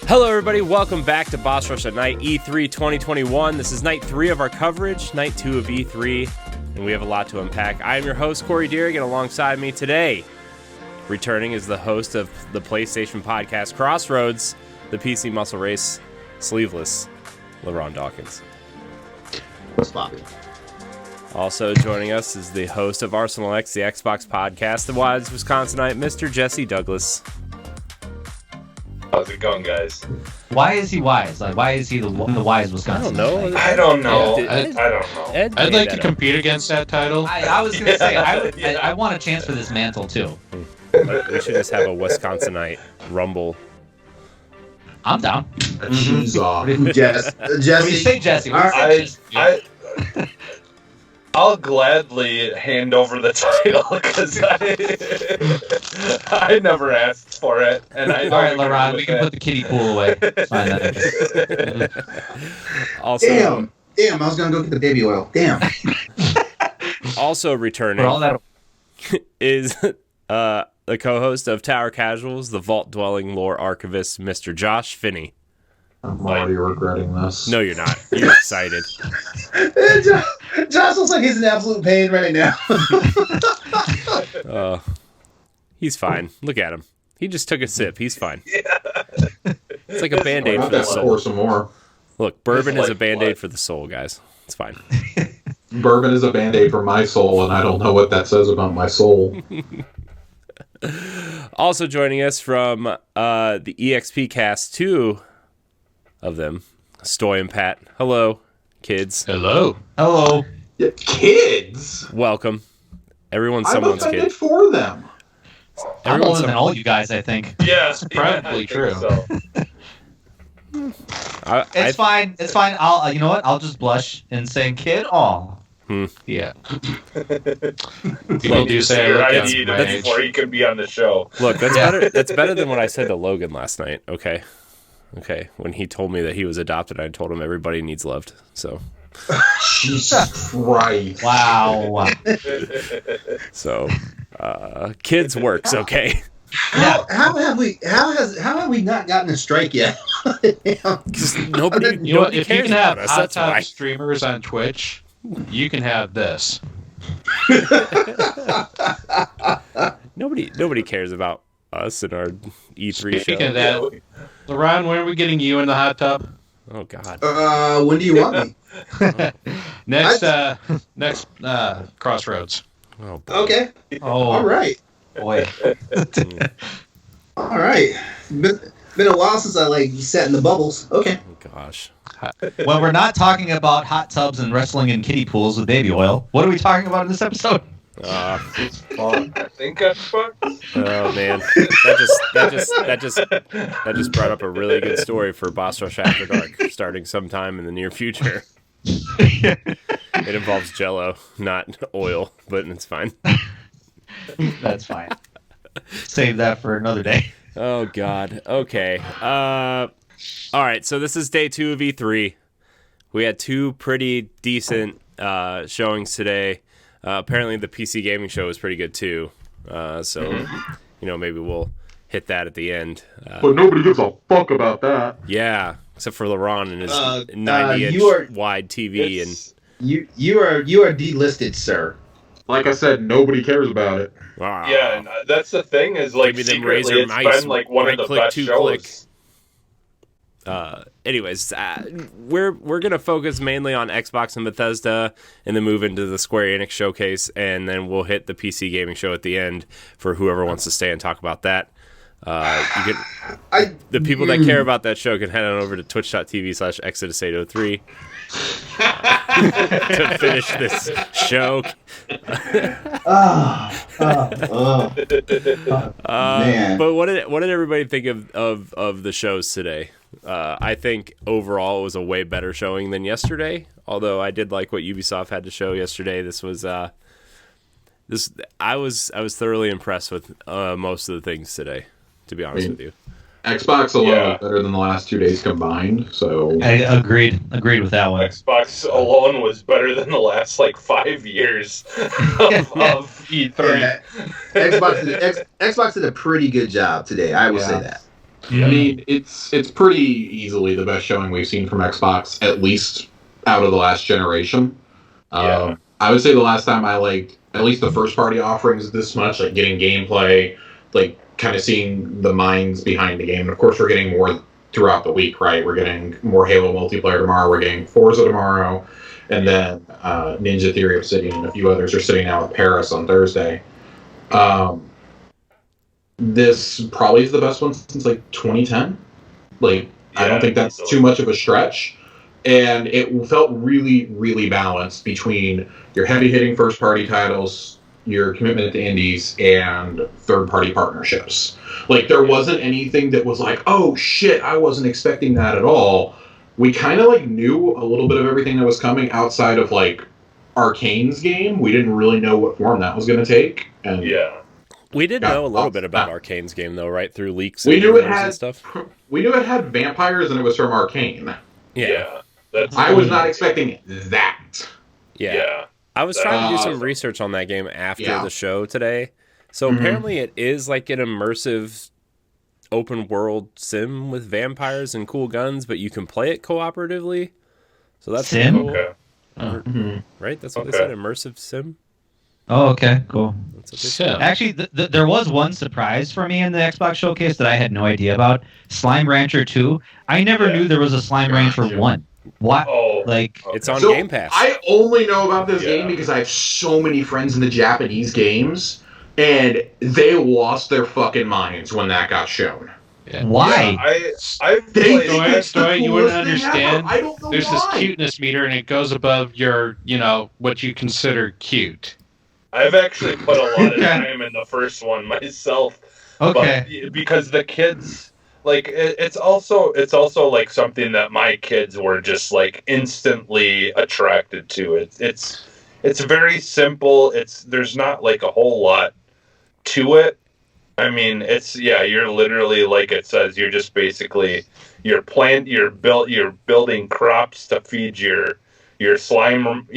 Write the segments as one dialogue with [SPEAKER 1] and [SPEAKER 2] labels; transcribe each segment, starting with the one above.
[SPEAKER 1] Hello everybody, welcome back to Boss Rush at Night E3 2021. This is night 3 of our coverage, night 2 of E3, and we have a lot to unpack. I am your host, Corey Deering, and alongside me today, returning is the host of the PlayStation podcast Crossroads, the PC Muscle Race, sleeveless, LeRon Dawkins.
[SPEAKER 2] What's poppin'?
[SPEAKER 1] Also joining us is the host of Arsenal X, the Xbox podcast, the wise Wisconsinite, Mr. Jesse Douglas.
[SPEAKER 3] How's it going, guys?
[SPEAKER 4] Why is he wise? Like, why is he the wise Wisconsin?
[SPEAKER 3] I don't know.
[SPEAKER 1] Ed,
[SPEAKER 3] I don't know.
[SPEAKER 5] I'd like to compete against that title.
[SPEAKER 4] I was going to say, I want a chance for this mantle, too.
[SPEAKER 1] We should just have a Wisconsinite rumble.
[SPEAKER 4] I'm down.
[SPEAKER 2] Shoes off. Jesse.
[SPEAKER 4] When you say Jesse,
[SPEAKER 3] I'll gladly hand over the title because I never asked for it, and I.
[SPEAKER 4] All right, LeRon, we can put the kiddie pool away. Fine,
[SPEAKER 1] Also,
[SPEAKER 2] damn! I was gonna go get the baby oil. Damn.
[SPEAKER 1] Also returning is the co-host of Tower Casuals, the vault-dwelling lore archivist, Mr. Josh Finney.
[SPEAKER 5] I'm already regretting this.
[SPEAKER 1] No, you're not. You're excited.
[SPEAKER 2] Josh looks like he's in absolute pain right now.
[SPEAKER 1] He's fine. Look at him. He just took a sip. He's fine. It's like a Band-Aid for the soul.
[SPEAKER 5] Pour some more.
[SPEAKER 1] Look, bourbon is a Band-Aid for the soul, guys. It's fine.
[SPEAKER 5] Bourbon is a Band-Aid for my soul, and I don't know what that says about my soul.
[SPEAKER 1] Also joining us from the EXPCast, two of them, Stoy and Pat. Hello, kids.
[SPEAKER 5] Hello.
[SPEAKER 4] Hello.
[SPEAKER 5] Yeah, kids?
[SPEAKER 1] Welcome. Everyone's someone's kid.
[SPEAKER 5] I'm offended for them.
[SPEAKER 4] I'm older than all you guys, I think.
[SPEAKER 3] Yeah,
[SPEAKER 5] probably true.
[SPEAKER 3] So.
[SPEAKER 4] It's fine. It's fine. I'll. You know what? I'll just blush and say, "Kid." Aw.
[SPEAKER 5] Yeah.
[SPEAKER 3] People do say your ID before you can be on the show.
[SPEAKER 1] Look, that's better. That's better than what I said to Logan last night. Okay. When he told me that he was adopted, I told him everybody needs loved. So.
[SPEAKER 5] Jesus Christ!
[SPEAKER 4] Wow.
[SPEAKER 1] So, kids works okay.
[SPEAKER 2] How have we not gotten a strike yet?
[SPEAKER 1] Because nobody.
[SPEAKER 5] You know what? If you
[SPEAKER 1] cares
[SPEAKER 5] can have
[SPEAKER 1] about us,
[SPEAKER 5] hot
[SPEAKER 1] that's
[SPEAKER 5] top
[SPEAKER 1] why.
[SPEAKER 5] streamers on Twitch, you can have this.
[SPEAKER 1] Nobody cares about us and our E3
[SPEAKER 5] Speaking
[SPEAKER 1] show.
[SPEAKER 5] of that, LeRon, when are we getting you in the hot tub?
[SPEAKER 1] Oh God.
[SPEAKER 2] When do you want me?
[SPEAKER 5] Next Crossroads.
[SPEAKER 1] Oh, boy.
[SPEAKER 2] Okay.
[SPEAKER 4] Oh.
[SPEAKER 2] All right.
[SPEAKER 4] Boy.
[SPEAKER 2] All right. Been a while since I sat in the bubbles. Okay.
[SPEAKER 1] Oh, gosh.
[SPEAKER 4] Well, we're not talking about hot tubs and wrestling in kiddie pools with baby oil. What are we talking about in this episode?
[SPEAKER 3] I think I'm fucked.
[SPEAKER 1] Oh man, that just brought up a really good story for Boss Rush After Dark, starting sometime in the near future. It involves Jell-O, not oil, but it's fine.
[SPEAKER 4] That's fine. Save that for another day.
[SPEAKER 1] Oh God. Okay. All right. So this is day 2 of E3. We had 2 pretty decent showings today. Apparently the PC gaming show was pretty good too. So maybe we'll hit that at the end.
[SPEAKER 5] But nobody gives a fuck about that.
[SPEAKER 1] Yeah, except for LeRon and his 90-inch wide TV and
[SPEAKER 2] you are delisted, sir.
[SPEAKER 5] Like I said, nobody cares about it.
[SPEAKER 1] wow.
[SPEAKER 3] Yeah, and that's the thing is
[SPEAKER 1] Maybe them raise
[SPEAKER 3] secretly
[SPEAKER 1] their
[SPEAKER 3] it's
[SPEAKER 1] mice,
[SPEAKER 3] been like one of the
[SPEAKER 1] right-click,
[SPEAKER 3] best
[SPEAKER 1] two-click.
[SPEAKER 3] shows.
[SPEAKER 1] Anyways, we're gonna focus mainly on Xbox and Bethesda, and then move into the Square-Enix Showcase, and then we'll hit the PC gaming show at the end for whoever wants to stay and talk about that. The people that care about that show can head on over to twitch.tv/Exodus803 to finish this show.
[SPEAKER 2] Man.
[SPEAKER 1] But what did everybody think of the shows today? I think overall it was a way better showing than yesterday. Although I did like what Ubisoft had to show yesterday. This was I was thoroughly impressed with most of the things today. To be honest with you.
[SPEAKER 5] Xbox alone is better than the last 2 days combined, so...
[SPEAKER 4] I agreed with that one.
[SPEAKER 3] Xbox alone was better than the last, 5 years of E3.
[SPEAKER 2] Yeah. Xbox did a pretty good job today, I will say that.
[SPEAKER 5] I mean, it's pretty easily the best showing we've seen from Xbox, at least out of the last generation. I would say the last time I liked at least the first party offerings this much, like getting gameplay, like kind of seeing the minds behind the game. And of course, we're getting more throughout the week, right? We're getting more Halo multiplayer tomorrow. We're getting Forza tomorrow, and then Ninja Theory Obsidian and a few others are sitting out with Paris on Thursday. This probably is the best one since like 2010. Like, I don't think that's too much of a stretch. And it felt really, really balanced between your heavy-hitting first-party titles, your commitment to indies, and third-party partnerships. Like, there wasn't anything that was like, oh, shit, I wasn't expecting that at all. We kind of, like, knew a little bit of everything that was coming outside of, like, Arcane's game. We didn't really know what form that was going to take. And
[SPEAKER 1] we did know a little bit about Arcane's game, though, right? Through leaks
[SPEAKER 5] and
[SPEAKER 1] and stuff.
[SPEAKER 5] We knew it had vampires and it was from Arcane.
[SPEAKER 1] Yeah.
[SPEAKER 5] I was not expecting that.
[SPEAKER 1] Yeah. I was trying to do some research on that game after the show today. So apparently it is like an immersive open world sim with vampires and cool guns, but you can play it cooperatively. So that's
[SPEAKER 4] sim?
[SPEAKER 1] cool.
[SPEAKER 3] Okay.
[SPEAKER 1] Right? That's what they said, immersive sim.
[SPEAKER 4] Oh, okay, cool.
[SPEAKER 1] Said.
[SPEAKER 4] Actually, there was one surprise for me in the Xbox Showcase that I had no idea about. Slime Rancher 2. I never knew there was a Slime Rancher 1. What?
[SPEAKER 3] Oh,
[SPEAKER 1] like, it's on Game Pass.
[SPEAKER 5] I only know about this game because I have so many friends in the Japanese games, and they lost their fucking minds when that got shown.
[SPEAKER 6] Yeah.
[SPEAKER 4] Why?
[SPEAKER 3] I've played
[SPEAKER 6] Stoy, you wouldn't understand.
[SPEAKER 5] I don't know
[SPEAKER 6] There's
[SPEAKER 5] why.
[SPEAKER 6] this cuteness meter, and it goes above your, what you consider cute.
[SPEAKER 3] I've actually put a lot of time in the first one myself.
[SPEAKER 4] Okay.
[SPEAKER 3] But because the kids, like, it's also like something that my kids were just like instantly attracted to. It's very simple. There's not like a whole lot to it. I mean, you're literally, like it says, you're just basically you're building crops to feed your slime,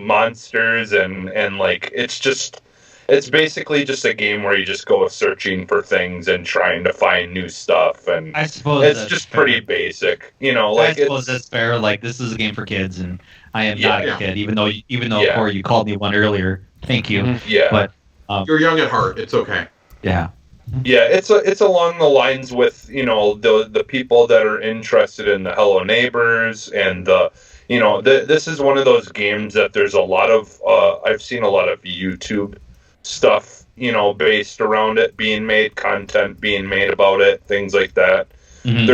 [SPEAKER 3] monsters, and like it's basically just a game where you just go searching for things and trying to find new stuff, and
[SPEAKER 4] I suppose
[SPEAKER 3] it's just pretty basic, like
[SPEAKER 4] I suppose that's fair. Like, this is a game for kids, and I am not a kid, even though Corey, you called me one earlier. Thank you.
[SPEAKER 3] Yeah,
[SPEAKER 4] but
[SPEAKER 5] you're young at heart. It's okay.
[SPEAKER 4] Yeah.
[SPEAKER 3] Yeah, it's along the lines with the people that are interested in the Hello Neighbors and this is one of those games that there's a lot of I've seen a lot of YouTube stuff based around it being made, content being made about it, things like that.
[SPEAKER 4] Mm-hmm.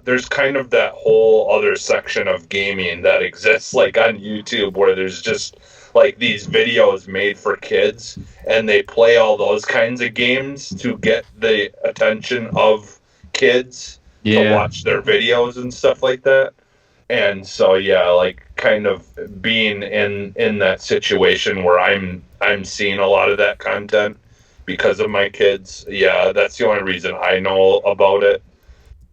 [SPEAKER 3] There's kind of that whole other section of gaming that exists like on YouTube where there's just like these videos made for kids, and they play all those kinds of games to get the attention of kids to watch their videos and stuff like that. And so like kind of being in that situation where I'm seeing a lot of that content because of my kids. Yeah, that's the only reason I know about it.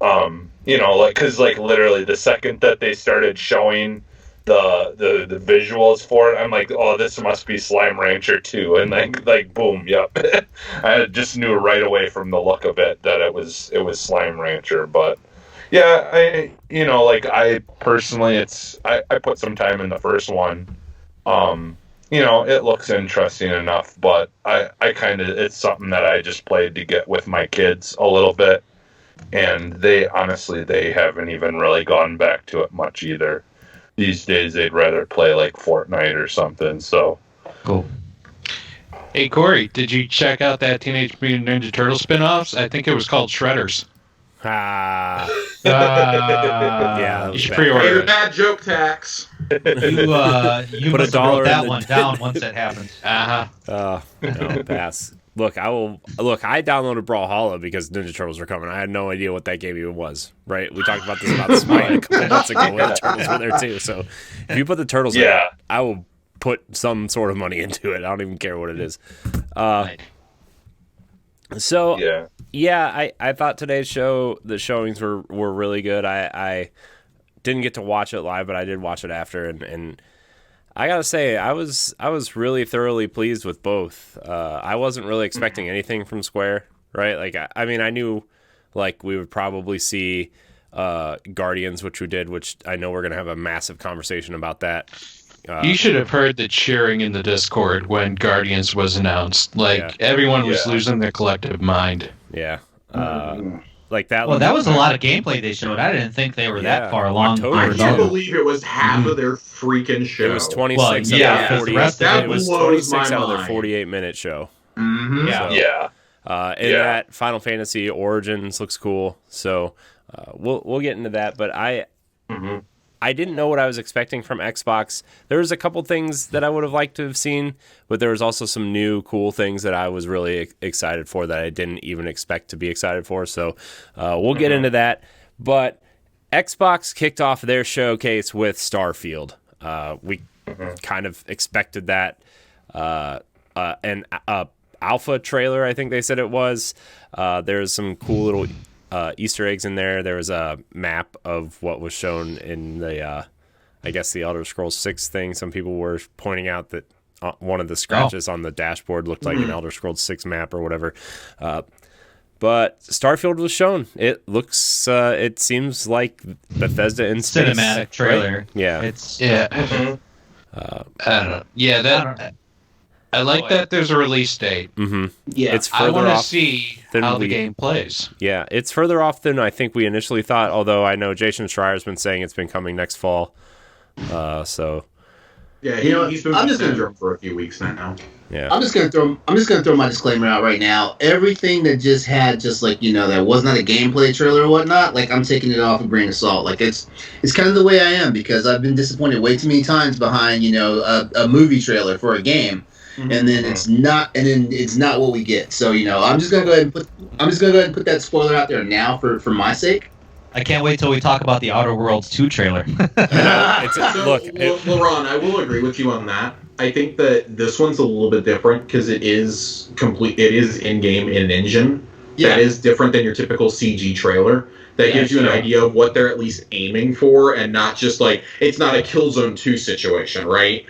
[SPEAKER 3] Like, cause like literally the second that they started showing the visuals for it, I'm like, oh, this must be Slime Rancher 2, and like boom, yep. I just knew right away from the look of it that it was Slime Rancher. But yeah, I personally, I put some time in the first one. It looks interesting enough, but I kind of, it's something that I just played to get with my kids a little bit, and they haven't even really gone back to it much either. These days, they'd rather play like Fortnite or something. So
[SPEAKER 4] cool.
[SPEAKER 6] Hey Corey, did you check out that Teenage Mutant Ninja Turtle spin-offs? I think it was called Shredders.
[SPEAKER 1] Yeah,
[SPEAKER 6] you should pre-order it.
[SPEAKER 5] Bad joke tax.
[SPEAKER 4] You
[SPEAKER 1] put
[SPEAKER 4] must have wrote that one down once that happens.
[SPEAKER 1] No, pass. Look, I downloaded Brawlhalla because Ninja Turtles were coming. I had no idea what that game even was, right? We talked about this about Smite a couple months ago when the Turtles were there too. So if you put the Turtles in it, I will put some sort of money into it. I don't even care what it is. So I thought today's show, the showings were really good. I didn't get to watch it live, but I did watch it after, and I gotta say, I was really thoroughly pleased with both. I wasn't really expecting anything from Square, right? Like, I mean, I knew like we would probably see Guardians, which we did, which I know we're going to have a massive conversation about that.
[SPEAKER 6] You should have heard the cheering in the Discord when Guardians was announced. Like, everyone was losing their collective mind.
[SPEAKER 1] Yeah. Like that.
[SPEAKER 4] Well, that was a lot of gameplay they showed. I didn't think they were that far along.
[SPEAKER 5] I can't believe it was half of their freaking show.
[SPEAKER 1] It was 26 out of their 48. It was 26 out of their 48-minute show.
[SPEAKER 2] Mm-hmm.
[SPEAKER 1] And that Final Fantasy Origins looks cool. So we'll get into that. But I didn't know what I was expecting from Xbox. There was a couple things that I would have liked to have seen, but there was also some new cool things that I was really excited for that I didn't even expect to be excited for. So we'll get into that. But Xbox kicked off their showcase with Starfield. We kind of expected that. An alpha trailer, I think they said it was. There's some cool little Easter eggs in there. There was a map of what was shown in the, I guess, the Elder Scrolls 6 thing. Some people were pointing out that one of the scratches on the dashboard looked like an Elder Scrolls 6 map or whatever. But Starfield was shown. It looks, it seems like Bethesda in space.
[SPEAKER 4] Cinematic trailer.
[SPEAKER 1] Right? Yeah.
[SPEAKER 4] It's
[SPEAKER 6] I don't know. Yeah, that. I like that there's a release date.
[SPEAKER 1] Mm-hmm.
[SPEAKER 2] Yeah,
[SPEAKER 1] it's further
[SPEAKER 6] I want to
[SPEAKER 1] off
[SPEAKER 6] see how the game plays.
[SPEAKER 1] Yeah, it's further off than I think we initially thought, although I know Jason Schreier's been saying it's been coming next fall. So
[SPEAKER 5] yeah, he's been syndrome for a few weeks now.
[SPEAKER 1] Yeah.
[SPEAKER 2] I'm just gonna throw my disclaimer out right now. Everything that just had that was not a gameplay trailer or whatnot, like I'm taking it off a grain of salt. Like it's kind of the way I am because I've been disappointed way too many times behind a movie trailer for a game. And then it's not what we get. So I'm just gonna go ahead and put that spoiler out there now for my sake.
[SPEAKER 4] I can't wait till we talk about the Outer Worlds 2 trailer.
[SPEAKER 5] Look, LeRon, I will agree with you on that. I think that this one's a little bit different because it is complete. It is in-game in engine. Yeah. That is different than your typical CG trailer. That gives you an idea of what they're at least aiming for, and not just like it's not a Killzone 2 situation, right?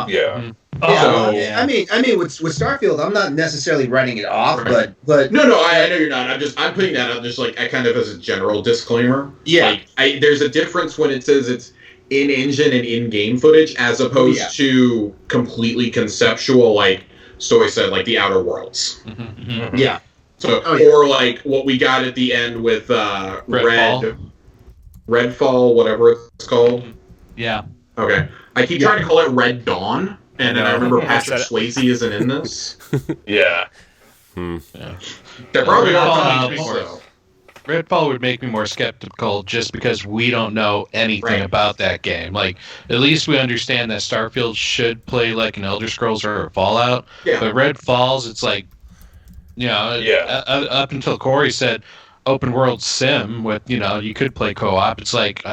[SPEAKER 3] Yeah.
[SPEAKER 2] I mean, with Starfield, I'm not necessarily writing it off, but
[SPEAKER 5] no, I know you're not. I'm putting that out just like kind of as a general disclaimer.
[SPEAKER 2] Yeah,
[SPEAKER 5] there's a difference when it says it's in engine and in game footage as opposed to completely conceptual, like Stoy said, like the Outer Worlds.
[SPEAKER 2] Mm-hmm. Yeah.
[SPEAKER 5] So or like what we got at the end with Redfall, whatever it's called.
[SPEAKER 4] Yeah.
[SPEAKER 5] Okay. I keep trying to call it Red Dawn, and then I remember Patrick Swayze isn't in this.
[SPEAKER 3] Yeah.
[SPEAKER 5] They're probably not
[SPEAKER 6] Redfall would make me more skeptical just because we don't know anything about that game. Like, at least we understand that Starfield should play like an Elder Scrolls or a Fallout. Yeah. But Redfalls, it's like, up until Corey said open world sim with, you could play co-op. It's like,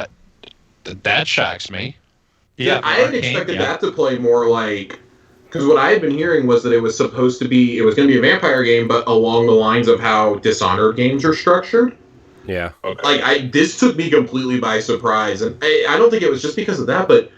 [SPEAKER 6] that shocks me.
[SPEAKER 5] Yeah, I had expected that to play more like, because what I had been hearing was that it was going to be a vampire game, but along the lines of how Dishonored games are structured.
[SPEAKER 1] Yeah.
[SPEAKER 3] Okay.
[SPEAKER 5] Like this took me completely by surprise, and I don't think it was just because of that, but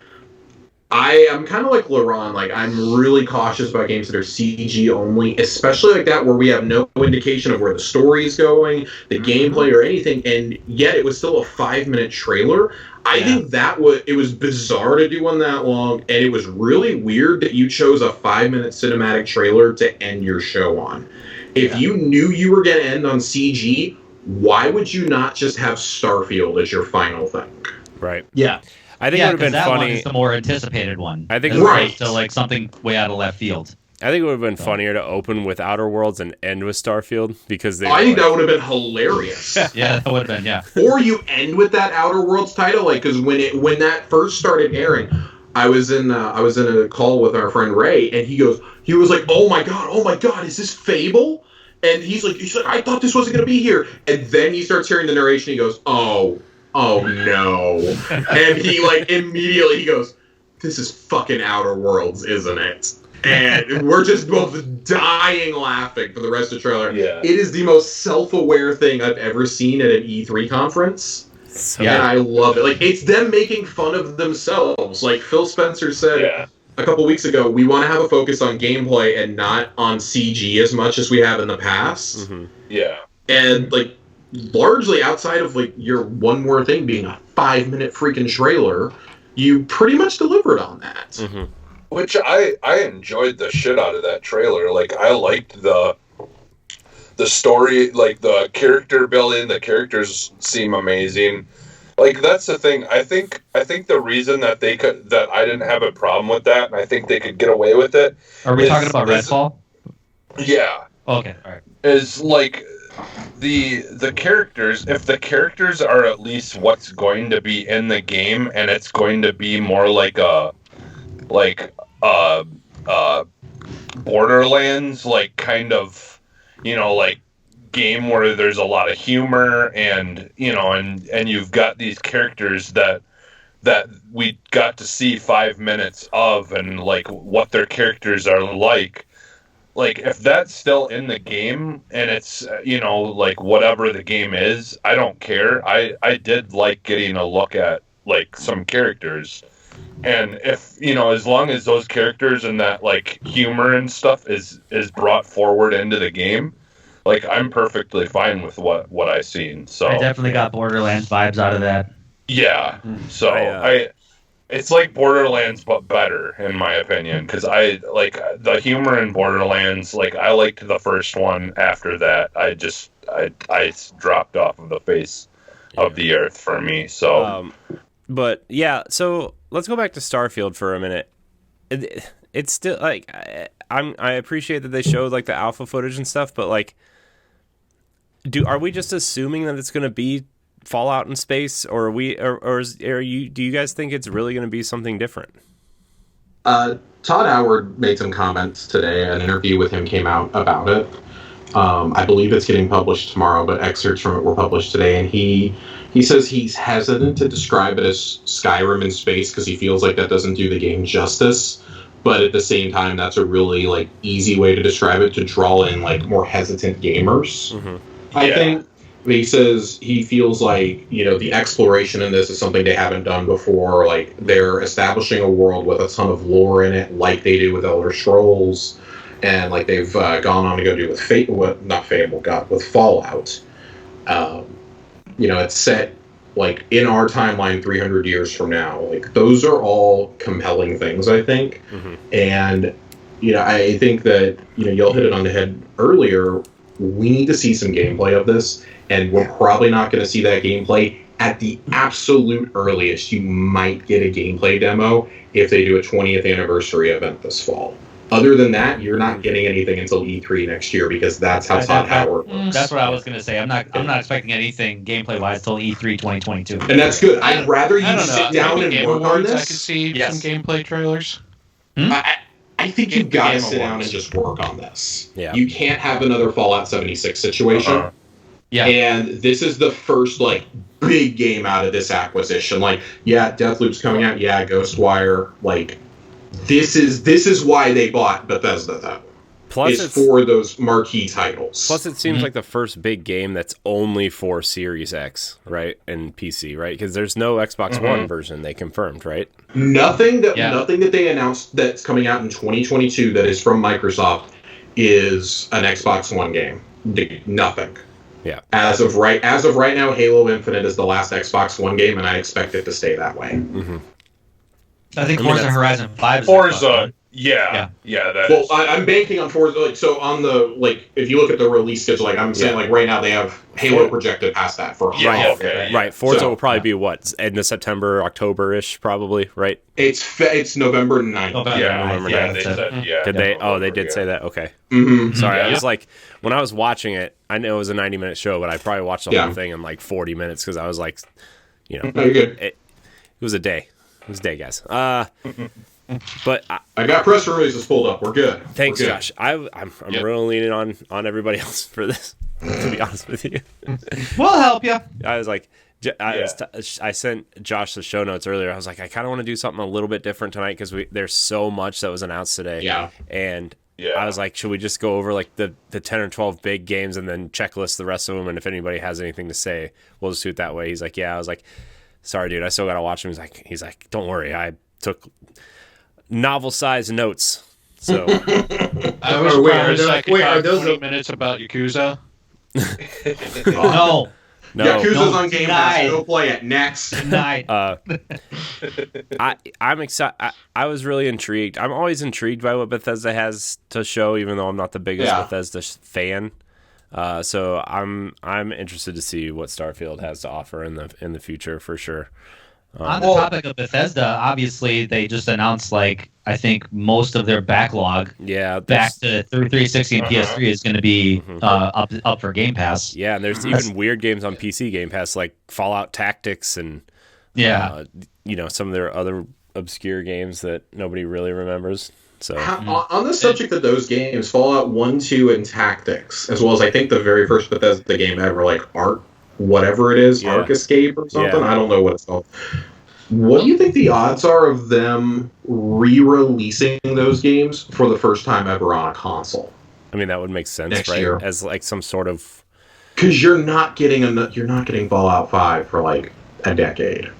[SPEAKER 5] I'm kind of like LeRon. Like I'm really cautious about games that are CG only, especially like that where we have no indication of where the story is going, the gameplay, or anything, and yet it was still a 5-minute trailer. I think it was bizarre to do one that long, and it was really weird that you chose a 5-minute cinematic trailer to end your show on. If you knew you were going to end on CG, why would you not just have Starfield as your final thing?
[SPEAKER 1] Right.
[SPEAKER 2] Yeah.
[SPEAKER 1] I think it would have been
[SPEAKER 4] that
[SPEAKER 1] funny.
[SPEAKER 4] One is the more anticipated one.
[SPEAKER 1] I think
[SPEAKER 4] as opposed to like something way out of left field.
[SPEAKER 1] I think it would have been funnier to open with Outer Worlds and end with Starfield because
[SPEAKER 5] I think that would have been hilarious.
[SPEAKER 4] Yeah, that would have been,
[SPEAKER 5] Or you end with that Outer Worlds title, like because when that first started airing, I was in a call with our friend Ray, and he was like, oh my god, is this Fable? And he's like, I thought this wasn't gonna be here, and then he starts hearing the narration. He goes, oh no, and he like immediately he goes, this is fucking Outer Worlds, isn't it? And we're just both dying laughing for the rest of the trailer. Yeah. It is the most self-aware thing I've ever seen at an E3 conference. And I love it. Like, it's them making fun of themselves. Like Phil Spencer said a couple weeks ago, we want to have a focus on gameplay and not on CG as much as we have in the past.
[SPEAKER 3] Mm-hmm. Yeah.
[SPEAKER 5] And, like, largely outside of like your one more thing being a 5-minute freaking trailer, you pretty much delivered on that.
[SPEAKER 1] Mm-hmm.
[SPEAKER 3] Which I enjoyed the shit out of that trailer. Like, I liked the story, like the character building. The characters seem amazing. Like, that's the thing. I think the reason that I didn't have a problem with that, and I think they could get away with it.
[SPEAKER 4] Are we talking about Redfall?
[SPEAKER 3] Yeah.
[SPEAKER 4] Okay. All right.
[SPEAKER 3] Is like the characters. If the characters are at least what's going to be in the game, and it's going to be more like a Borderlands, like, kind of, like, game where there's a lot of humor and you've got these characters that we got to see 5 minutes of, and like what their characters are like if that's still in the game and it's like whatever the game is, I don't care. I did like getting a look at like some characters, and if as long as those characters and that like humor and stuff is brought forward into the game, like, I'm perfectly fine with what I've seen. So
[SPEAKER 4] I definitely got Borderlands vibes out of that.
[SPEAKER 3] Yeah. So it's like Borderlands but better, in my opinion, because I like the humor in Borderlands. Like, I liked the first one. After that, I dropped off of the face of the earth for me. So,
[SPEAKER 1] but yeah. So let's go back to Starfield for a minute. It's still like I appreciate that they showed like the alpha footage and stuff, but like, are we just assuming that it's going to be Fallout in space, or do you guys think it's really going to be something different?
[SPEAKER 5] Todd Howard made some comments today. An interview with him came out about it. I believe it's getting published tomorrow, but excerpts from it were published today, and he says he's hesitant to describe it as Skyrim in space because he feels like that doesn't do the game justice. But at the same time, that's a really like easy way to describe it, to draw in like more hesitant gamers.
[SPEAKER 1] Mm-hmm.
[SPEAKER 5] I think. He says he feels like, the exploration in this is something they haven't done before. Like, they're establishing a world with a ton of lore in it, like they do with Elder Scrolls, and like they've gone on to go do with with Fallout. It's set like in our timeline 300 years from now. Like, those are all compelling things, I think.
[SPEAKER 1] Mm-hmm.
[SPEAKER 5] And I think that y'all hit it on the head earlier. We need to see some gameplay of this. And we're probably not going to see that gameplay. At the absolute earliest, you might get a gameplay demo if they do a 20th anniversary event this fall. Other than that, you're not getting anything until E3 next year, because that's how Todd Howard works.
[SPEAKER 4] That's what I was going to say. I'm not expecting anything gameplay-wise until E3 2022.
[SPEAKER 5] And that's good. I'd rather you sit down and
[SPEAKER 6] Game
[SPEAKER 5] work on
[SPEAKER 6] Awards,
[SPEAKER 5] this.
[SPEAKER 6] I could see some gameplay trailers.
[SPEAKER 5] I think you've got to sit down and just work on this.
[SPEAKER 1] Yeah.
[SPEAKER 5] You can't have another Fallout 76 situation.
[SPEAKER 3] Uh-huh.
[SPEAKER 4] Yeah.
[SPEAKER 5] And this is the first, like, big game out of this acquisition. Like, yeah, Deathloop's coming out. Yeah, Ghostwire. Like, this is why they bought Bethesda, though.
[SPEAKER 1] Plus,
[SPEAKER 5] it's for those marquee titles.
[SPEAKER 1] Plus, it seems like the first big game that's only for Series X, right, and PC, right? Because there's no Xbox One version they confirmed, right?
[SPEAKER 5] Nothing that they announced that's coming out in 2022 that is from Microsoft is an Xbox One game. Nothing.
[SPEAKER 1] Yeah.
[SPEAKER 5] As of right now, Halo Infinite is the last Xbox One game, and I expect it to stay that way.
[SPEAKER 1] Mm-hmm.
[SPEAKER 4] I think Forza Horizon 5 is
[SPEAKER 3] Forza. Yeah.
[SPEAKER 5] Well, I'm banking on Forza. Like, so on the, like, if you look at the release schedule, like I'm saying, like right now they have Halo projected past that for
[SPEAKER 1] Right. Forza will probably be what, end of September, October-ish, probably, right?
[SPEAKER 5] It's November 9th.
[SPEAKER 1] November 9th.
[SPEAKER 3] They said,
[SPEAKER 1] Did they? Oh, they did say that. Okay.
[SPEAKER 5] Mm-hmm.
[SPEAKER 1] Sorry, I was like, when I was watching it, I know it was a 90-minute show, but I probably watched the whole thing in like 40 minutes because I was like,
[SPEAKER 5] No, you're good.
[SPEAKER 1] It was a day. It was a day, guys. But
[SPEAKER 5] I got press releases pulled up. We're good.
[SPEAKER 1] Thanks,
[SPEAKER 5] We're good.
[SPEAKER 1] Josh. I'm really leaning on everybody else for this. To be honest with you,
[SPEAKER 4] we'll help you.
[SPEAKER 1] I was like, I sent Josh the show notes earlier. I was like, I kind of want to do something a little bit different tonight because there's so much that was announced today.
[SPEAKER 5] Yeah.
[SPEAKER 1] And I was like, should we just go over like the 10 or 12 big games and then checklist the rest of them? And if anybody has anything to say, we'll just do it that way. He's like, yeah. I was like, sorry, dude. I still got to watch him. He's like, don't worry. I took novel-sized notes. So
[SPEAKER 6] I was surprised I could talk 20 minutes about Yakuza.
[SPEAKER 4] No.
[SPEAKER 1] No.
[SPEAKER 5] Yakuza's on Game Pass.
[SPEAKER 4] denied.
[SPEAKER 5] Go play it. Next.
[SPEAKER 4] Denied.
[SPEAKER 1] I'm excited. I was really intrigued. I'm always intrigued by what Bethesda has to show, even though I'm not the biggest Bethesda fan. So I'm interested to see what Starfield has to offer in the future for sure.
[SPEAKER 4] On the topic of Bethesda, obviously they just announced I think most of their backlog.
[SPEAKER 1] Yeah,
[SPEAKER 4] back to 360 and PS3 is going to be up for Game Pass.
[SPEAKER 1] Yeah, and there's even weird games on PC Game Pass like Fallout Tactics and some of their other obscure games that nobody really remembers. So
[SPEAKER 5] on the subject of those games, Fallout 1, 2, and Tactics, as well as I think the very first Bethesda game ever, like Ark, whatever it is, Ark Escape or something. I don't know what it's called. What do you think the odds are of them re-releasing those games for the first time ever on a console?
[SPEAKER 1] I mean, that would make sense,
[SPEAKER 5] next
[SPEAKER 1] right?
[SPEAKER 5] Year.
[SPEAKER 1] As like some sort of,
[SPEAKER 5] because you're not getting Fallout 5 for like a decade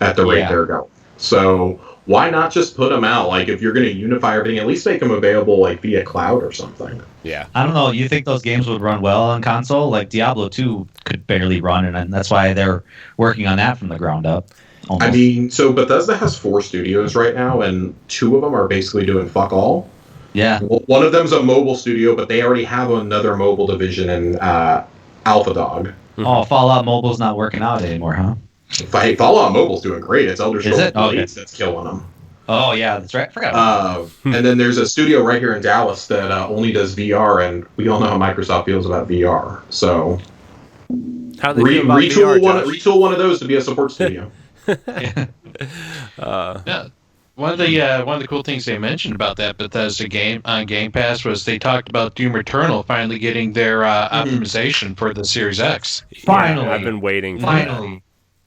[SPEAKER 5] at the rate they're going. So why not just put them out? Like, if you're going to unify everything, at least make them available like via cloud or something.
[SPEAKER 1] Yeah.
[SPEAKER 4] I don't know. You think those games would run well on console? Like Diablo 2 could barely run, and that's why they're working on that from the ground up. Almost.
[SPEAKER 5] I mean, so Bethesda has 4 studios right now, and 2 of them are basically doing fuck all.
[SPEAKER 4] Yeah.
[SPEAKER 5] One of them's a mobile studio, but they already have another mobile division in Alpha Dog.
[SPEAKER 4] Oh, Fallout Mobile's not working out anymore, huh?
[SPEAKER 5] Fallout Mobile's doing great. It's Elder Scrolls Blades that's killing them.
[SPEAKER 4] Oh, yeah, that's right. I forgot about
[SPEAKER 5] that. And then there's a studio right here in Dallas that only does VR, and we all know how Microsoft feels about VR. So
[SPEAKER 1] how do they feel about
[SPEAKER 5] retool one of those to be a support studio.
[SPEAKER 6] Yeah. One of the cool things they mentioned about that Bethesda game on Game Pass was they talked about Doom Eternal finally getting their optimization for the Series X.
[SPEAKER 4] Finally,
[SPEAKER 1] I've been waiting for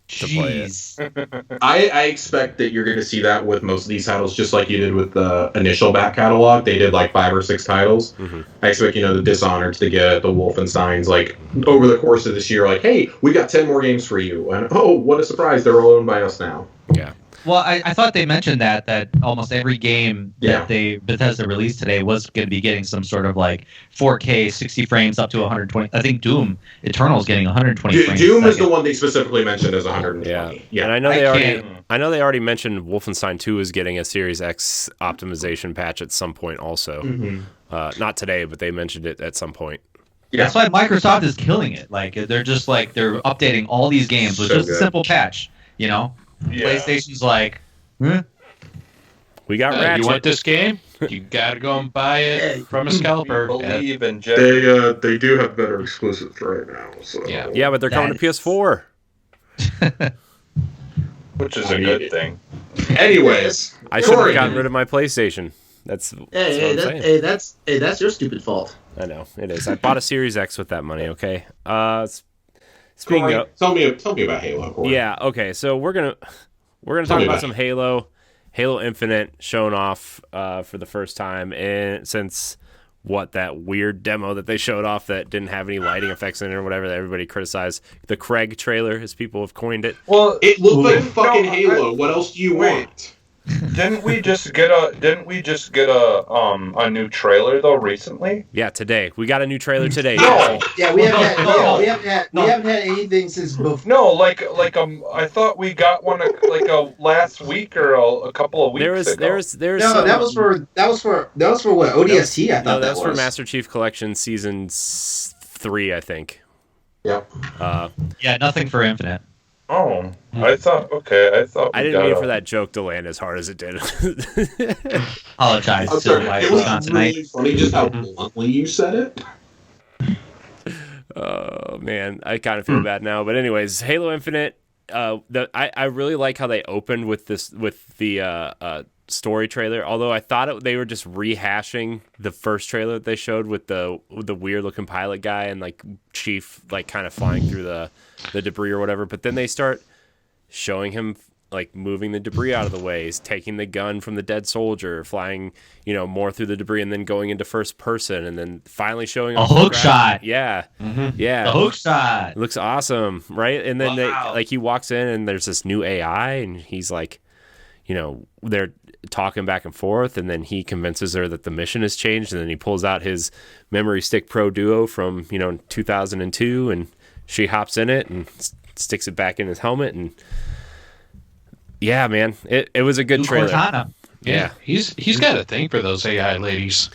[SPEAKER 1] to play it.
[SPEAKER 5] I expect that you're going to see that with most of these titles, just like you did with the initial back catalog. They did like 5 or 6 titles. I expect the Dishonored to get the Wolfensteins like over the course of this year. Like, hey, we got 10 more games for you, and oh, what a surprise! They're all owned by us now.
[SPEAKER 1] Yeah.
[SPEAKER 4] Well, I thought they mentioned that almost every game that Bethesda released today was going to be getting some sort of like 4K 60 frames up to 120. I think Doom Eternal is getting 120 frames.
[SPEAKER 5] Doom is the one they specifically mentioned as 120.
[SPEAKER 1] Yeah. And I know they already mentioned Wolfenstein 2 is getting a Series X optimization patch at some point also. Not today, but they mentioned it at some point.
[SPEAKER 4] Yeah. That's why Microsoft is killing it. Like they're just like they're updating all these games with just a simple patch, Yeah. PlayStation's like,
[SPEAKER 1] we got Ratchet.
[SPEAKER 6] You want this game? You gotta go and buy it from a scalper.
[SPEAKER 3] Believe in
[SPEAKER 5] they do have better exclusives right now. So.
[SPEAKER 1] Yeah, but they're coming to PS4.
[SPEAKER 3] Which is a good thing.
[SPEAKER 5] Anyways,
[SPEAKER 1] I should have gotten rid of my PlayStation. That's
[SPEAKER 2] that's your stupid fault.
[SPEAKER 1] I know it is. I bought a Series X with that money. Okay.
[SPEAKER 5] Speaking of, tell me about Halo. Corey.
[SPEAKER 1] Yeah. Okay. So we're gonna talk about some Halo Infinite shown off for the first time since that weird demo that they showed off that didn't have any lighting effects in it or whatever that everybody criticized. The Craig trailer, as people have coined it.
[SPEAKER 3] Well,
[SPEAKER 5] it looked like fucking Halo. What else do you want?
[SPEAKER 3] Didn't we just get a new trailer though recently?
[SPEAKER 1] Yeah, today we got a new trailer today.
[SPEAKER 2] No, we haven't had anything since before.
[SPEAKER 3] No, I thought we got one last week or a couple of weeks ago.
[SPEAKER 2] That was for what ODST. I thought
[SPEAKER 1] that was for Master Chief Collection Season 3, I think.
[SPEAKER 5] Yep.
[SPEAKER 4] Nothing for Infinite.
[SPEAKER 3] Oh, I thought.
[SPEAKER 1] I didn't mean for that joke to land as hard as it did.
[SPEAKER 4] Apologize to the white
[SPEAKER 5] It was really funny just how bluntly you said it.
[SPEAKER 1] Oh man, I kind of feel bad now. But anyways, Halo Infinite. I really like how they opened with the story trailer. Although I thought they were just rehashing the first trailer that they showed with the weird looking pilot guy and like Chief like kind of flying through the debris or whatever. But then they start showing him like moving the debris out of the way. He's taking the gun from the dead soldier, flying more through the debris, and then going into first person, and then finally showing
[SPEAKER 4] a hook shot.
[SPEAKER 1] Yeah, yeah,
[SPEAKER 4] the hook shot.
[SPEAKER 1] It looks awesome, right? And then he walks in and there's this new AI, and he's like, they're talking back and forth, and then he convinces her that the mission has changed, and then he pulls out his Memory Stick Pro Duo from 2002 and she hops in it and sticks it back in his helmet, and yeah, man, it was a good trailer.
[SPEAKER 4] Cortana.
[SPEAKER 6] Yeah, he's got a thing for those AI ladies.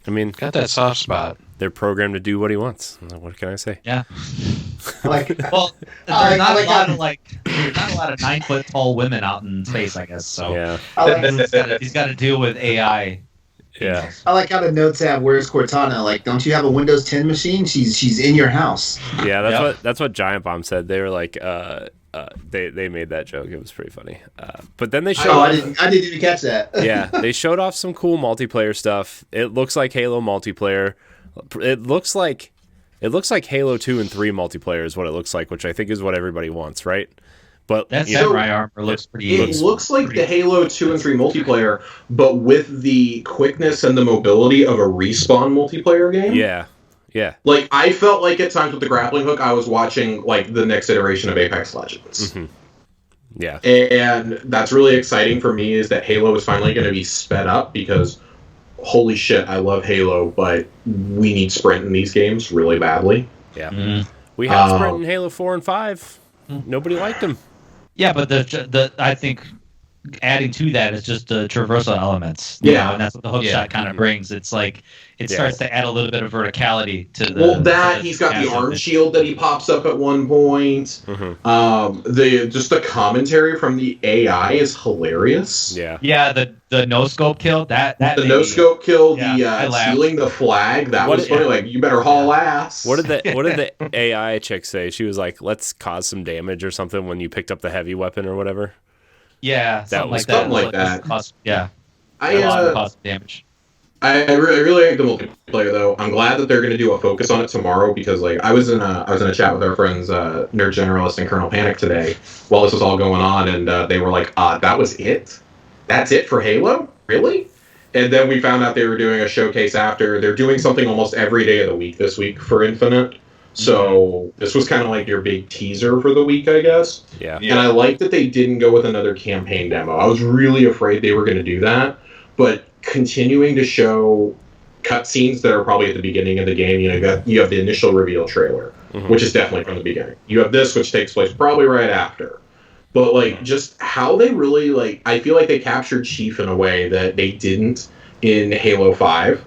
[SPEAKER 1] I mean,
[SPEAKER 6] Got that soft spot.
[SPEAKER 1] they're programmed to do what he wants. What can I say?
[SPEAKER 4] Yeah.
[SPEAKER 2] Like,
[SPEAKER 4] Well,
[SPEAKER 2] I
[SPEAKER 4] there's not
[SPEAKER 2] like
[SPEAKER 4] a lot
[SPEAKER 2] how-
[SPEAKER 4] of there's not a lot of 9-foot tall women out in space, I guess. So
[SPEAKER 1] Yeah,
[SPEAKER 2] I like,
[SPEAKER 4] he's got to deal with AI.
[SPEAKER 1] yeah,
[SPEAKER 2] I like how the notes have "Where's Cortana?" Like, don't you have a Windows 10 machine? She's in your house.
[SPEAKER 1] yeah.
[SPEAKER 4] Yep.
[SPEAKER 1] That's what Giant Bomb said. They were like, they made that joke. It was pretty funny. But then they showed.
[SPEAKER 2] Oh, I didn't even catch that.
[SPEAKER 1] Yeah, they showed off some cool multiplayer stuff. It looks like Halo multiplayer. It looks like Halo 2 and 3 multiplayer is what it looks like, which I think is what everybody wants, right? But
[SPEAKER 4] That
[SPEAKER 1] you know,
[SPEAKER 4] samurai armor looks pretty.
[SPEAKER 5] It looks like the Halo 2 and 3 multiplayer, but with the quickness and the mobility of a respawn multiplayer game.
[SPEAKER 1] yeah.
[SPEAKER 5] Like, I felt like at times with the grappling hook, I was watching, like, the next iteration of Apex Legends.
[SPEAKER 1] Mm-hmm. Yeah.
[SPEAKER 5] And that's really exciting for me, is that Halo is finally going to be sped up, because holy shit, I love Halo, but we need sprint in these games really badly.
[SPEAKER 1] Yeah.
[SPEAKER 4] Mm.
[SPEAKER 1] We had sprint in Halo 4 and 5. Nobody liked them.
[SPEAKER 4] Yeah, but the I think adding to that is just the traversal elements.
[SPEAKER 5] Yeah.
[SPEAKER 4] And that's what the hookshot kind of brings. It's like it starts to add a little bit of verticality to the.
[SPEAKER 5] Well, that
[SPEAKER 4] to
[SPEAKER 5] he's got the
[SPEAKER 4] passive.
[SPEAKER 5] arm shield that he pops up at one point.
[SPEAKER 1] Mm-hmm.
[SPEAKER 5] The commentary from the AI is hilarious.
[SPEAKER 1] Yeah.
[SPEAKER 4] Yeah, the no scope kill that
[SPEAKER 5] The
[SPEAKER 4] made
[SPEAKER 5] no
[SPEAKER 4] me-
[SPEAKER 5] scope kill,
[SPEAKER 4] Yeah, I laughed.
[SPEAKER 5] stealing the flag, that
[SPEAKER 1] What
[SPEAKER 5] was
[SPEAKER 1] did-
[SPEAKER 5] funny. Like, you better haul ass.
[SPEAKER 1] What did the AI chick say? She was like, "Let's cause some damage or something when you picked up the heavy weapon or whatever."
[SPEAKER 4] Yeah, something
[SPEAKER 1] was
[SPEAKER 4] like that.
[SPEAKER 5] something like that.
[SPEAKER 4] Yeah,
[SPEAKER 5] I
[SPEAKER 4] a lot of cost damage.
[SPEAKER 5] I really like the multiplayer though. I'm glad that they're going to do a focus on it tomorrow, because like I was in a chat with our friends Nerd Generalist and Colonel Panic today while this was all going on, and they were like, "That was it? That's it for Halo? Really?" And then we found out they were doing a showcase after. They're doing something almost every day of the week this week for Infinite. So this was kind of like your big teaser for the week, I guess.
[SPEAKER 1] Yeah.
[SPEAKER 5] And I like that they didn't go with another campaign demo. I was really afraid they were going to do that, but continuing to show cutscenes that are probably at the beginning of the game. You have the initial reveal trailer, which is definitely from the beginning. You have this, which takes place probably right after. But like, just how they really like, I feel like they captured Chief in a way that they didn't in Halo 5.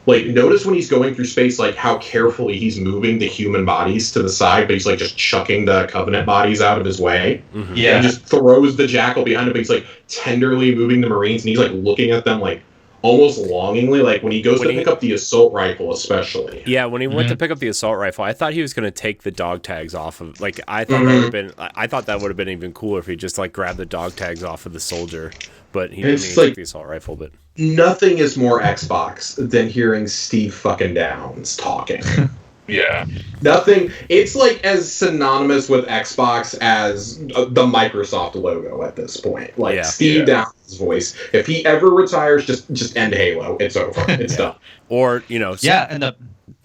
[SPEAKER 5] Like, notice when he's going through space, like, how carefully he's moving the human bodies to the side, but he's, like, just chucking the Covenant bodies out of his way.
[SPEAKER 1] Mm-hmm.
[SPEAKER 4] Yeah,
[SPEAKER 5] And just throws the Jackal behind him, but he's, like, tenderly moving the Marines, and he's, like, looking at them, like, almost longingly, like, when he goes to pick up the assault rifle, especially.
[SPEAKER 1] Yeah, when he went to pick up the assault rifle, I thought he was going to take the dog tags off of. Like, I thought that would have been even cooler if he just like grabbed the dog tags off of the soldier. But he didn't even take the assault rifle. But
[SPEAKER 5] Nothing is more Xbox than hearing Steve fucking Downs talking.
[SPEAKER 3] Yeah.
[SPEAKER 5] Nothing. It's like as synonymous with Xbox as the Microsoft logo at this point. Like Steve Downs' voice. If he ever retires, just end Halo. It's over. It's done.
[SPEAKER 1] Or
[SPEAKER 4] and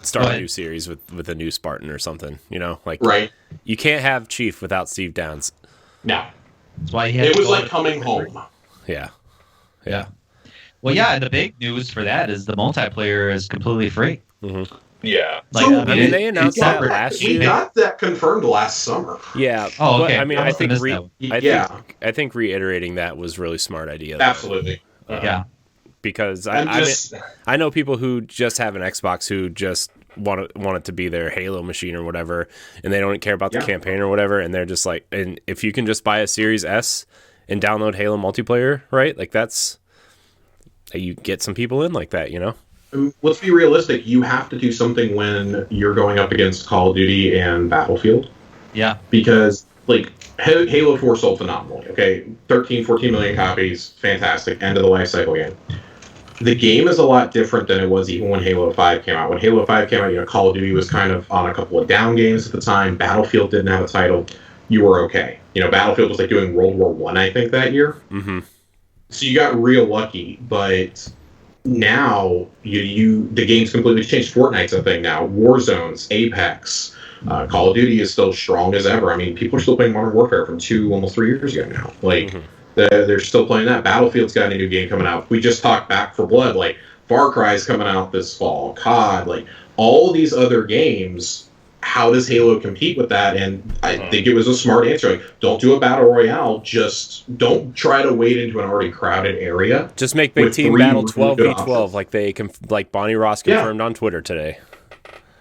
[SPEAKER 1] start a new series with a new Spartan or something. Like
[SPEAKER 5] right.
[SPEAKER 1] You can't have Chief without Steve Downs.
[SPEAKER 5] No.
[SPEAKER 4] That's why he had
[SPEAKER 5] it
[SPEAKER 4] to
[SPEAKER 5] was
[SPEAKER 4] go
[SPEAKER 5] like
[SPEAKER 4] with
[SPEAKER 5] coming home.
[SPEAKER 1] Yeah.
[SPEAKER 4] Well, yeah, and the big news for that is the multiplayer is completely free.
[SPEAKER 1] Mm-hmm.
[SPEAKER 3] Yeah.
[SPEAKER 4] Like,
[SPEAKER 5] So,
[SPEAKER 1] I mean, they announced that last year.
[SPEAKER 5] We got that confirmed last summer.
[SPEAKER 1] Yeah.
[SPEAKER 4] Oh, okay.
[SPEAKER 1] But, I mean, I think reiterating that was a really smart idea. Though.
[SPEAKER 5] Absolutely.
[SPEAKER 1] Because I know people who just have an Xbox who just want it to be their Halo machine or whatever, and they don't care about the campaign or whatever, and they're just like, and if you can just buy a Series S and download Halo multiplayer, right? Like that's you get some people in like that,
[SPEAKER 5] Let's be realistic. You have to do something when you're going up against Call of Duty and Battlefield.
[SPEAKER 4] Yeah.
[SPEAKER 5] Because, like, Halo 4 sold phenomenally. Okay, 13, 14 million copies. Fantastic. End of the life cycle game. The game is a lot different than it was even when Halo 5 came out. When Halo 5 came out, Call of Duty was kind of on a couple of down games at the time. Battlefield didn't have a title. You were okay. Battlefield was like doing World War I think, that year.
[SPEAKER 1] Mm-hmm.
[SPEAKER 5] So you got real lucky, but now the game's completely changed. Fortnite's a thing now. Warzones, Apex, Call of Duty is still strong as ever. I mean, people are still playing Modern Warfare from almost 3 years ago now. Like, they're still playing that. Battlefield's got a new game coming out. We just talked Back 4 Blood. Like, Far Cry's coming out this fall. COD. Like, all these other games how does Halo compete with that? And I think it was a smart answer. Like, don't do a battle royale. Just don't try to wade into an already crowded area.
[SPEAKER 1] Just make big team battle 12v12 like Bonnie Ross confirmed on Twitter today.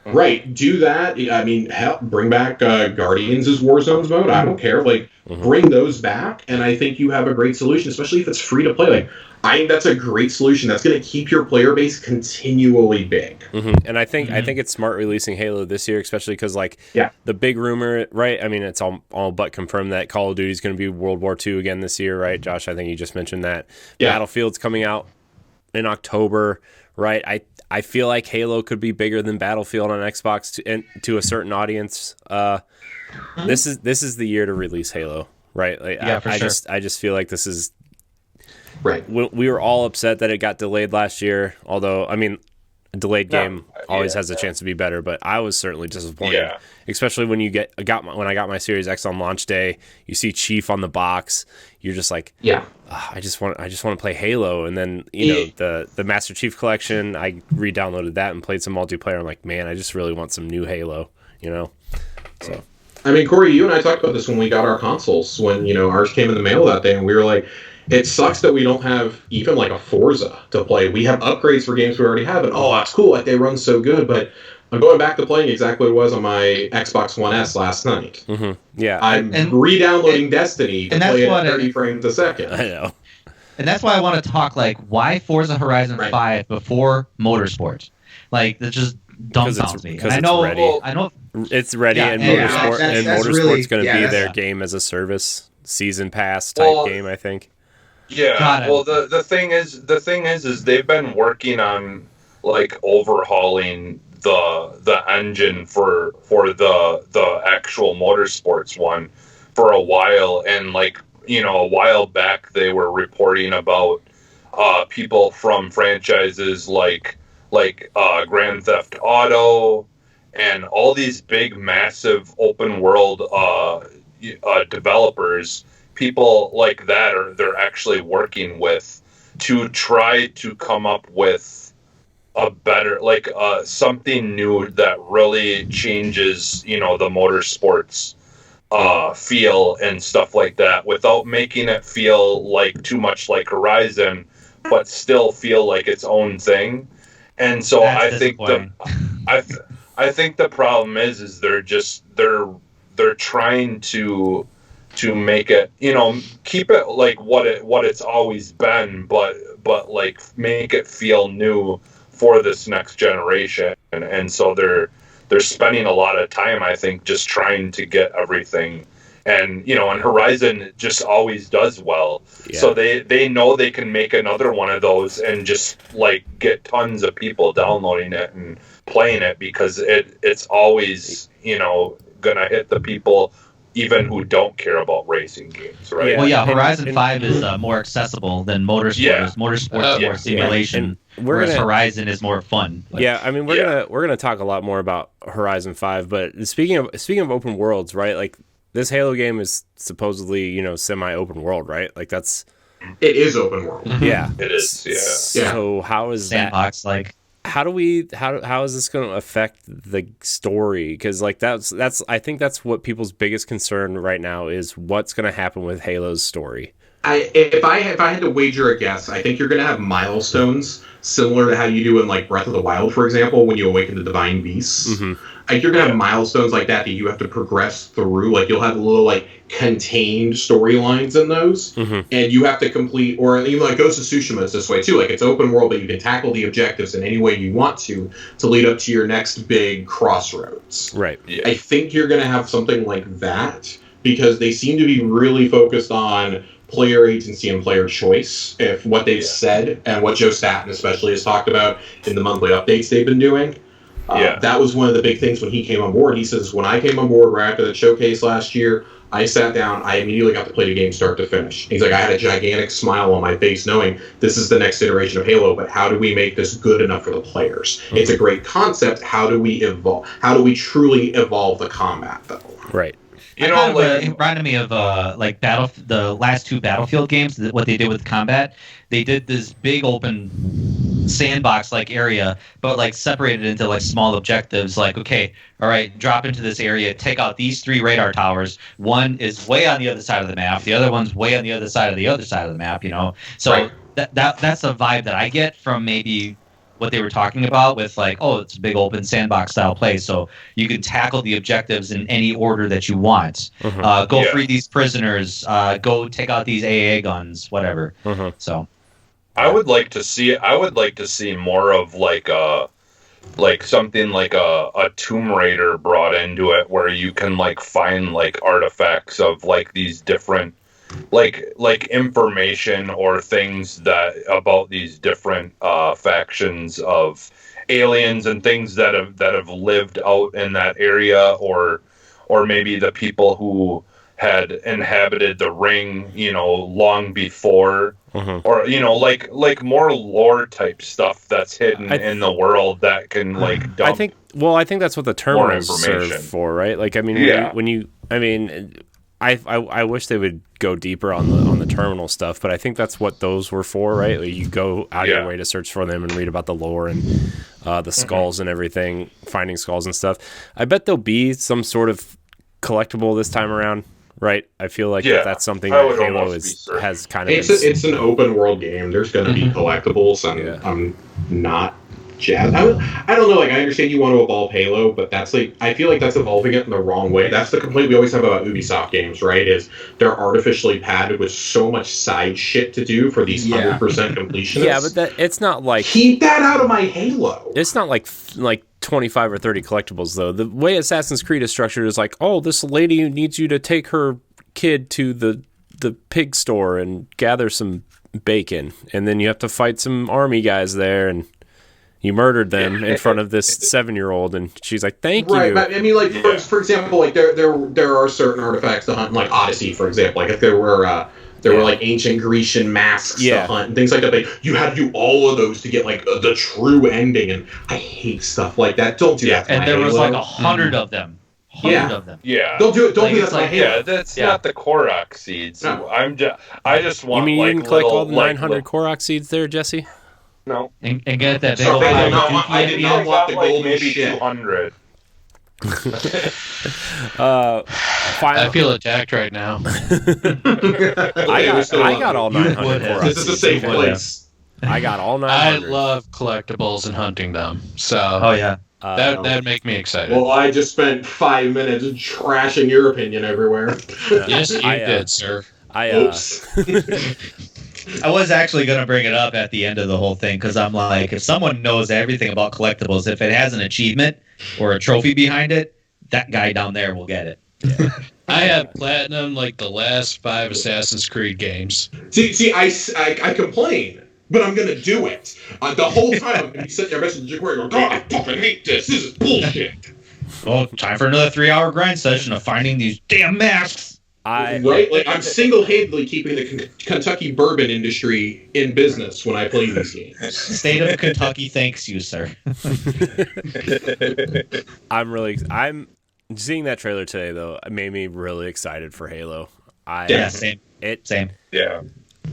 [SPEAKER 5] Right, do that. I mean, hell, bring back Guardians' Warzones mode. I don't care. Like, bring those back, and I think you have a great solution, especially if it's free to play. Like, I think that's a great solution. That's going to keep your player base continually big.
[SPEAKER 1] And I think it's smart releasing Halo this year, especially because the big rumor, right? I mean, it's all but confirmed that Call of Duty is going to be World War II again this year, right? Josh, I think you just mentioned that. Yeah. Battlefield's coming out in October, right? I feel like Halo could be bigger than Battlefield on Xbox to a certain audience. This is the year to release Halo, right? Like, I just feel like this is
[SPEAKER 5] right.
[SPEAKER 1] We were all upset that it got delayed last year. Although, I mean, a delayed game always has a chance to be better. But I was certainly disappointed, especially when when I got my Series X on launch day. You see Chief on the box. You're just like, I just want to play Halo. And then the Master Chief Collection, I re-downloaded that and played some multiplayer. I'm like, man, I just really want some new Halo. So.
[SPEAKER 5] I mean, Corey, you and I talked about this when we got our consoles. When ours came in the mail that day, and we were like, it sucks that we don't have even like a Forza to play. We have upgrades for games we already have, and that's cool. Like, they run so good, but I'm going back to playing exactly what it was on my Xbox One S last night.
[SPEAKER 1] Yeah,
[SPEAKER 5] I'm re-downloading Destiny to play it at 30 frames a second.
[SPEAKER 1] I know.
[SPEAKER 4] And that's why I want to talk, like, why Forza Horizon 5 before Motorsports? Like, that just dumbfounds me.
[SPEAKER 1] Because I know it's ready, and Motorsport's going to be their game as a service, season pass type game, I think.
[SPEAKER 3] Yeah. Well, the thing is they've been working on like overhauling the engine for the actual Motorsports one for a while, and a while back they were reporting about people from franchises like Grand Theft Auto and all these big massive open world developers, people like that they're actually working with to try to come up with a better, something new that really changes, the motorsports feel and stuff like that, without making it feel like too much like Horizon, but still feel like its own thing. And so I think the problem is they're trying to make it, keep it like what it's always been, but like make it feel new for this next generation. And so they're spending a lot of time, I think, just trying to get everything. And and Horizon just always does well. So they know they can make another one of those and just like get tons of people downloading it and playing it, because it's always gonna hit the people even who don't care about racing games, right?
[SPEAKER 4] Well, Horizon 5 is more accessible than Motorsport. Motorsport is more simulation, whereas Horizon is more fun.
[SPEAKER 1] I mean, we're gonna talk a lot more about Horizon 5, but speaking of open worlds, right? Like, this Halo game is supposedly, semi-open world, right? Like,
[SPEAKER 5] it is open world.
[SPEAKER 1] Yeah,
[SPEAKER 3] it is.
[SPEAKER 1] Yeah. So how is
[SPEAKER 4] Sandbox,
[SPEAKER 1] that? How is this going to affect the story? Because that's I think that's what people's biggest concern right now is, what's going to happen with Halo's story.
[SPEAKER 5] If I had to wager a guess, I think you're going to have milestones similar to how you do in like Breath of the Wild, for example, when you awaken the divine beasts. Like, you're going to have milestones like that you have to progress through. Like, you'll have little like contained storylines in those, and you have to complete, or even like Ghost of Tsushima is this way too. Like, it's open world, but you can tackle the objectives in any way you want to lead up to your next big crossroads.
[SPEAKER 1] Right.
[SPEAKER 3] Yeah.
[SPEAKER 5] I think you're going to have something like that, because they seem to be really focused on player agency and player choice. If what they've said, and what Joe Staten especially has talked about in the monthly updates they've been doing, that was one of the big things when he came on board. He says, when I came on board right after the showcase last year, I sat down, I immediately got to play the game start to finish. He's like, I had a gigantic smile on my face knowing this is the next iteration of Halo, but how do we make this good enough for the players? It's a great concept. How do we evolve? How do we truly evolve the combat, though?
[SPEAKER 1] Right.
[SPEAKER 4] It reminded me of the last two Battlefield games. What they did with combat, they did this big open sandbox like area, but like separated into like small objectives. Like, okay, all right, drop into this area, take out these 3 radar towers. One is way on the other side of the map. The other one's way on the other side of the map. So
[SPEAKER 5] Right.
[SPEAKER 4] that's a vibe that I get from maybe what they were talking about with like, oh, it's a big open sandbox style play, so you can tackle the objectives in any order that you want. Go free these prisoners, go take out these AA guns, whatever. So
[SPEAKER 3] I would like to see more of like something like a Tomb Raider brought into it, where you can like find like artifacts of like these different like information or things that about these different factions of aliens and things that have lived out in that area, or maybe the people who had inhabited the ring, long before, or like more lore type stuff that's hidden in the world that can like dump.
[SPEAKER 1] I think that's what the terminals serve for, right? Like, I mean, I wish they would go deeper on the terminal stuff, but I think that's what those were for, right? Like, you go out of your way to search for them and read about the lore and the skulls and everything, finding skulls and stuff. I bet there'll be some sort of collectible this time around, right? I feel like that's something that Halo has kind of.
[SPEAKER 5] It's an open world game. There's going to be collectibles, and I'm not jazzed. I don't know. Like, I understand you want to evolve Halo, but that's like, I feel like that's evolving it in the wrong way. That's the complaint we always have about Ubisoft games, right? Is they're artificially padded with so much side shit to do for these 100% completionists.
[SPEAKER 1] Yeah, but it's not like,
[SPEAKER 5] keep that out of my Halo.
[SPEAKER 1] It's not like 25 or 30 collectibles though. The way Assassin's Creed is structured is like, oh, this lady needs you to take her kid to the pig store and gather some bacon, and then you have to fight some army guys there, and you murdered them in front of this 7-year-old, and she's like, "Thank you."
[SPEAKER 5] Right, but I mean, like for example, like there are certain artifacts to hunt, like Odyssey, for example. Like if there were like ancient Grecian masks to hunt and things like that. You had to do all of those to get like the true ending, and I hate stuff like that. Don't do that. To
[SPEAKER 4] and
[SPEAKER 5] my
[SPEAKER 4] there
[SPEAKER 5] Halo.
[SPEAKER 4] was like 100 of them. 100 of them.
[SPEAKER 3] Yeah.
[SPEAKER 5] Don't do it. Don't
[SPEAKER 4] Like,
[SPEAKER 5] do that.
[SPEAKER 4] it's
[SPEAKER 5] To my
[SPEAKER 4] like,
[SPEAKER 5] Halo.
[SPEAKER 3] That's not the Korok seeds.
[SPEAKER 5] No.
[SPEAKER 3] I just want.
[SPEAKER 1] You mean you didn't collect all the 900
[SPEAKER 3] Korok?
[SPEAKER 1] Korok seeds there, Jesse?
[SPEAKER 3] No.
[SPEAKER 4] And get that big
[SPEAKER 5] Sorry,
[SPEAKER 4] old
[SPEAKER 5] I did not want the golden
[SPEAKER 3] maybe
[SPEAKER 5] shit.
[SPEAKER 3] 200.
[SPEAKER 6] I feel attacked right now.
[SPEAKER 1] I got all 900 Korok
[SPEAKER 5] This is a safe place.
[SPEAKER 1] I got all
[SPEAKER 6] I
[SPEAKER 1] 900.
[SPEAKER 6] love collectibles and hunting them. So that'd make me excited.
[SPEAKER 5] Well, I just spent 5 minutes trashing your opinion everywhere.
[SPEAKER 6] Yes, you did, sir.
[SPEAKER 5] Oops.
[SPEAKER 4] I was actually going to bring it up at the end of the whole thing, because I'm like, if someone knows everything about collectibles, if it has an achievement or a trophy behind it, that guy down there will get it.
[SPEAKER 6] I have platinum like the last 5 Assassin's Creed games.
[SPEAKER 5] See, I complain, but I'm gonna do it. The whole time I'm gonna be sitting there messaging Corey going, God, I fucking hate this. This is bullshit.
[SPEAKER 4] Well, time for another 3-hour grind session of finding these damn masks.
[SPEAKER 5] Right? Like, I'm single-handedly keeping the Kentucky bourbon industry in business when I play these games.
[SPEAKER 4] State of Kentucky thanks you, sir.
[SPEAKER 1] I'm seeing that trailer today though. It made me really excited for Halo.
[SPEAKER 4] Same.
[SPEAKER 3] Yeah.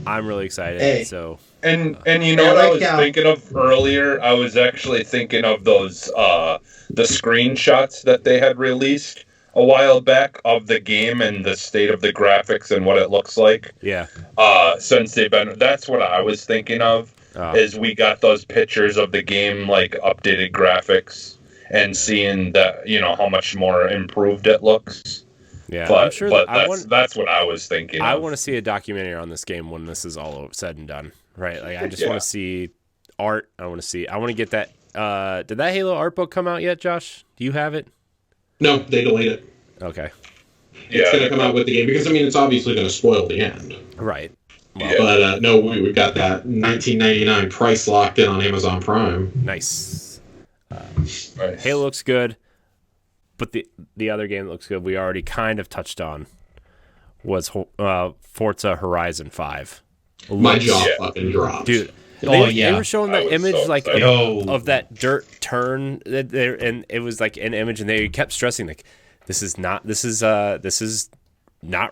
[SPEAKER 1] I'm really excited.
[SPEAKER 2] Hey.
[SPEAKER 1] So
[SPEAKER 3] And you know what I was thinking of earlier? I was actually thinking of those the screenshots that they had released a while back of the game and the state of the graphics and what it looks like.
[SPEAKER 1] yeah.
[SPEAKER 3] Since that's what I was thinking of. Is we got those pictures of the game, like updated graphics, and seeing that, how much more improved it looks.
[SPEAKER 1] Yeah,
[SPEAKER 3] But,
[SPEAKER 1] I'm sure
[SPEAKER 3] that's what I was thinking.
[SPEAKER 1] I want to see a documentary on this game when this is all said and done. Right? Like, I just want to see art. I want to get that. Did that Halo art book come out yet, Josh? Do you have it?
[SPEAKER 5] No, they delayed it.
[SPEAKER 1] Okay.
[SPEAKER 5] It's going to come out with the game, because, I mean, it's obviously going to spoil the end.
[SPEAKER 1] Right.
[SPEAKER 3] Well,
[SPEAKER 5] But, no, we've got that $19.99 price locked in on Amazon Prime.
[SPEAKER 1] Nice.
[SPEAKER 3] nice.
[SPEAKER 1] Halo looks good, but the other game that looks good, we already kind of touched on, was Forza Horizon 5.
[SPEAKER 5] My jaw fucking dropped.
[SPEAKER 1] Dude. They were showing that image of that dirt turn and it was like an image, and they kept stressing like this is not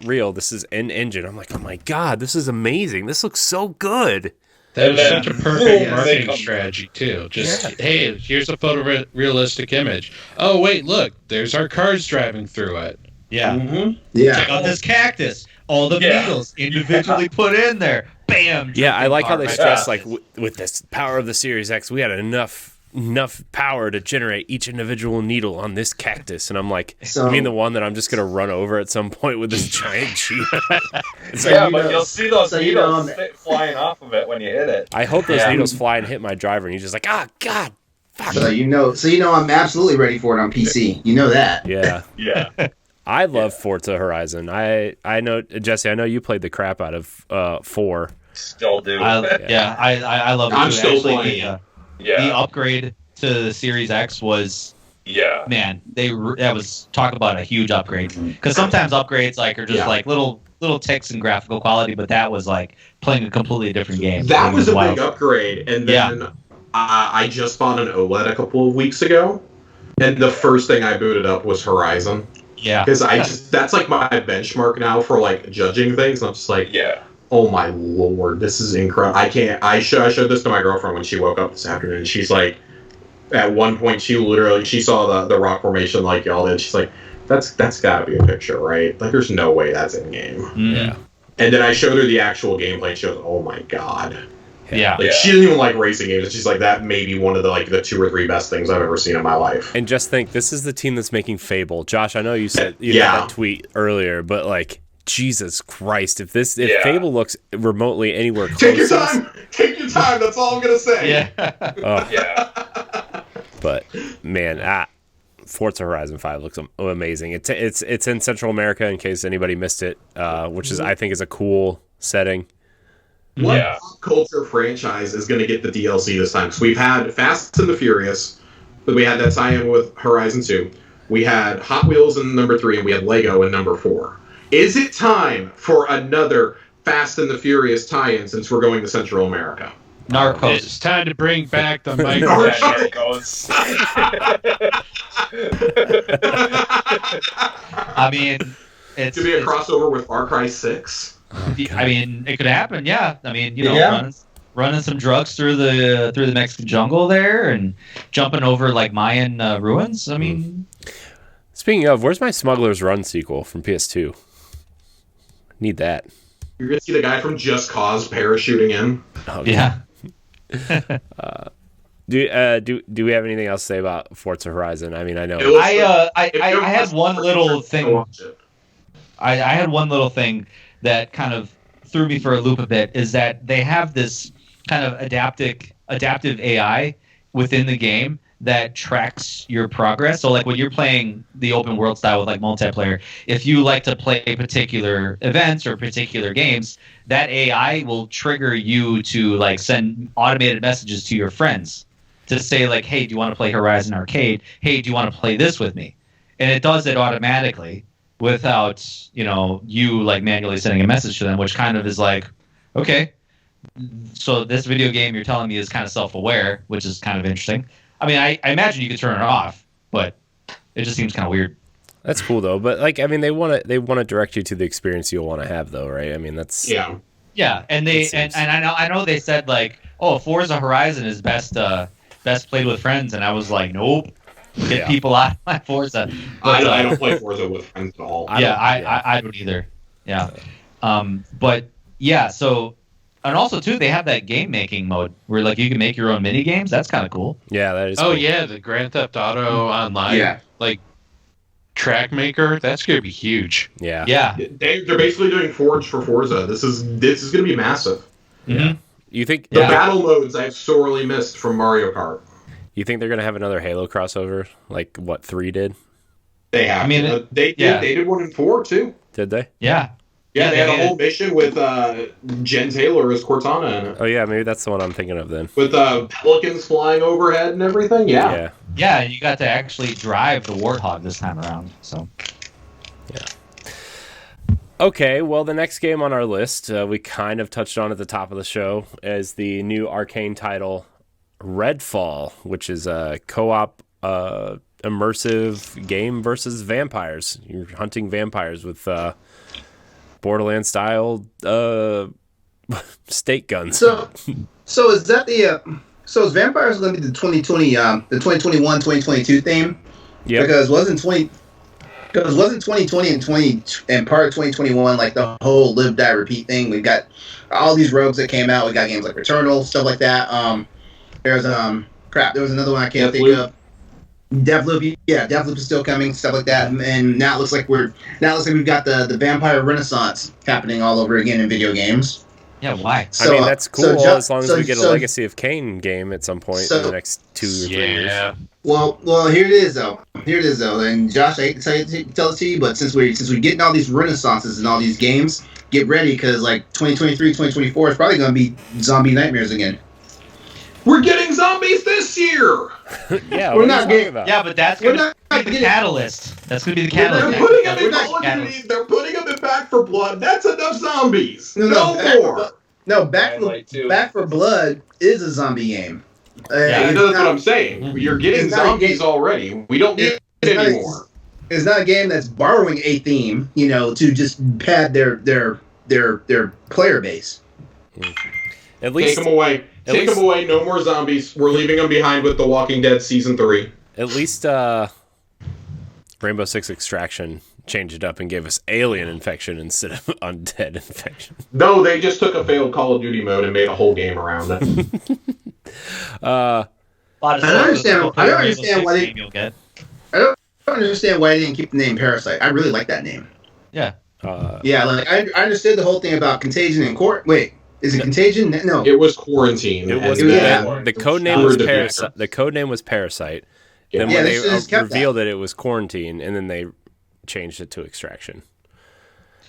[SPEAKER 1] real. This is in engine. I'm like, oh my god, this is amazing. This looks so good.
[SPEAKER 6] That
[SPEAKER 3] And
[SPEAKER 6] was
[SPEAKER 3] then
[SPEAKER 6] such a
[SPEAKER 3] boom,
[SPEAKER 6] perfect
[SPEAKER 3] they
[SPEAKER 6] marketing
[SPEAKER 3] come-
[SPEAKER 6] strategy too. Just hey, here's a photorealistic image. Oh wait, look, there's our cars driving through it.
[SPEAKER 4] Yeah.
[SPEAKER 2] Mm-hmm. Yeah.
[SPEAKER 4] Check out this cactus. All the needles individually put in there. Bam.
[SPEAKER 1] Yeah, I like how they
[SPEAKER 4] right
[SPEAKER 1] stress
[SPEAKER 4] there.
[SPEAKER 1] like with this power of the Series X, we had enough power to generate each individual needle on this cactus, and I'm like,
[SPEAKER 2] So-
[SPEAKER 1] I mean the one that I'm just gonna run over at some point with this giant cheetah.
[SPEAKER 3] Yeah,
[SPEAKER 2] you
[SPEAKER 3] but
[SPEAKER 2] know-
[SPEAKER 3] you'll see those
[SPEAKER 2] so you
[SPEAKER 3] needles
[SPEAKER 2] know-
[SPEAKER 3] flying off of it when you hit it.
[SPEAKER 1] I hope those
[SPEAKER 3] Yeah.
[SPEAKER 1] needles fly and hit my driver, and he's just like, ah, God, fuck.
[SPEAKER 2] So you know, I'm absolutely ready for it on PC. You know that.
[SPEAKER 1] Yeah,
[SPEAKER 3] Yeah.
[SPEAKER 1] I love Forza Horizon. I know, Jesse. I know you played the crap out of 4.
[SPEAKER 3] Still do.
[SPEAKER 4] I love it.
[SPEAKER 5] I'm
[SPEAKER 4] too.
[SPEAKER 5] still
[SPEAKER 4] Actually,
[SPEAKER 5] playing.
[SPEAKER 4] the upgrade to the Series X was,
[SPEAKER 3] Yeah.
[SPEAKER 4] man, that was talk about a huge upgrade. Because sometimes upgrades like are just like little ticks in graphical quality, but that was like playing a completely different game.
[SPEAKER 5] That
[SPEAKER 4] It
[SPEAKER 5] was a
[SPEAKER 4] wild.
[SPEAKER 5] big upgrade, and then I just bought an OLED a couple of weeks ago, and the first thing I booted up was Horizon,
[SPEAKER 4] Yeah.
[SPEAKER 5] because that's like my benchmark now for like judging things. I'm just like,
[SPEAKER 3] Yeah.
[SPEAKER 5] oh my lord, this is incredible. I showed this to my girlfriend when she woke up this afternoon. She's like, at one point she saw the rock formation like y'all did. She's like, that's gotta be a picture, right? Like there's no way that's in game.
[SPEAKER 4] Mhm.
[SPEAKER 1] Yeah.
[SPEAKER 5] And then I showed her the actual gameplay, and she goes, oh my god.
[SPEAKER 4] Yeah.
[SPEAKER 5] Like she doesn't even like racing games. She's like, that may be one of the 2 or 3 best things I've ever seen in my life.
[SPEAKER 1] And just think, this is the team that's making Fable. Josh, I know you said you
[SPEAKER 5] Yeah.
[SPEAKER 1] had that tweet earlier, but like, Jesus Christ, if
[SPEAKER 3] Yeah.
[SPEAKER 1] Fable looks remotely anywhere close,
[SPEAKER 5] Take your
[SPEAKER 1] to this-
[SPEAKER 5] time. Take your time. That's all I'm gonna say.
[SPEAKER 4] Yeah.
[SPEAKER 1] oh,
[SPEAKER 3] Yeah.
[SPEAKER 1] but man, Forza Horizon 5 looks amazing. It's in Central America, in case anybody missed it, which is I think is a cool setting.
[SPEAKER 5] What
[SPEAKER 3] Yeah.
[SPEAKER 5] pop culture franchise is going to get the DLC this time? So we've had Fast and the Furious, but we had that tie-in with Horizon 2. We had Hot Wheels in number 3, and we had Lego in number 4. Is it time for another Fast and the Furious tie-in since we're going to Central America?
[SPEAKER 4] Narcos.
[SPEAKER 6] It's time to bring back the
[SPEAKER 3] Yeah,
[SPEAKER 6] micro.
[SPEAKER 3] there it goes.
[SPEAKER 4] I mean, it's
[SPEAKER 5] To be a crossover with Far Cry 6?
[SPEAKER 4] I mean, it could happen. Yeah. I mean,
[SPEAKER 2] Yeah.
[SPEAKER 4] running some drugs through the Mexican jungle there and jumping over like Mayan ruins. I mean,
[SPEAKER 1] Speaking of, where's my Smuggler's Run sequel from PS2? Need that.
[SPEAKER 5] You're going to see the guy from Just Cause parachuting in.
[SPEAKER 1] Oh,
[SPEAKER 4] yeah.
[SPEAKER 1] Do we have anything else to say about Forza Horizon? I mean, I know.
[SPEAKER 5] It looks
[SPEAKER 4] I
[SPEAKER 5] if
[SPEAKER 4] I
[SPEAKER 5] you're
[SPEAKER 4] had one little
[SPEAKER 5] go
[SPEAKER 4] thing.
[SPEAKER 5] watch it.
[SPEAKER 4] I had one little thing that kind of threw me for a loop a bit, is that they have this kind of adaptive AI within the game that tracks your progress. So like when you're playing the open world style with like multiplayer, if you like to play particular events or particular games, that AI will trigger you to like send automated messages to your friends to say like, hey, do you want to play Horizon Arcade? Hey, do you want to play this with me? And it does it automatically without, you like manually sending a message to them, which kind of is like, okay, so this video game you're telling me is kind of self-aware, which is kind of interesting. I mean, I imagine you could turn it off, but it just seems kind of weird.
[SPEAKER 1] That's cool though. But like, I mean, they want to direct you to the experience you'll want to have though, right? I mean, that's
[SPEAKER 5] Yeah.
[SPEAKER 4] Yeah, and they and I know they said like, oh, Forza Horizon is best played with friends, and I was like, nope, get people out of my Forza. But,
[SPEAKER 5] I don't play Forza with friends at all.
[SPEAKER 4] I don't either. Yeah, but yeah, so. And also, too, they have that game-making mode where, like, you can make your own mini-games. That's kind of cool.
[SPEAKER 1] Yeah, that is.
[SPEAKER 6] Oh
[SPEAKER 1] cool.
[SPEAKER 6] yeah, the Grand Theft Auto Online,
[SPEAKER 2] Yeah.
[SPEAKER 6] like track maker. That's gonna be huge.
[SPEAKER 1] Yeah.
[SPEAKER 4] Yeah.
[SPEAKER 5] They're basically doing Forge for Forza. This is going to be massive.
[SPEAKER 4] Mhm.
[SPEAKER 1] You think?
[SPEAKER 5] The
[SPEAKER 4] Yeah.
[SPEAKER 5] battle modes I've sorely missed from Mario Kart.
[SPEAKER 1] You think they're gonna have another Halo crossover like what 3 did?
[SPEAKER 5] They have.
[SPEAKER 4] I mean,
[SPEAKER 5] they did.
[SPEAKER 4] yeah.
[SPEAKER 5] They did one in 4 too.
[SPEAKER 1] Did they?
[SPEAKER 4] Yeah.
[SPEAKER 5] Yeah, they had
[SPEAKER 4] they
[SPEAKER 5] a whole mission with Jen Taylor as Cortana in it,
[SPEAKER 1] Oh yeah, maybe that's the one I'm thinking of then.
[SPEAKER 5] with pelicans flying overhead and everything. Yeah.
[SPEAKER 1] Yeah.
[SPEAKER 4] Yeah, and you got to actually drive the Warthog this time around. So.
[SPEAKER 1] Okay, well, the next game on our list, we kind of touched on at the top of the show, is the new Arcane title, Redfall, which is a co-op immersive game versus vampires. You're hunting vampires with Borderlands-style stake guns.
[SPEAKER 2] So, So is that so is Vampires going to be the 2020, the 2021, 2022 theme?
[SPEAKER 1] Yeah.
[SPEAKER 2] Because wasn't 2020 and part of 2021 like the whole live die repeat thing? We've got all these rogues that came out. We got games like Returnal, stuff like that. There's there was another one I can't think of. Deathloop, yeah, Deathloop is still coming, stuff like that. And now it looks like we've got the vampire renaissance happening all over again in video games.
[SPEAKER 4] Yeah, why?
[SPEAKER 1] So, I mean, that's cool as long as we get a Legacy of Kain game at some point in the next 2 or 3 years.
[SPEAKER 2] Well, here it is though. And Josh, I hate to tell it to you, but since we're getting all these renaissances and all these games, get ready because like 2023, 2024 is probably going to be zombie nightmares again.
[SPEAKER 5] We're getting zombies this year.
[SPEAKER 1] Yeah,
[SPEAKER 2] we're not getting.
[SPEAKER 4] Yeah, but that's going to be the catalyst. That's going to be the catalyst.
[SPEAKER 5] They're putting them in Call of Duty. They're putting them in Back for Blood. That's enough zombies. No more.
[SPEAKER 2] Back for Blood is a zombie game.
[SPEAKER 5] That's what I'm saying. You're getting zombies already. We don't need it anymore.
[SPEAKER 2] It's not a game that's borrowing a theme, to just pad their player base.
[SPEAKER 1] At least
[SPEAKER 5] take them away. Take them away. No more zombies. We're leaving them behind with The Walking Dead Season 3.
[SPEAKER 1] At least Rainbow Six Extraction changed it up and gave us alien infection instead of undead infection.
[SPEAKER 5] No, they just took a failed Call of Duty mode and made a whole game around it.
[SPEAKER 2] I don't understand why they didn't keep the name Parasite. I really like that name.
[SPEAKER 4] Yeah.
[SPEAKER 2] I understood the whole thing about Contagion and Wait, is it Contagion? No.
[SPEAKER 5] It was Quarantine.
[SPEAKER 1] The code name was Parasite. The code name was Parasite. Then when they revealed that it was Quarantine, and then they changed it to Extraction.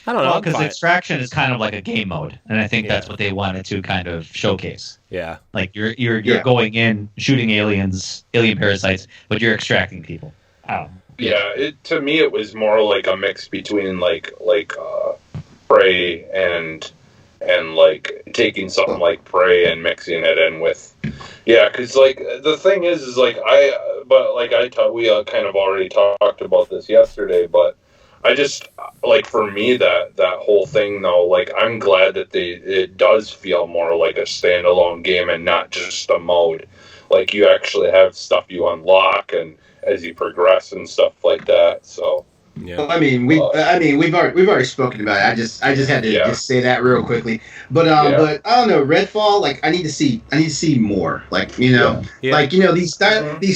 [SPEAKER 1] I don't know.
[SPEAKER 4] Well, because Extraction is kind of like a game mode, and I think that's what they wanted to kind of showcase.
[SPEAKER 1] Yeah.
[SPEAKER 4] Like you're going in, shooting alien parasites, but you're extracting people.
[SPEAKER 3] Yeah, to me it was more like a mix between like Prey and like taking something like Prey and mixing it in with, because like the thing is like we kind of already talked about this yesterday, but I just like for me that whole thing though, like I'm glad that it does feel more like a standalone game and not just a mode. Like you actually have stuff you unlock and as you progress and stuff like that. So
[SPEAKER 2] yeah. Well, we've already spoken about it. I just had to just say that real quickly. But I don't know, Redfall. Like I need to see more. Like like these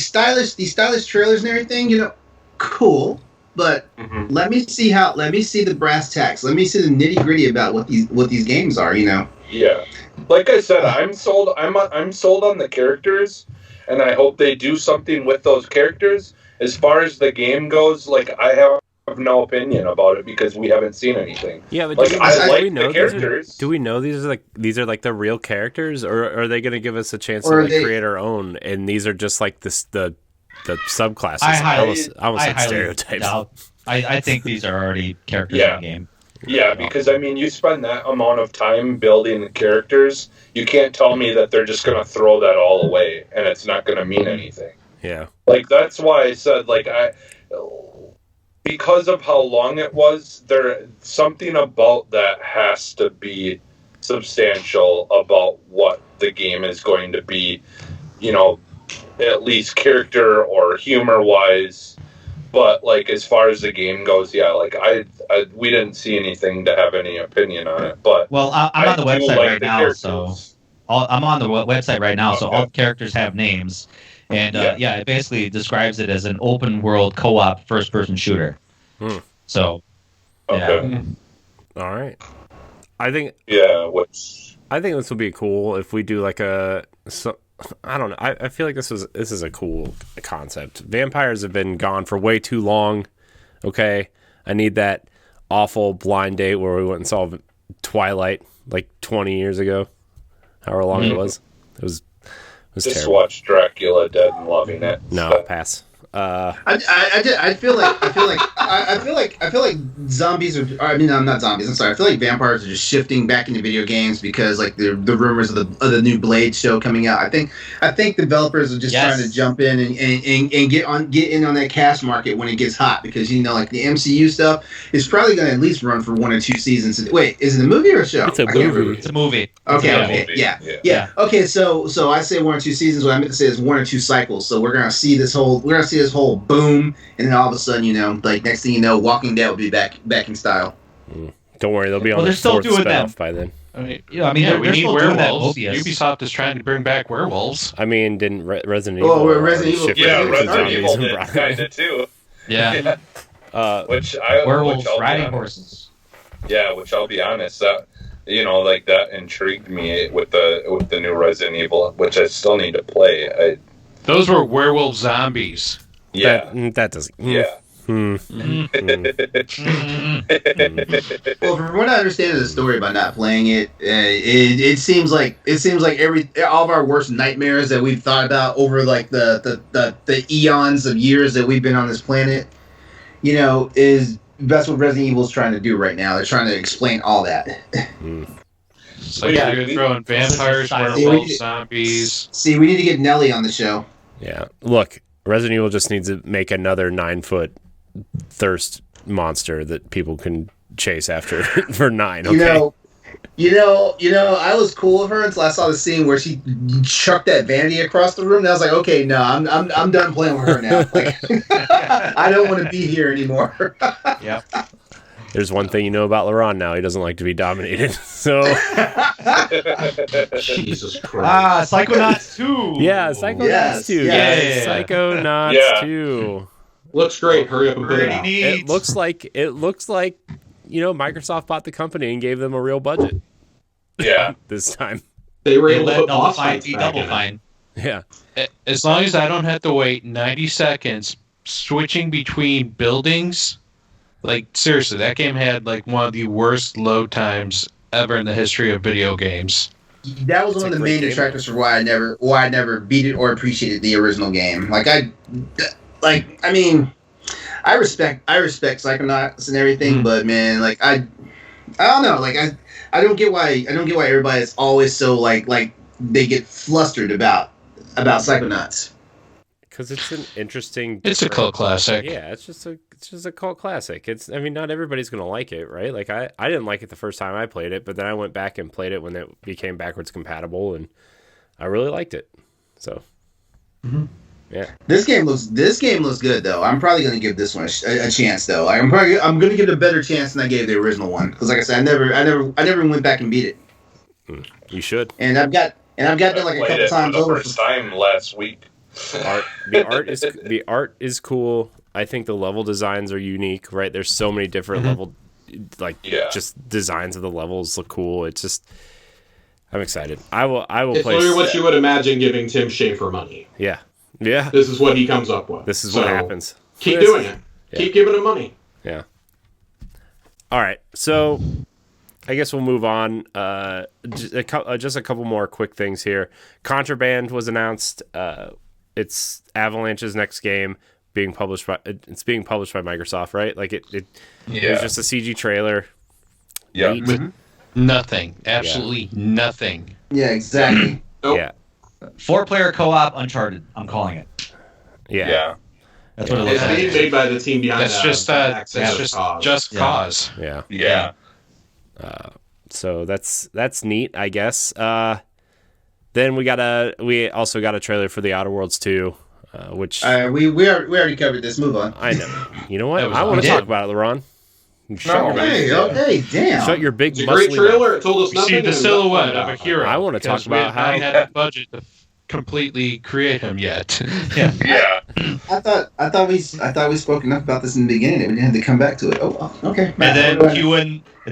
[SPEAKER 2] stylish trailers and everything. Cool. But let me see the brass tacks. Let me see the nitty gritty about what these games are. Yeah.
[SPEAKER 3] Like I said, I'm sold. I'm sold on the characters, and I hope they do something with those characters. As far as the game goes, like I have no opinion about it because we haven't seen anything.
[SPEAKER 1] Yeah, but
[SPEAKER 3] like I like the characters.
[SPEAKER 1] Do we know these are like the real characters, or are they going to give us a chance to create our own? And these are just like the subclasses. I almost said stereotypes.
[SPEAKER 4] I think these are already characters in the game.
[SPEAKER 3] Yeah, because you spend that amount of time building the characters, you can't tell me that they're just going to throw that all away and it's not going to mean anything.
[SPEAKER 1] Yeah.
[SPEAKER 3] Like that's why I said because of how long it was, something about that has to be substantial about what the game is going to be, at least character or humor wise. But like as far as the game goes, we didn't see anything to have any opinion on it. But
[SPEAKER 4] I'm on the website right now, so I'm on the website right now, so all the characters have names, and it basically describes it as an open world co-op first person shooter. So,
[SPEAKER 1] all right. I think this would be cool if we do like I don't know. I feel like this is a cool concept. Vampires have been gone for way too long. Okay, I need that awful blind date where we went and saw Twilight like 20 years ago. However long it was. It was
[SPEAKER 3] just
[SPEAKER 1] terrible.
[SPEAKER 3] Watch Dracula Dead and loving it.
[SPEAKER 1] No, pass.
[SPEAKER 2] I feel like zombies are. I mean, I'm not zombies. I'm sorry. I feel like vampires are just shifting back into video games because like the rumors of the new Blade show coming out. I think developers are just trying to jump in and get in on that cash market when it gets hot because like the MCU stuff is probably going to at least run for 1 or 2 seasons. Wait, is it a movie or a show?
[SPEAKER 4] It's a movie. It's a movie.
[SPEAKER 2] Okay. Yeah. Okay. So I say 1 or 2 seasons. What I meant to say is 1 or 2 cycles. So we're gonna see this whole boom, and then all of a sudden, like next thing you know, Walking Dead will be back in style.
[SPEAKER 1] Don't worry, they'll be on the fourth spinoff by then.
[SPEAKER 6] I mean, we need werewolves. Ubisoft is trying to bring back werewolves.
[SPEAKER 1] I mean, didn't Resident Evil?
[SPEAKER 2] Oh, Resident Evil.
[SPEAKER 3] Yeah, Resident Evil did kind of too.
[SPEAKER 6] Yeah.
[SPEAKER 4] Werewolves riding horses.
[SPEAKER 3] Yeah, which I'll be honest, that that intrigued me with the new Resident Evil, which I still need to play.
[SPEAKER 6] Those were werewolf zombies.
[SPEAKER 3] Yeah,
[SPEAKER 1] that doesn't.
[SPEAKER 3] Yeah.
[SPEAKER 2] Well, from what I understand of the story by not playing it, it seems like all of our worst nightmares that we've thought about over like the eons of years that we've been on this planet, that's what Resident Evil is trying to do right now. They're trying to explain all that.
[SPEAKER 6] So you're throwing vampires, werewolves, zombies.
[SPEAKER 2] See, we need to get Nelly on the show.
[SPEAKER 1] Yeah, look, Resident Evil just needs to make another 9-foot thirst monster that people can chase after for 9. Okay.
[SPEAKER 2] I was cool with her until I saw the scene where she chucked that vanity across the room. And I was like, okay, no, I'm done playing with her now. Like, I don't want to be here anymore.
[SPEAKER 4] Yeah.
[SPEAKER 1] There's one thing you know about LeRon now. He doesn't like to be dominated. So.
[SPEAKER 5] Jesus Christ.
[SPEAKER 4] Psychonauts 2.
[SPEAKER 1] Yeah, Psychonauts 2.
[SPEAKER 2] Yes.
[SPEAKER 1] Psychonauts 2.
[SPEAKER 5] Looks great. Hurry up and put it out.
[SPEAKER 1] It looks like Microsoft bought the company and gave them a real budget.
[SPEAKER 3] Yeah.
[SPEAKER 1] This time.
[SPEAKER 5] They were able to put
[SPEAKER 4] Double
[SPEAKER 5] boss
[SPEAKER 4] Fine
[SPEAKER 5] fights
[SPEAKER 4] be
[SPEAKER 5] back
[SPEAKER 4] Double
[SPEAKER 5] in
[SPEAKER 4] Fine.
[SPEAKER 1] Yeah.
[SPEAKER 6] As long as I don't have to wait 90 seconds switching between buildings. Like, seriously, that game had, like, one of the worst load times ever in the history of video games.
[SPEAKER 2] That was one of the main detractors for why I never beat it or appreciated the original game. I respect Psychonauts and everything, but man, like I don't know, like I don't get why everybody is always so like they get flustered about Psychonauts.
[SPEAKER 1] Because it's an interesting.
[SPEAKER 6] It's a cult classic.
[SPEAKER 1] Yeah, it's just a cult classic. Not everybody's gonna like it, right? Like I didn't like it the first time I played it, but then I went back and played it when it became backwards compatible, and I really liked it. So, yeah. This game looks
[SPEAKER 2] good though. I'm probably gonna give this one a chance though. I'm gonna give it a better chance than I gave the original one because, like I said, I never went back and beat it.
[SPEAKER 1] You should.
[SPEAKER 2] And I've got that like a couple times over.
[SPEAKER 3] First time last week.
[SPEAKER 1] The art is cool. I think the level designs are unique, right? There's so many different level, just designs of the levels look cool. It's just, I'm excited. I will
[SPEAKER 5] it's
[SPEAKER 1] play.
[SPEAKER 5] It's literally what you would imagine giving Tim Schafer money.
[SPEAKER 1] Yeah.
[SPEAKER 5] This is what he comes up with.
[SPEAKER 1] This is what happens.
[SPEAKER 5] Keep doing it. Yeah. Keep giving him money.
[SPEAKER 1] Yeah. All right. So, I guess we'll move on. Just a couple more quick things here. Contraband was announced. It's Avalanche's next game being published by Microsoft, right? Like it was just a CG trailer.
[SPEAKER 3] Yeah.
[SPEAKER 6] Nothing. Absolutely nothing.
[SPEAKER 2] Yeah, exactly.
[SPEAKER 5] Nope.
[SPEAKER 1] Yeah.
[SPEAKER 4] 4-player co-op Uncharted. I'm calling it.
[SPEAKER 3] Yeah.
[SPEAKER 4] That's what it looks
[SPEAKER 5] It's
[SPEAKER 4] like.
[SPEAKER 5] being made by the team behind
[SPEAKER 6] That's just Cause.
[SPEAKER 1] Yeah.
[SPEAKER 3] Yeah.
[SPEAKER 1] So that's neat, I guess. Then we also got a trailer for The Outer Worlds 2, which
[SPEAKER 2] we already covered this. Move on.
[SPEAKER 1] I know. You know what? I want to talk about it, LeRon.
[SPEAKER 2] Okay, damn.
[SPEAKER 1] Shut your big
[SPEAKER 5] It's a great
[SPEAKER 1] muscly
[SPEAKER 5] trailer.
[SPEAKER 1] mouth.
[SPEAKER 5] It told us
[SPEAKER 6] You
[SPEAKER 5] nothing.
[SPEAKER 6] see the silhouette of a hero.
[SPEAKER 1] I want to talk about how
[SPEAKER 6] we had a budget to completely create him yet.
[SPEAKER 3] Yeah.
[SPEAKER 2] I thought we spoke enough about this in the beginning that we didn't have to come back to it. Oh, okay.
[SPEAKER 4] And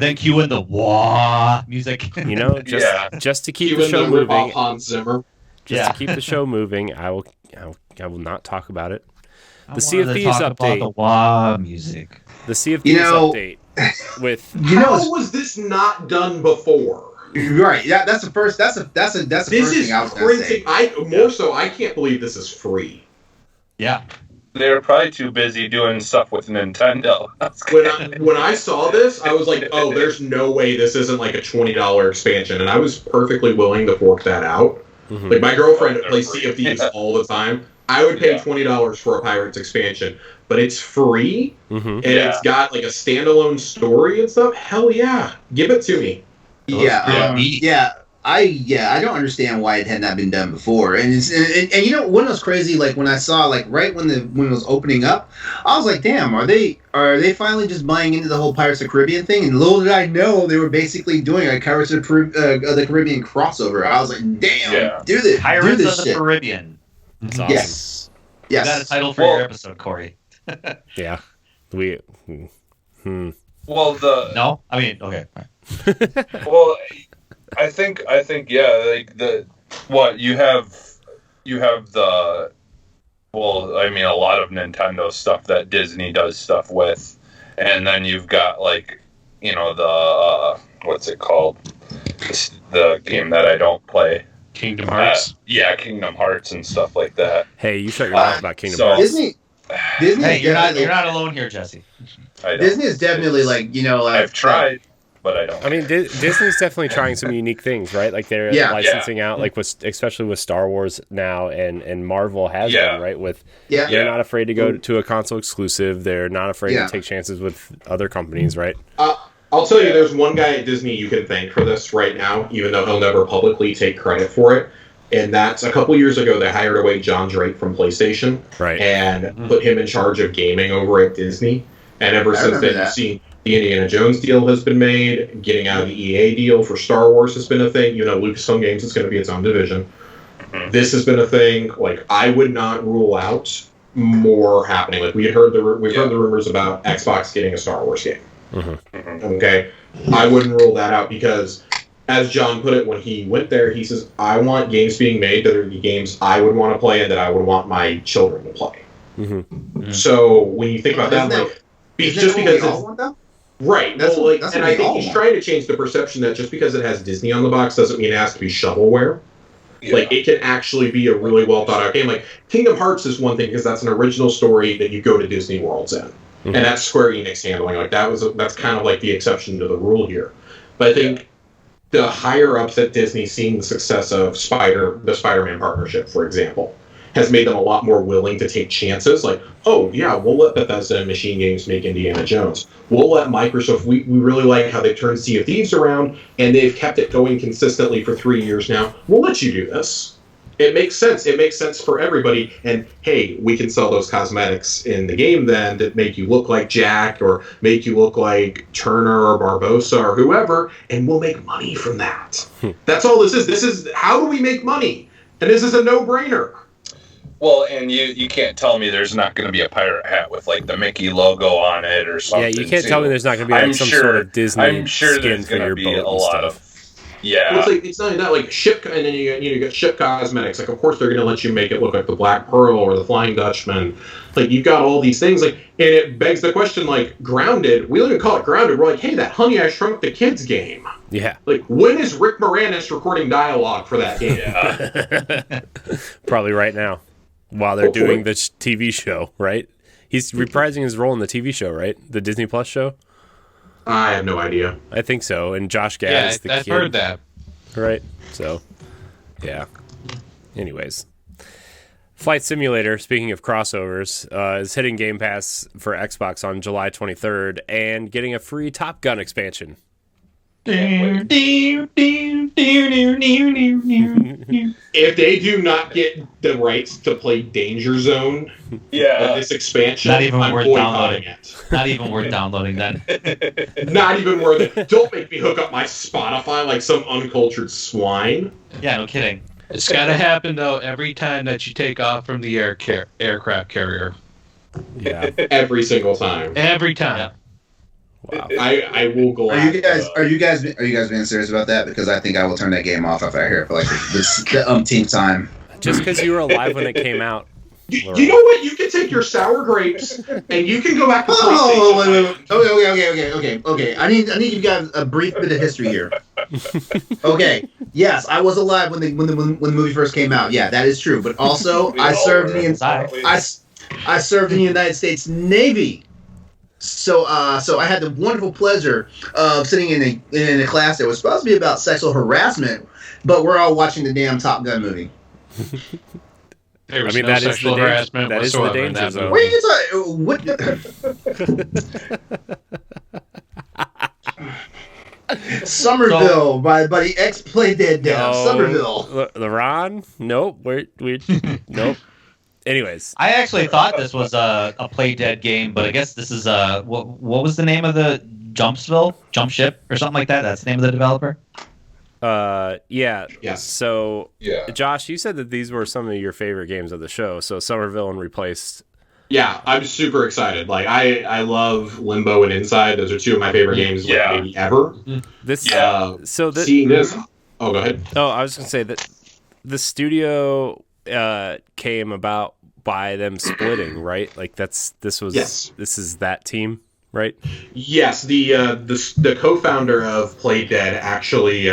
[SPEAKER 4] then cue in the wah music.
[SPEAKER 1] You know, just to keep the show
[SPEAKER 5] Even the
[SPEAKER 1] moving.
[SPEAKER 5] rip-off Hans Zimmer.
[SPEAKER 1] Just to keep the show moving, I will not talk about it.
[SPEAKER 4] The
[SPEAKER 1] Sea of Thieves update.
[SPEAKER 4] The wah music.
[SPEAKER 1] The Sea of Thieves update with.
[SPEAKER 5] How was this not done before?
[SPEAKER 2] Right. Yeah, that's the first. That's the
[SPEAKER 5] This
[SPEAKER 2] first
[SPEAKER 5] is
[SPEAKER 2] thing I was going to say.
[SPEAKER 5] I can't believe this is free.
[SPEAKER 4] Yeah.
[SPEAKER 3] They were probably too busy doing stuff with Nintendo.
[SPEAKER 5] When I saw this, I was like, oh, there's no way this isn't like a $20 expansion, and I was perfectly willing to fork that out.
[SPEAKER 1] Mm-hmm.
[SPEAKER 5] Like, my girlfriend plays Sea of Thieves all the time. I would pay $20 for a Pirates expansion, but it's free, and it's got like a standalone story and stuff. Hell yeah, give it to me.
[SPEAKER 2] I don't understand why it had not been done before. And you know, when it was crazy, like when I saw, like right when it was opening up, I was like, damn, are they finally just buying into the whole Pirates of the Caribbean thing? And little did I know they were basically doing a Pirates of the Caribbean crossover. I was like, damn, do this,
[SPEAKER 4] Pirates of the Caribbean.
[SPEAKER 1] That's awesome.
[SPEAKER 2] Yes.
[SPEAKER 4] You got a title for your episode, Corey.
[SPEAKER 1] Yeah.
[SPEAKER 3] Well,
[SPEAKER 4] no, I mean, okay.
[SPEAKER 3] Well, I think yeah, like you have the, well, I mean, a lot of Nintendo stuff that Disney does stuff with, and then you've got like, you know, the what's it called, the game that I don't play,
[SPEAKER 6] Kingdom Hearts.
[SPEAKER 3] Kingdom Hearts and stuff like that.
[SPEAKER 1] Hey, you shut your mouth about Kingdom Hearts.
[SPEAKER 2] Disney.
[SPEAKER 4] Hey, you're not alone here, Jesse.
[SPEAKER 2] Disney is definitely like, you know,
[SPEAKER 3] I've tried. But I don't.
[SPEAKER 1] I mean, Disney's definitely trying some unique things, right? Like they're licensing out, like especially with Star Wars now, and Marvel has been, right? They're not afraid to go to a console exclusive. They're not afraid to take chances with other companies, right?
[SPEAKER 5] I'll tell you, there's one guy at Disney you can thank for this right now, even though he'll never publicly take credit for it. And that's a couple years ago, they hired away John Drake from PlayStation,
[SPEAKER 1] right,
[SPEAKER 5] and put him in charge of gaming over at Disney. And ever since then, you've seen the Indiana Jones deal has been made. Getting out of the EA deal for Star Wars has been a thing. You know, Lucasfilm Games is going to be its own division. This has been a thing. Like, I would not rule out more happening. Like, we've heard the rumors about Xbox getting a Star Wars game. Okay, I wouldn't rule that out because, as John put it when he went there, he says, "I want games being made that are the games I would want to play and that I would want my children to play." So when you think about that, like, just because it's right, that's and I think he's trying to change the perception that just because it has Disney on the box doesn't mean it has to be shovelware. Like, it can actually be a really well thought out game. Like, Kingdom Hearts is one thing because that's an original story that you go to Disney Worlds in, and that's Square-Enix handling. Like, that's kind of like the exception to the rule here. But I think the higher ups at Disney, seeing the success of the Spider-Man partnership, for example, has made them a lot more willing to take chances. Like, oh yeah, we'll let Bethesda and Machine Games make Indiana Jones. We'll let Microsoft. We really like how they turned Sea of Thieves around, and they've kept it going consistently for 3 years now. We'll let you do this. It makes sense. It makes sense for everybody. And hey, we can sell those cosmetics in the game then to make you look like Jack or make you look like Turner or Barbosa or whoever, and we'll make money from that. That's all this is. This is how do we make money? And this is a no-brainer.
[SPEAKER 3] Well, and you can't tell me there's not going to be a pirate hat with like the Mickey logo on it or something.
[SPEAKER 1] Yeah, you can't tell me there's not going to be like some sort of Disney skin for your boat and stuff.
[SPEAKER 3] Yeah,
[SPEAKER 5] well, it's not that like ship, and then you get ship cosmetics. Like, of course they're going to let you make it look like the Black Pearl or the Flying Dutchman. Like, you've got all these things. Like, and it begs the question. Like, Grounded, we don't even call it Grounded. We're like, hey, that Honey I Shrunk the Kids game.
[SPEAKER 1] Yeah.
[SPEAKER 5] Like, when is Rick Moranis recording dialogue for that game?
[SPEAKER 3] Yeah.
[SPEAKER 1] Probably right now, while they're doing the TV show. Right? He's reprising his role in the TV show, right? The Disney Plus show.
[SPEAKER 5] I have no idea.
[SPEAKER 1] I think so. And Josh Gad is the kid.
[SPEAKER 6] I've heard that.
[SPEAKER 1] Right. So, yeah. Anyways. Flight Simulator, speaking of crossovers, is hitting Game Pass for Xbox on July 23rd and getting a free Top Gun expansion.
[SPEAKER 5] If they do not get the rights to play Danger Zone, this expansion,
[SPEAKER 4] not even
[SPEAKER 5] I'm
[SPEAKER 4] worth
[SPEAKER 5] boycotting it.
[SPEAKER 4] Not even worth downloading then.
[SPEAKER 5] Not even worth it. Don't make me hook up my Spotify like some uncultured swine.
[SPEAKER 4] Yeah, no kidding.
[SPEAKER 6] It's got to happen though every time that you take off from the aircraft carrier.
[SPEAKER 1] Yeah,
[SPEAKER 5] every single time.
[SPEAKER 6] Every time.
[SPEAKER 1] Wow.
[SPEAKER 5] I will go.
[SPEAKER 2] Are you guys being serious about that? Because I think I will turn that game off if I hear it for like the umpteenth time.
[SPEAKER 1] Just because you were alive when it came out.
[SPEAKER 5] You know what? You can take your sour grapes and you can go back to PlayStation.
[SPEAKER 2] Okay. I need you guys a brief bit of history here. Okay. Yes, I was alive when the movie first came out. Yeah, that is true. But also, I served I served in the United States Navy. So I had the wonderful pleasure of sitting in a class that was supposed to be about sexual harassment, but we're all watching the damn Top Gun movie.
[SPEAKER 6] There was no sexual harassment whatsoever in that movie.
[SPEAKER 2] What are you talking? Sommerville by buddy Playdead down. Sommerville.
[SPEAKER 1] LeRon? Nope. Nope. Anyways,
[SPEAKER 4] I actually thought this was a Playdead game, but I guess this is what was the name of the Jump Ship or something like that? That's the name of the developer.
[SPEAKER 1] Yeah.
[SPEAKER 5] Yes.
[SPEAKER 1] So,
[SPEAKER 3] Yeah.
[SPEAKER 1] Josh, you said that these were some of your favorite games of the show. So Sommerville and Replaced.
[SPEAKER 5] Yeah, I'm super excited. Like I love Limbo and Inside. Those are two of my favorite games, maybe ever.
[SPEAKER 1] This.
[SPEAKER 5] Seeing this. Oh, go ahead.
[SPEAKER 1] Oh, I was gonna say that the studio came about by them splitting, right? Like this is that team, right?
[SPEAKER 5] Yes, the co-founder of Playdead actually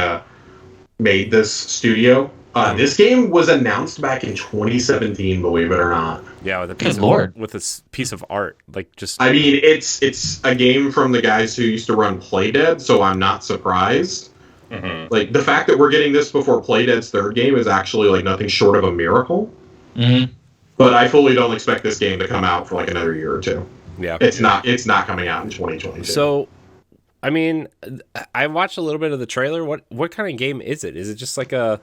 [SPEAKER 5] made this studio. This game was announced back in 2017, believe it or not.
[SPEAKER 1] Yeah, with a piece of art, like just.
[SPEAKER 5] I mean, it's a game from the guys who used to run Playdead, so I'm not surprised. Mm-hmm. Like the fact that we're getting this before Playdead's third game is actually like nothing short of a miracle.
[SPEAKER 4] Mm-hmm.
[SPEAKER 5] But I fully don't expect this game to come out for like another year or two.
[SPEAKER 1] Yeah,
[SPEAKER 5] it's not coming out in 2022.
[SPEAKER 1] So, I mean, I watched a little bit of the trailer. What kind of game is it? Is it just like a?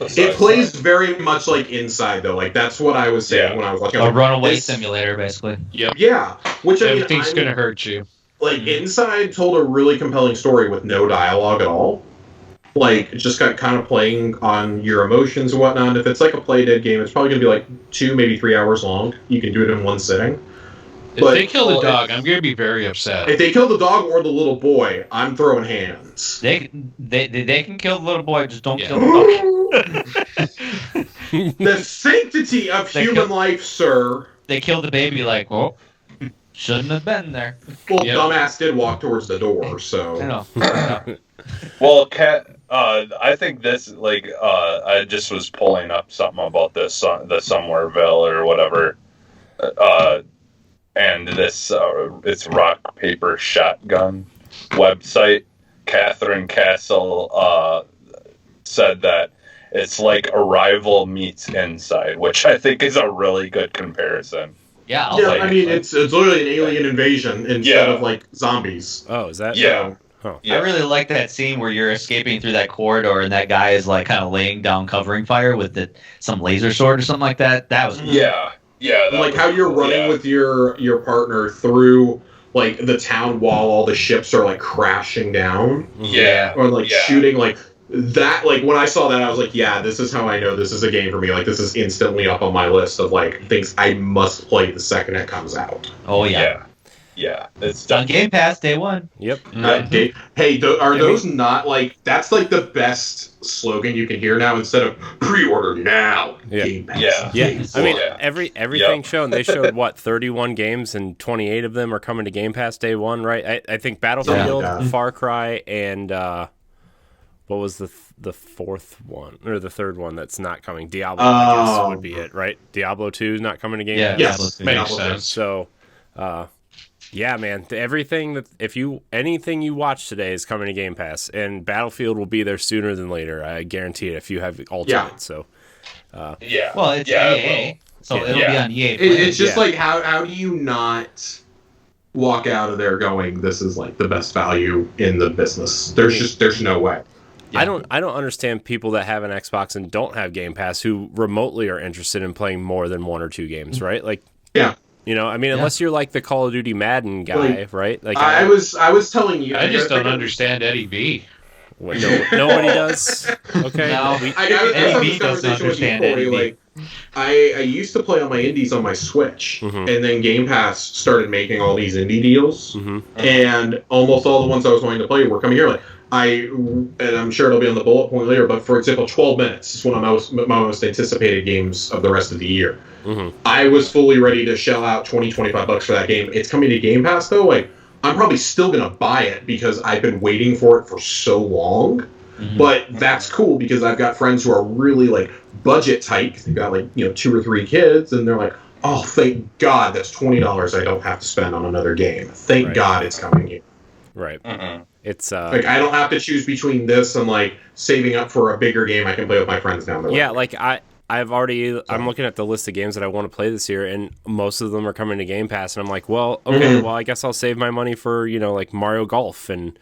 [SPEAKER 5] It plays very much like Inside, though. Like that's what I was saying when I was watching.
[SPEAKER 4] A runaway simulator, basically.
[SPEAKER 5] Yep. Yeah, which
[SPEAKER 6] everything's gonna hurt you.
[SPEAKER 5] Like Inside told a really compelling story with no dialogue at all. Like just got kind of playing on your emotions and whatnot. If it's like a Playdead game, it's probably gonna be like 2, maybe 3 hours long. You can do it in one sitting.
[SPEAKER 6] If they kill the dog, I'm gonna be very upset.
[SPEAKER 5] If they kill the dog or the little boy, I'm throwing hands.
[SPEAKER 4] They can kill the little boy, just don't kill the
[SPEAKER 5] dog. The sanctity of human life, sir.
[SPEAKER 4] They killed the baby like, oh, shouldn't have been there.
[SPEAKER 5] Well, dumbass did walk towards the door, so.
[SPEAKER 4] I know.
[SPEAKER 3] Well, I think this, I just was pulling up something about this, the Sommerville or whatever, and this, it's Rock, Paper, Shotgun website. Catherine Castle said that it's like Arrival meets Inside, which I think is a really good comparison.
[SPEAKER 4] Yeah,
[SPEAKER 5] I mean, it's literally an alien invasion instead of, like, zombies.
[SPEAKER 1] Oh, is that?
[SPEAKER 3] Yeah.
[SPEAKER 1] Oh.
[SPEAKER 4] I really like that scene where you're escaping through that corridor and that guy is like kind of laying down covering fire with some laser sword or something like that. That was cool.
[SPEAKER 3] Yeah. Like
[SPEAKER 5] how you're running with your partner through like the town while all the ships are like crashing down.
[SPEAKER 3] Yeah.
[SPEAKER 5] Or like shooting like that. Like when I saw that, I was like, yeah, this is how I know this is a game for me. Like this is instantly up on my list of like things I must play the second it comes out.
[SPEAKER 4] Oh yeah.
[SPEAKER 3] Yeah, it's
[SPEAKER 4] on Game Pass day one.
[SPEAKER 1] Yep.
[SPEAKER 5] Hey, are those not like that's like the best slogan you can hear now instead of pre-order now?
[SPEAKER 1] Yeah.
[SPEAKER 5] Game Pass.
[SPEAKER 1] Yeah. I mean, everything shown. They showed 31 games, and 28 of them are coming to Game Pass day one, right? I think Battlefield, Far Cry, and what was the fourth one or the third one that's not coming? Diablo, I guess would be it, right? Diablo 2 is not coming to Game Pass.
[SPEAKER 5] Yes,
[SPEAKER 6] makes sense.
[SPEAKER 1] So. Yeah, man. Anything you watch today is coming to Game Pass, and Battlefield will be there sooner than later. I guarantee it. If you have Ultimate, so.
[SPEAKER 4] Well, it's EA, so it'll be on EA.
[SPEAKER 5] It's just like how do you not walk out of there going, this is like the best value in the business? There's no way.
[SPEAKER 1] Yeah. I don't understand people that have an Xbox and don't have Game Pass who remotely are interested in playing more than 1 or 2 games, right? Like.
[SPEAKER 5] Yeah.
[SPEAKER 1] You know, I mean, unless you're like the Call of Duty Madden guy, right? Like
[SPEAKER 5] I was telling you,
[SPEAKER 6] I just don't understand Eddie B.
[SPEAKER 1] Nobody does. Okay,
[SPEAKER 4] no,
[SPEAKER 5] Eddie B doesn't understand Eddie B. I used to play all my indies on my Switch, and then Game Pass started making all these indie deals, and almost all the ones I was wanting to play were coming here. Like and I'm sure it'll be on the bullet point later, but for example, 12 Minutes is one of my most anticipated games of the rest of the year. I was fully ready to shell out $20-25 for that game. It's coming to Game Pass though. Like I'm probably still gonna buy it because I've been waiting for it for so long. But that's cool because I've got friends who are really like budget tight. They've got like 2 or 3 kids, and they're like, "Oh, thank God, that's $20 I don't have to spend on another game. Thank God it's coming here."
[SPEAKER 1] Right. It's
[SPEAKER 5] like I don't have to choose between this and like saving up for a bigger game I can play with my friends down the road.
[SPEAKER 1] Yeah, like I'm looking at the list of games that I want to play this year, and most of them are coming to Game Pass, and I'm like, well, okay, well, I guess I'll save my money for like Mario Golf and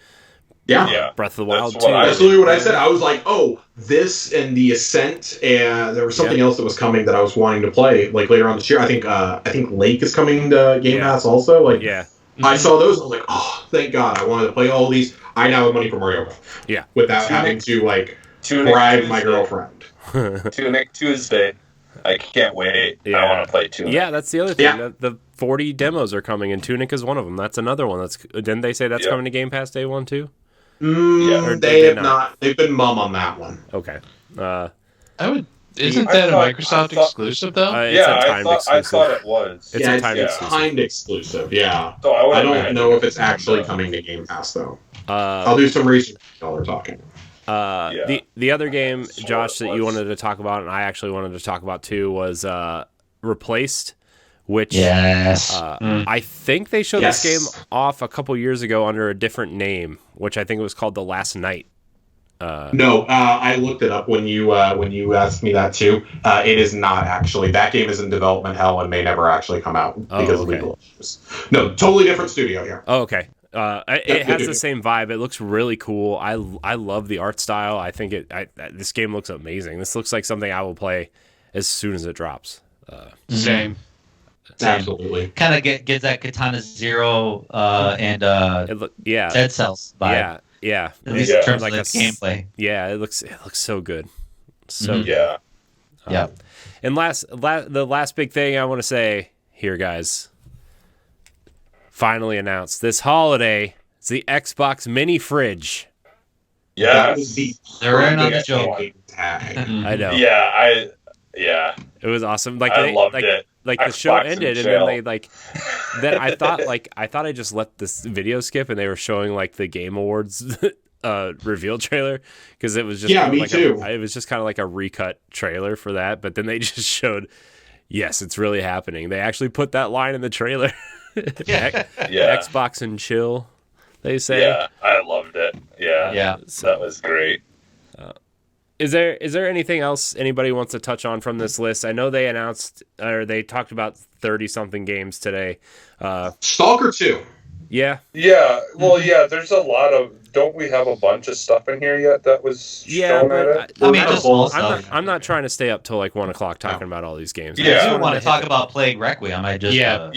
[SPEAKER 1] Breath of the Wild 2.
[SPEAKER 5] That's literally what I said. I was like, oh, this and the Ascent, and there was something else that was coming that I was wanting to play like later on this year. I think Lake is coming to Game Pass also. Like, I saw those. I was like, oh, thank God! I wanted to play all these. I now have money for Mario Golf.
[SPEAKER 1] Yeah,
[SPEAKER 5] without having to like bribe my girlfriend.
[SPEAKER 3] Tunic Tuesday. I can't wait. I want to play Tunic.
[SPEAKER 1] Yeah, that's the other thing. Yeah. The 40 demos are coming, and Tunic is one of them. That's another one. Didn't they say that's coming to Game Pass day 1 too?
[SPEAKER 5] They have not. They've been mum on that one.
[SPEAKER 1] Okay.
[SPEAKER 6] Isn't that a Microsoft exclusive though?
[SPEAKER 1] It's a timed exclusive.
[SPEAKER 3] I thought it was.
[SPEAKER 1] It's a timed exclusive.
[SPEAKER 5] Timed exclusive. Yeah.
[SPEAKER 3] So
[SPEAKER 5] I don't know if it's actually coming to Game Pass though. I'll do some research while we're talking.
[SPEAKER 1] The other game, Josh, that you wanted to talk about, and I actually wanted to talk about too, was Replaced. Which I think they showed this game off a couple years ago under a different name, which I think it was called The Last Night.
[SPEAKER 5] No, I looked it up when you asked me that too. It is not actually. That game is in development hell and may never actually come out because of legal issues. No, totally different studio here.
[SPEAKER 1] Oh, okay. It has the same vibe. It looks really cool. I love the art style. I think this game looks amazing. This looks like something I will play as soon as it drops.
[SPEAKER 6] Same.
[SPEAKER 5] Absolutely.
[SPEAKER 4] Kind of gets that Katana Zero and Dead Cells vibe.
[SPEAKER 1] Yeah.
[SPEAKER 4] At least in terms of like gameplay.
[SPEAKER 1] Yeah, it looks so good. So
[SPEAKER 3] good.
[SPEAKER 1] Yeah. And the last big thing I want to say here, guys. Finally announced this holiday. It's the Xbox Mini Fridge.
[SPEAKER 3] Yeah.
[SPEAKER 4] They're in on the joke.
[SPEAKER 1] I know.
[SPEAKER 3] Yeah.
[SPEAKER 1] It was awesome.
[SPEAKER 3] I loved it.
[SPEAKER 1] Like the show ended, and then they then I thought I just let this video skip, and they were showing like the Game Awards reveal trailer because it was just it was just kind of like a recut trailer for that. But then they just showed, yes, it's really happening. They actually put that line in the trailer. Xbox and chill, they say.
[SPEAKER 3] Yeah, I loved it. Yeah. So, that was great.
[SPEAKER 1] Is there anything else anybody wants to touch on from this list? I know they announced or they talked about 30-something games today.
[SPEAKER 5] Stalker 2.
[SPEAKER 1] Yeah.
[SPEAKER 3] Yeah. Well, there's a lot of. Don't we have a bunch of stuff in here yet that was shown at it?
[SPEAKER 4] I mean, just small stuff.
[SPEAKER 1] I'm not trying to stay up till like 1 o'clock talking about all these games.
[SPEAKER 4] Yeah. I do want to talk about Plague Requiem. I just I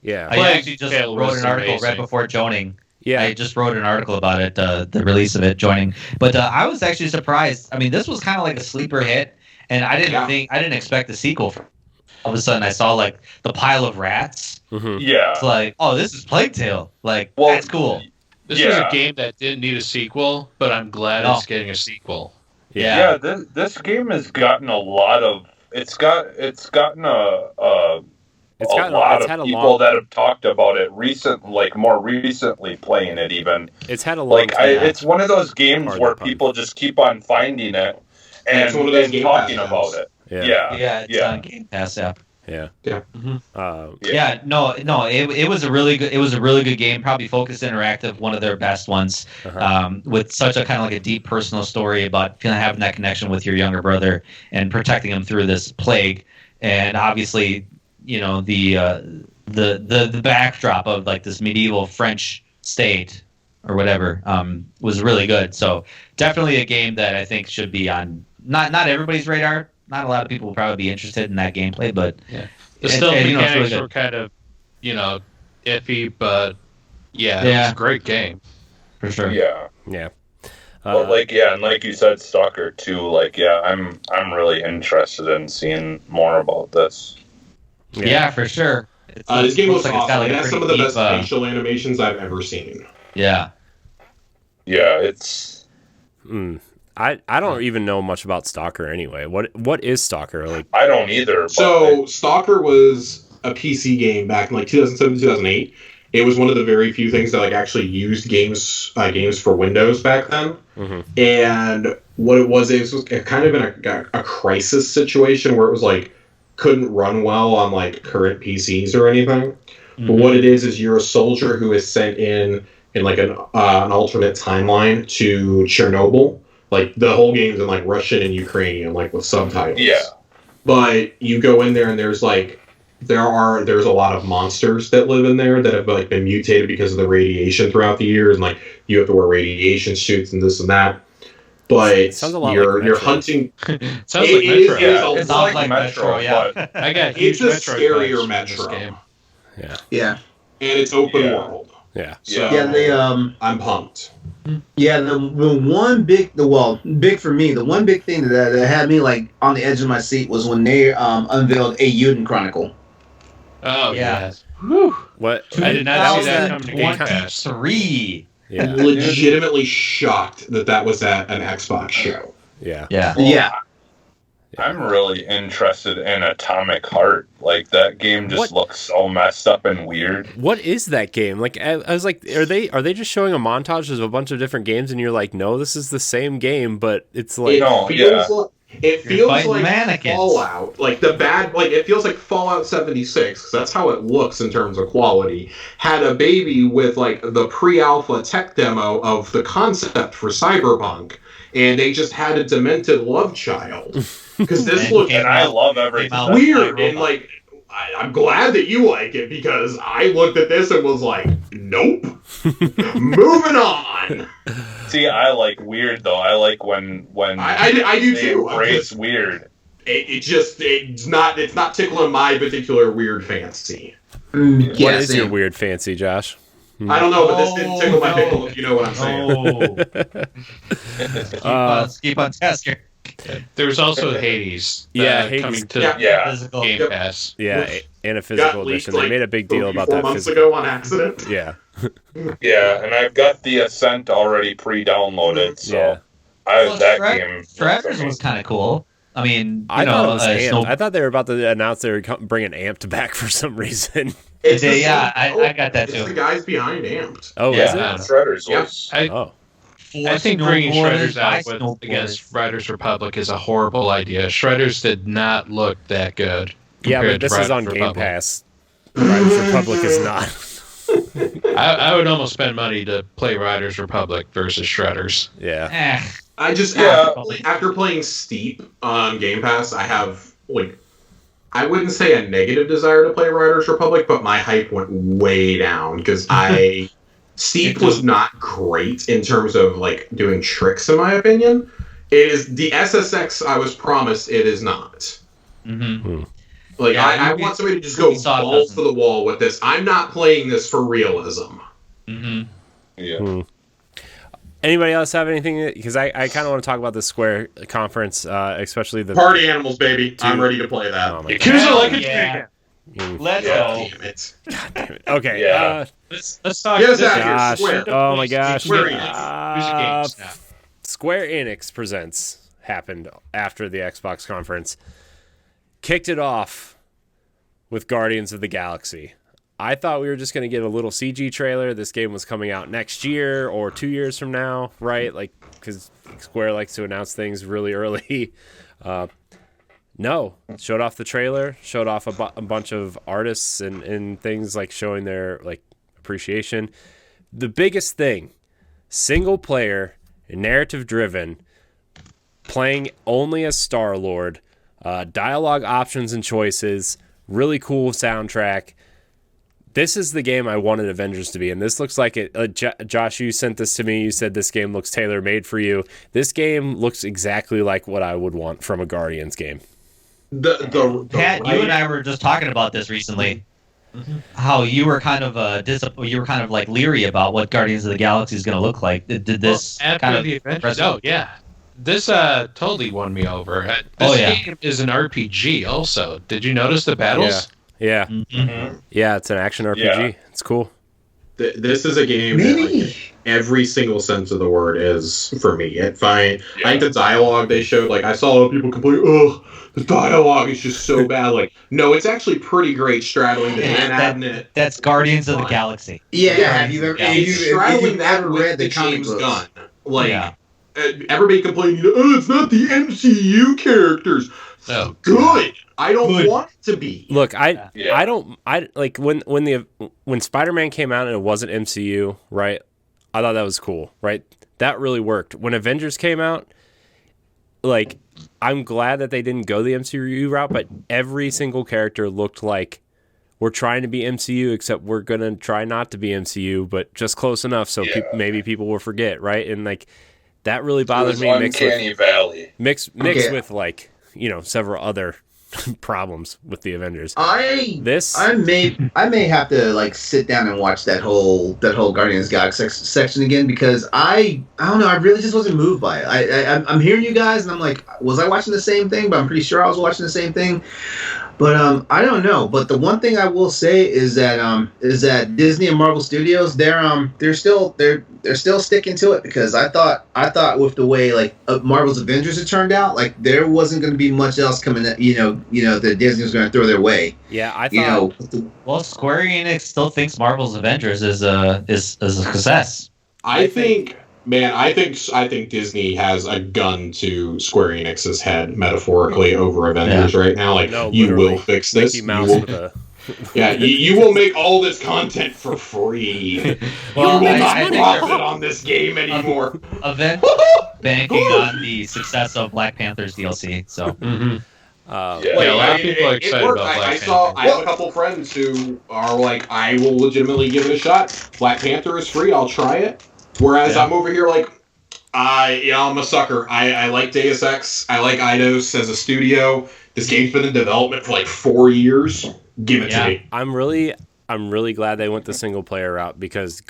[SPEAKER 4] actually just wrote an article right before joining. Yeah, I just wrote an article about it, the release of it, joining. But I was actually surprised. I mean, this was kind of like a sleeper hit, and I didn't expect a sequel. All of a sudden, I saw like the pile of rats.
[SPEAKER 1] Mm-hmm.
[SPEAKER 3] Yeah,
[SPEAKER 4] it's like, oh, this is Plaguetale. Like, that's cool.
[SPEAKER 6] This was a game that didn't need a sequel, but I'm glad it's getting a sequel.
[SPEAKER 3] Yeah. This game has gotten a lot of. It's gotten a lot of people that have talked about it more recently playing it even.
[SPEAKER 1] It's had a long time.
[SPEAKER 3] It's one of those games where people just keep on finding it and talking about it.
[SPEAKER 4] Yeah, it's on Game Pass app.
[SPEAKER 1] Yeah.
[SPEAKER 4] Mm-hmm. No. It was a really good game. Probably Focus Interactive, one of their best ones, with such a kind of like a deep personal story about having that connection with your younger brother and protecting him through this plague, and obviously, the backdrop of like this medieval French state or whatever was really good. So definitely a game that I think should be on not everybody's radar. Not a lot of people will probably be interested in that gameplay, but
[SPEAKER 6] the stealth mechanics were kind of iffy, but it was a great game
[SPEAKER 4] for sure.
[SPEAKER 1] Yeah.
[SPEAKER 3] But like you said, Stalker 2. I'm really interested in seeing more about this.
[SPEAKER 4] Yeah, for sure.
[SPEAKER 5] This game looks awesome. It has some of the best facial animations I've ever seen.
[SPEAKER 4] Yeah.
[SPEAKER 3] Yeah, it's.
[SPEAKER 1] I don't even know much about Stalker anyway. What is Stalker? Like,
[SPEAKER 3] I don't either.
[SPEAKER 5] So Stalker was a PC game back in like 2007, 2008. it was one of the very few things that like actually used games for Windows back then.
[SPEAKER 1] Mm-hmm.
[SPEAKER 5] And what it was kind of in a crisis situation where it was like couldn't run well on like current PCs or anything. Mm-hmm. But what it is you're a soldier who is sent in like an alternate timeline to Chernobyl. Like the whole game's in like Russian and Ukrainian, like with subtitles.
[SPEAKER 3] Yeah.
[SPEAKER 5] But you go in there and there's a lot of monsters that live in there that have like been mutated because of the radiation throughout the years, and like you have to wear radiation suits and this and that. But
[SPEAKER 1] sounds a lot
[SPEAKER 5] you're hunting.
[SPEAKER 6] Sounds like Metro.
[SPEAKER 3] It's like Metro,
[SPEAKER 4] yeah.
[SPEAKER 3] but
[SPEAKER 6] I got
[SPEAKER 5] it's
[SPEAKER 6] huge
[SPEAKER 5] a
[SPEAKER 6] Metro
[SPEAKER 5] scarier
[SPEAKER 6] vibes
[SPEAKER 5] Metro.
[SPEAKER 6] from this game.
[SPEAKER 2] Yeah.
[SPEAKER 5] And it's open
[SPEAKER 3] Yeah.
[SPEAKER 5] world.
[SPEAKER 1] Yeah.
[SPEAKER 5] So
[SPEAKER 2] Yeah, they
[SPEAKER 5] I'm pumped.
[SPEAKER 2] Yeah, the one big for me, the one big thing that had me like on the edge of my seat was when they unveiled a Uden Chronicle.
[SPEAKER 6] Oh
[SPEAKER 4] Yeah.
[SPEAKER 6] yeah.
[SPEAKER 1] What?
[SPEAKER 6] I did not see that come to Game Pass.
[SPEAKER 4] 3.
[SPEAKER 1] Yeah.
[SPEAKER 5] I'm legitimately shocked that was at an Xbox show.
[SPEAKER 1] Yeah.
[SPEAKER 4] Yeah.
[SPEAKER 2] Yeah.
[SPEAKER 3] I'm really interested in Atomic Heart. Like that game just looks so messed up and weird.
[SPEAKER 1] What is that game? Like I was like, are they just showing a montage of a bunch of different games, and you're like, no, this is the same game, but it's like
[SPEAKER 5] It feels like
[SPEAKER 4] mannequins.
[SPEAKER 5] Fallout, like it feels like Fallout 76, because that's how it looks in terms of quality. Had a baby with like the pre-alpha tech demo of the concept for Cyberpunk, and they just had a demented love child. Because this looks
[SPEAKER 3] and I love everything.
[SPEAKER 5] weird, and like I'm glad that you like it, because I looked at this and was like, nope. Moving on.
[SPEAKER 3] See, I like weird though. I like when
[SPEAKER 5] I do
[SPEAKER 3] they
[SPEAKER 5] too.
[SPEAKER 3] embrace weird.
[SPEAKER 5] It's not tickling my particular weird fancy.
[SPEAKER 1] What is your weird fancy, Josh?
[SPEAKER 5] I don't know, but this didn't tickle my pickle, if you know what I'm saying.
[SPEAKER 4] Keep on task here.
[SPEAKER 6] There was also Hades.
[SPEAKER 1] Hades.
[SPEAKER 6] Coming to
[SPEAKER 4] Physical.
[SPEAKER 6] Game Pass.
[SPEAKER 1] Yeah, and a physical edition. They made a big deal about
[SPEAKER 5] 4
[SPEAKER 1] that.
[SPEAKER 5] months ago on accident.
[SPEAKER 1] Yeah.
[SPEAKER 3] Yeah, and I've got the Ascent already pre-downloaded, so that game.
[SPEAKER 4] Shredders was kind of cool. I mean,
[SPEAKER 1] I thought it was Amped. I thought they were about to announce they were bringing Amped back for some reason.
[SPEAKER 4] I got that too.
[SPEAKER 5] It's the guys behind Amped.
[SPEAKER 1] Oh,
[SPEAKER 3] yeah,
[SPEAKER 1] is it?
[SPEAKER 3] Shredders was.
[SPEAKER 6] I think bringing Shredders out against Riders Republic is a horrible idea. Shredders did not look that good.
[SPEAKER 1] Yeah, but this is on Game Pass. Riders Republic is not.
[SPEAKER 6] I would almost spend money to play Riders Republic versus Shredders.
[SPEAKER 1] Yeah.
[SPEAKER 5] I just after playing Steep on Game Pass, I have I wouldn't say a negative desire to play Riders Republic, but my hype went way down because Steep was not great in terms of doing tricks, in my opinion. It is the SSX I was promised. It is not.
[SPEAKER 6] Mm-hmm.
[SPEAKER 5] I want somebody to just go balls to the wall with this. I'm not playing this for realism.
[SPEAKER 6] Mm-hmm.
[SPEAKER 3] Yeah.
[SPEAKER 1] Anybody else have anything? Because I kind of want to talk about the Square conference, especially the
[SPEAKER 5] Party Animals, baby. I'm ready to play that.
[SPEAKER 1] Oh my
[SPEAKER 4] Let's go.
[SPEAKER 5] Damn it.
[SPEAKER 1] God damn it. Okay.
[SPEAKER 3] Yeah.
[SPEAKER 6] Let's talk.
[SPEAKER 5] Get us out
[SPEAKER 1] Josh.
[SPEAKER 5] here, Square.
[SPEAKER 1] Oh my gosh.
[SPEAKER 6] Square
[SPEAKER 1] Square-Enix Presents happened after the Xbox conference. Kicked it off with Guardians of the Galaxy. I thought we were just going to get a little CG trailer. This game was coming out next year or 2 years from now, right? Because Square likes to announce things really early. No. Showed off the trailer, showed off a bunch of artists and things showing their appreciation. The biggest thing, single player, narrative driven, playing only as Star-Lord, dialogue options and choices, really cool soundtrack. This is the game I wanted Avengers to be, and this looks like it. Josh, you sent this to me. You said this game looks tailor-made for you. This game looks exactly like what I would want from a Guardians game.
[SPEAKER 4] Pat, you and I were just talking about this recently. Mm-hmm. How you were kind of leery about what Guardians of the Galaxy is going to look like. Did this
[SPEAKER 6] after the Avengers? Oh yeah, this totally won me over. This game is an RPG. Also, did you notice the battles?
[SPEAKER 1] Yeah.
[SPEAKER 6] Mm-hmm.
[SPEAKER 1] Yeah, it's an action RPG.
[SPEAKER 3] Yeah.
[SPEAKER 1] It's cool.
[SPEAKER 5] This is a game that, like, every single sense of the word is for me. I think the dialogue they showed, like, I saw a lot of people complain, "Oh, the dialogue is just so bad." Like, no, it's actually pretty great straddling the inanimate.
[SPEAKER 4] That's Guardians of the Galaxy.
[SPEAKER 2] Yeah. Have you ever
[SPEAKER 5] straddling that with the James Gunn? Like, everybody complaining, "Oh, it's not the MCU characters."
[SPEAKER 6] Oh,
[SPEAKER 5] good. I don't want it to be.
[SPEAKER 1] Look, I don't like when Spider-Man came out and it wasn't MCU, right? I thought that was cool, right? That really worked. When Avengers came out, like, I'm glad that they didn't go the MCU route, but every single character looked like we're trying to be MCU, except we're gonna try not to be MCU, but just close enough so maybe people will forget, right? And like that really bothered me.
[SPEAKER 3] Uncanny Valley.
[SPEAKER 1] Mixed with, like, you know, several other problems with the Avengers.
[SPEAKER 2] I may have to, like, sit down and watch that whole Guardians of the Galaxy section again, because I don't know, I really just wasn't moved by it. I'm hearing you guys and I'm like, was I watching the same thing? But I'm pretty sure I was watching the same thing. But I don't know. But the one thing I will say is that Disney and Marvel Studios, they're still sticking to it, because I thought with the way, like, Marvel's Avengers had turned out, like, there wasn't going to be much else coming that that Disney was going to throw their way.
[SPEAKER 1] Yeah, I thought.
[SPEAKER 4] Well, Square Enix still thinks Marvel's Avengers is a success.
[SPEAKER 5] I think Disney has a gun to Square Enix's head, metaphorically, over Avengers right now. Like, no, you will fix this.
[SPEAKER 1] Mickey Mouse with a...
[SPEAKER 5] Yeah, you will make all this content for free.
[SPEAKER 4] Well,
[SPEAKER 5] you will not profit on this game anymore.
[SPEAKER 4] Avengers banking on the success of Black Panther's DLC. So.
[SPEAKER 6] Mm-hmm.
[SPEAKER 5] A lot of people are excited about Black Panther. I have a couple friends who are like, I will legitimately give it a shot. Black Panther is free. I'll try it. Whereas I'm over here like, I'm a sucker. I like Deus Ex. I like Eidos as a studio. This game's been in development for like 4 years. Give it to me.
[SPEAKER 1] I'm really glad they went the single player route, because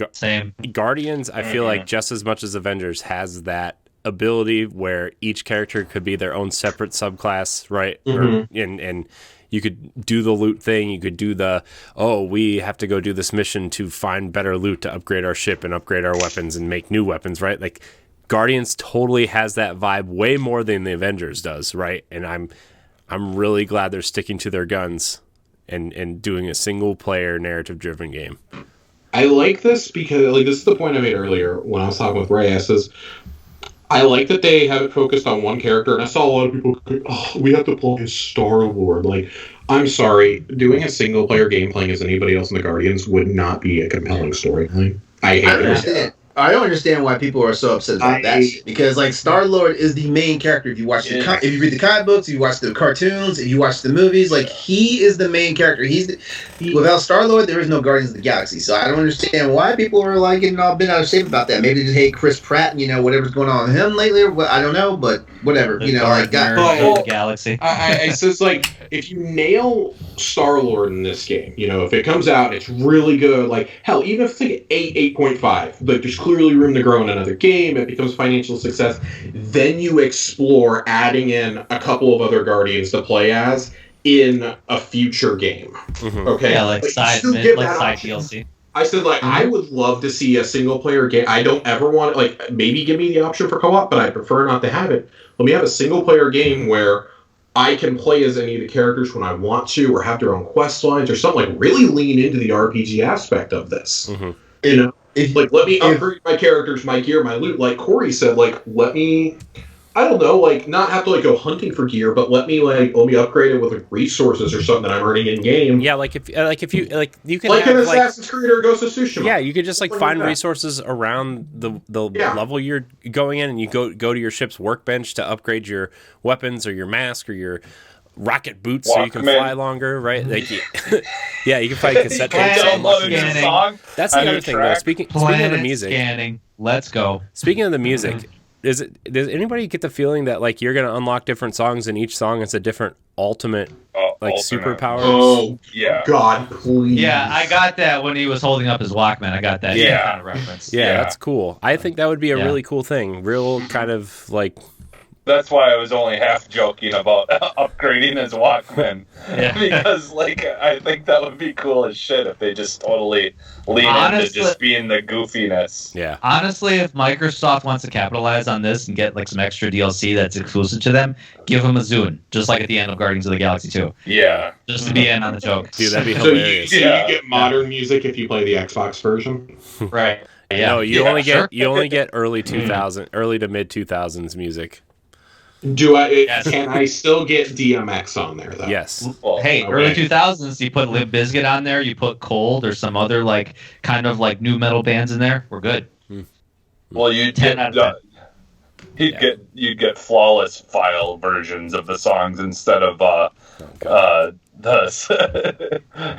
[SPEAKER 1] Guardians, I feel like, just as much as Avengers, has that ability where each character could be their own separate subclass, right?
[SPEAKER 5] Mm-hmm.
[SPEAKER 1] And you could do the loot thing. You could do we have to go do this mission to find better loot to upgrade our ship and upgrade our weapons and make new weapons, right? Like, Guardians totally has that vibe way more than the Avengers does, right? And I'm really glad they're sticking to their guns and doing a single player narrative driven game.
[SPEAKER 5] I like this because, like, this is the point I made earlier when I was talking with Ray. I says, I like that they have it focused on one character, and I saw a lot of people go, we have to play as Star-Lord. Like, I'm sorry, doing a single-player game playing as anybody else in the Guardians would not be a compelling story. Like, I hate it.
[SPEAKER 2] I don't understand why people are so upset about that shit. Because, like, Star-Lord is the main character. If you watch if you read the comic books, if you watch the cartoons, if you watch the movies, like, he is the main character. Without Star-Lord, there is no Guardians of the Galaxy. So I don't understand why people are, like, getting all bent out of shape about that. Maybe they just hate Chris Pratt and, whatever's going on with him lately. Or I don't know, but whatever.
[SPEAKER 4] The Galaxy.
[SPEAKER 5] I says, like, if you nail Star-Lord in this game, if it comes out, it's really good. Like, hell, even if it's like 8.5, like, there's clearly room to grow in another game, it becomes financial success, then you explore adding in a couple of other Guardians to play as in a future game.
[SPEAKER 1] Mm-hmm.
[SPEAKER 5] Okay?
[SPEAKER 4] Yeah, like side DLC.
[SPEAKER 5] I said, like, I would love to see a single-player game. I don't ever want, like, maybe give me the option for co-op, but I prefer not to have it. Let me have a single-player game where I can play as any of the characters when I want to, or have their own quest lines, or something, like, really lean into the RPG aspect of this.
[SPEAKER 1] Mm-hmm.
[SPEAKER 5] Let me upgrade my characters, my gear, my loot. Like Corey said, like, let me, I don't know, like, not have to, like, go hunting for gear, but let me upgrade it with, like, resources or something that I'm earning in game.
[SPEAKER 1] Yeah, like if you you can
[SPEAKER 5] like
[SPEAKER 1] have,
[SPEAKER 5] an Assassin's Creed or Ghost of Tsushima.
[SPEAKER 1] Yeah, you could just like find resources around the level you're going in, and you go to your ship's workbench to upgrade your weapons or your mask or your rocket boots so you can fly longer, right? Like, yeah, you can find cassette tapes. That's the other thing, though. Speaking of the music,
[SPEAKER 4] scanning. Let's go.
[SPEAKER 1] Speaking of the music, does anybody get the feeling that, like, you're going to unlock different songs, and each song is a different ultimate superpower?
[SPEAKER 5] Oh, yeah. God, please.
[SPEAKER 4] Yeah, I got that when he was holding up his Walkman. I got that kind of reference.
[SPEAKER 1] Yeah, that's cool. I think that would be a really cool thing. Real kind of, like,
[SPEAKER 3] That's why I was only half joking about upgrading his Walkman.
[SPEAKER 4] Yeah.
[SPEAKER 3] Because, like, I think that would be cool as shit if they just totally lean into just being the goofiness.
[SPEAKER 1] Yeah.
[SPEAKER 4] Honestly, if Microsoft wants to capitalize on this and get like some extra DLC that's exclusive to them, give them a Zune, just like at the end of Guardians of the Galaxy 2.
[SPEAKER 3] Yeah.
[SPEAKER 4] Just to be in on the joke.
[SPEAKER 1] Dude, that'd be
[SPEAKER 5] So
[SPEAKER 1] hilarious.
[SPEAKER 5] you get modern music if you play the Xbox version.
[SPEAKER 4] Right. Yeah.
[SPEAKER 1] No, you only get early 2000, early to mid 2000s music.
[SPEAKER 5] Can I still get DMX on there though?
[SPEAKER 1] Yes.
[SPEAKER 3] Well,
[SPEAKER 4] Hey,
[SPEAKER 5] okay.
[SPEAKER 4] early 2000s, you put Limp Bizkit on there, you put Cold or some other like kind of like new metal bands in there, we're good.
[SPEAKER 3] well, you'd
[SPEAKER 4] 10
[SPEAKER 3] get
[SPEAKER 4] out of 10.
[SPEAKER 3] you'd get flawless file versions of the songs instead of
[SPEAKER 4] Get the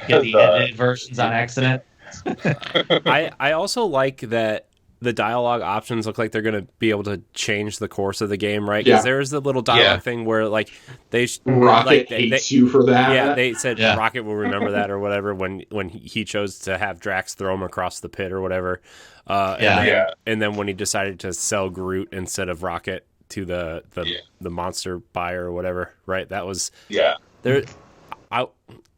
[SPEAKER 3] the
[SPEAKER 4] edited versions on accident.
[SPEAKER 1] I also like that the dialogue options look like they're going to be able to change the course of the game, right? Because there's the little dialogue thing where like
[SPEAKER 5] Rocket hates you for that.
[SPEAKER 1] Yeah, they said Rocket will remember that or whatever when he chose to have Drax throw him across the pit or whatever. And then when he decided to sell Groot instead of Rocket to the monster buyer or whatever, right? That was there.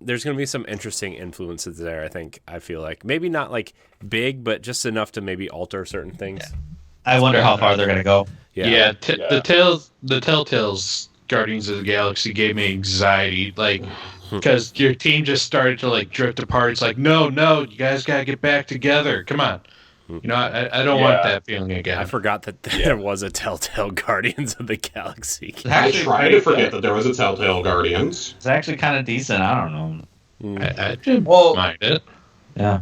[SPEAKER 1] There's going to be some interesting influences there, I feel like. Maybe not like big, but just enough to maybe alter certain things.
[SPEAKER 4] Yeah. I wonder how far they're going to go.
[SPEAKER 6] The Telltale's Guardians of the Galaxy gave me anxiety, like, because your team just started to like drift apart. It's like, no, you guys got to get back together. Come on. You know, I don't want that feeling again.
[SPEAKER 1] I forgot that there was a Telltale Guardians of the Galaxy.
[SPEAKER 5] I tried to forget that there was a Telltale Guardians.
[SPEAKER 4] It's actually kind of decent. I don't know.
[SPEAKER 6] I didn't mind it.
[SPEAKER 4] Yeah.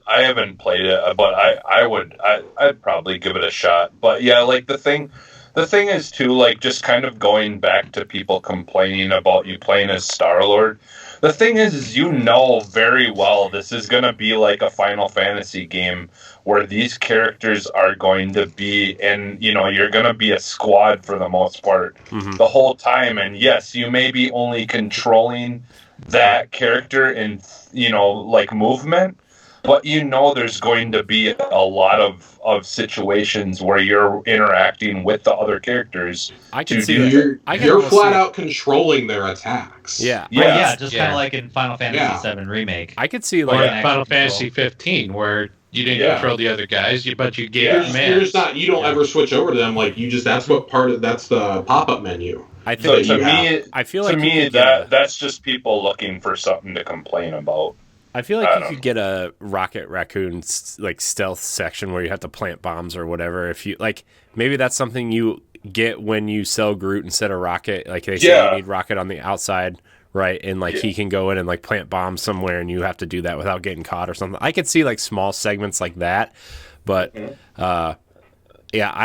[SPEAKER 3] I haven't played it, but I'd probably give it a shot. But yeah, like the thing is too, like, just kind of going back to people complaining about you playing as Star-Lord. The thing is you know very well this is going to be like a Final Fantasy game where these characters are going to be, and, you know, you're going to be a squad for the most part the whole time. And yes, you may be only controlling that character in, you know, like movement, but you know there's going to be a lot of situations where you're interacting with the other characters.
[SPEAKER 1] I can see
[SPEAKER 5] You're flat out controlling their attacks.
[SPEAKER 4] Just kind of like in Final Fantasy VII Remake.
[SPEAKER 1] I could see
[SPEAKER 6] Or
[SPEAKER 1] like
[SPEAKER 6] in Final Fantasy 15, where you didn't control the other guys, but you gave commands.
[SPEAKER 5] You don't ever switch over to them. Like, that's the pop-up menu.
[SPEAKER 1] I think
[SPEAKER 3] I feel like that's just people looking for something to complain about.
[SPEAKER 1] I feel like you could get a Rocket Raccoon like stealth section where you have to plant bombs or whatever. If you like, maybe that's something you get when you sell Groot instead of Rocket. Like they say you need Rocket on the outside, right? And like he can go in and like plant bombs somewhere, and you have to do that without getting caught or something. I could see like small segments like that, but I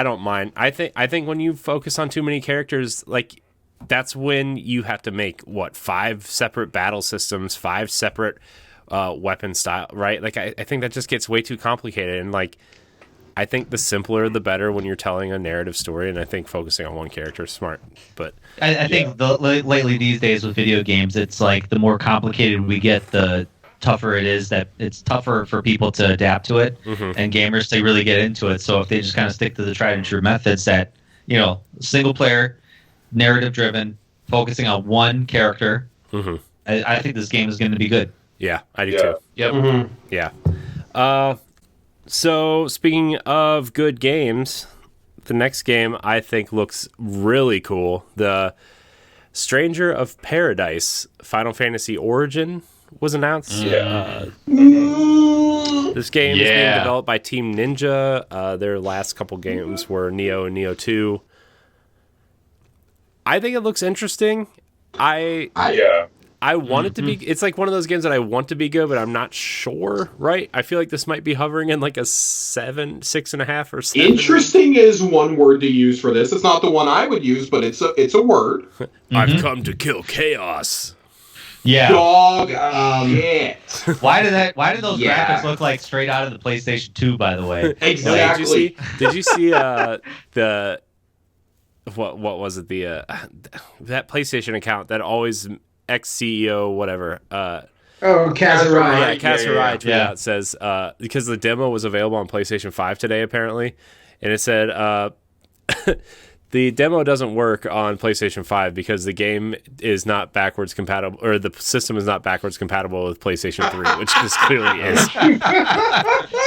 [SPEAKER 1] don't mind. I think when you focus on too many characters, like that's when you have to make 5 separate battle systems, 5 separate weapon style, right? Like I think that just gets way too complicated, and like I think the simpler the better when you're telling a narrative story, and I think focusing on one character is smart. But
[SPEAKER 4] I think lately these days with video games, it's like the more complicated we get, the tougher it is, that it's tougher for people to adapt to it and gamers to really get into it. So if they just kind of stick to the tried and true methods that, you know, single player, narrative driven, focusing on one character, I think this game is going to be good.
[SPEAKER 1] Yeah, I do too.
[SPEAKER 6] Yep.
[SPEAKER 1] Yeah. So speaking of good games, the next game I think looks really cool. The Stranger of Paradise Final Fantasy Origin was announced. This game is being developed by Team Ninja. Their last couple games were Neo and Neo 2. I think it looks interesting. I want it to be. It's like one of those games that I want to be good, but I'm not sure. Right? I feel like this might be hovering in like a 7, 6.5, or 7.
[SPEAKER 5] Interesting is one word to use for this. It's not the one I would use, but it's a word.
[SPEAKER 1] I've come to kill chaos.
[SPEAKER 4] Yeah.
[SPEAKER 5] Dog shit.
[SPEAKER 4] Why did those graphics look like straight out of the PlayStation 2? By the way.
[SPEAKER 5] Exactly.
[SPEAKER 1] Did you see the what was it, the that PlayStation account that always ex-CEO whatever
[SPEAKER 2] Kazurai.
[SPEAKER 1] Yeah, Kazurai tweeted out, says because the demo was available on PlayStation 5 today apparently, and it said The demo doesn't work on PlayStation 5 because the game is not backwards compatible, or the system is not backwards compatible with PlayStation 3, which this clearly is.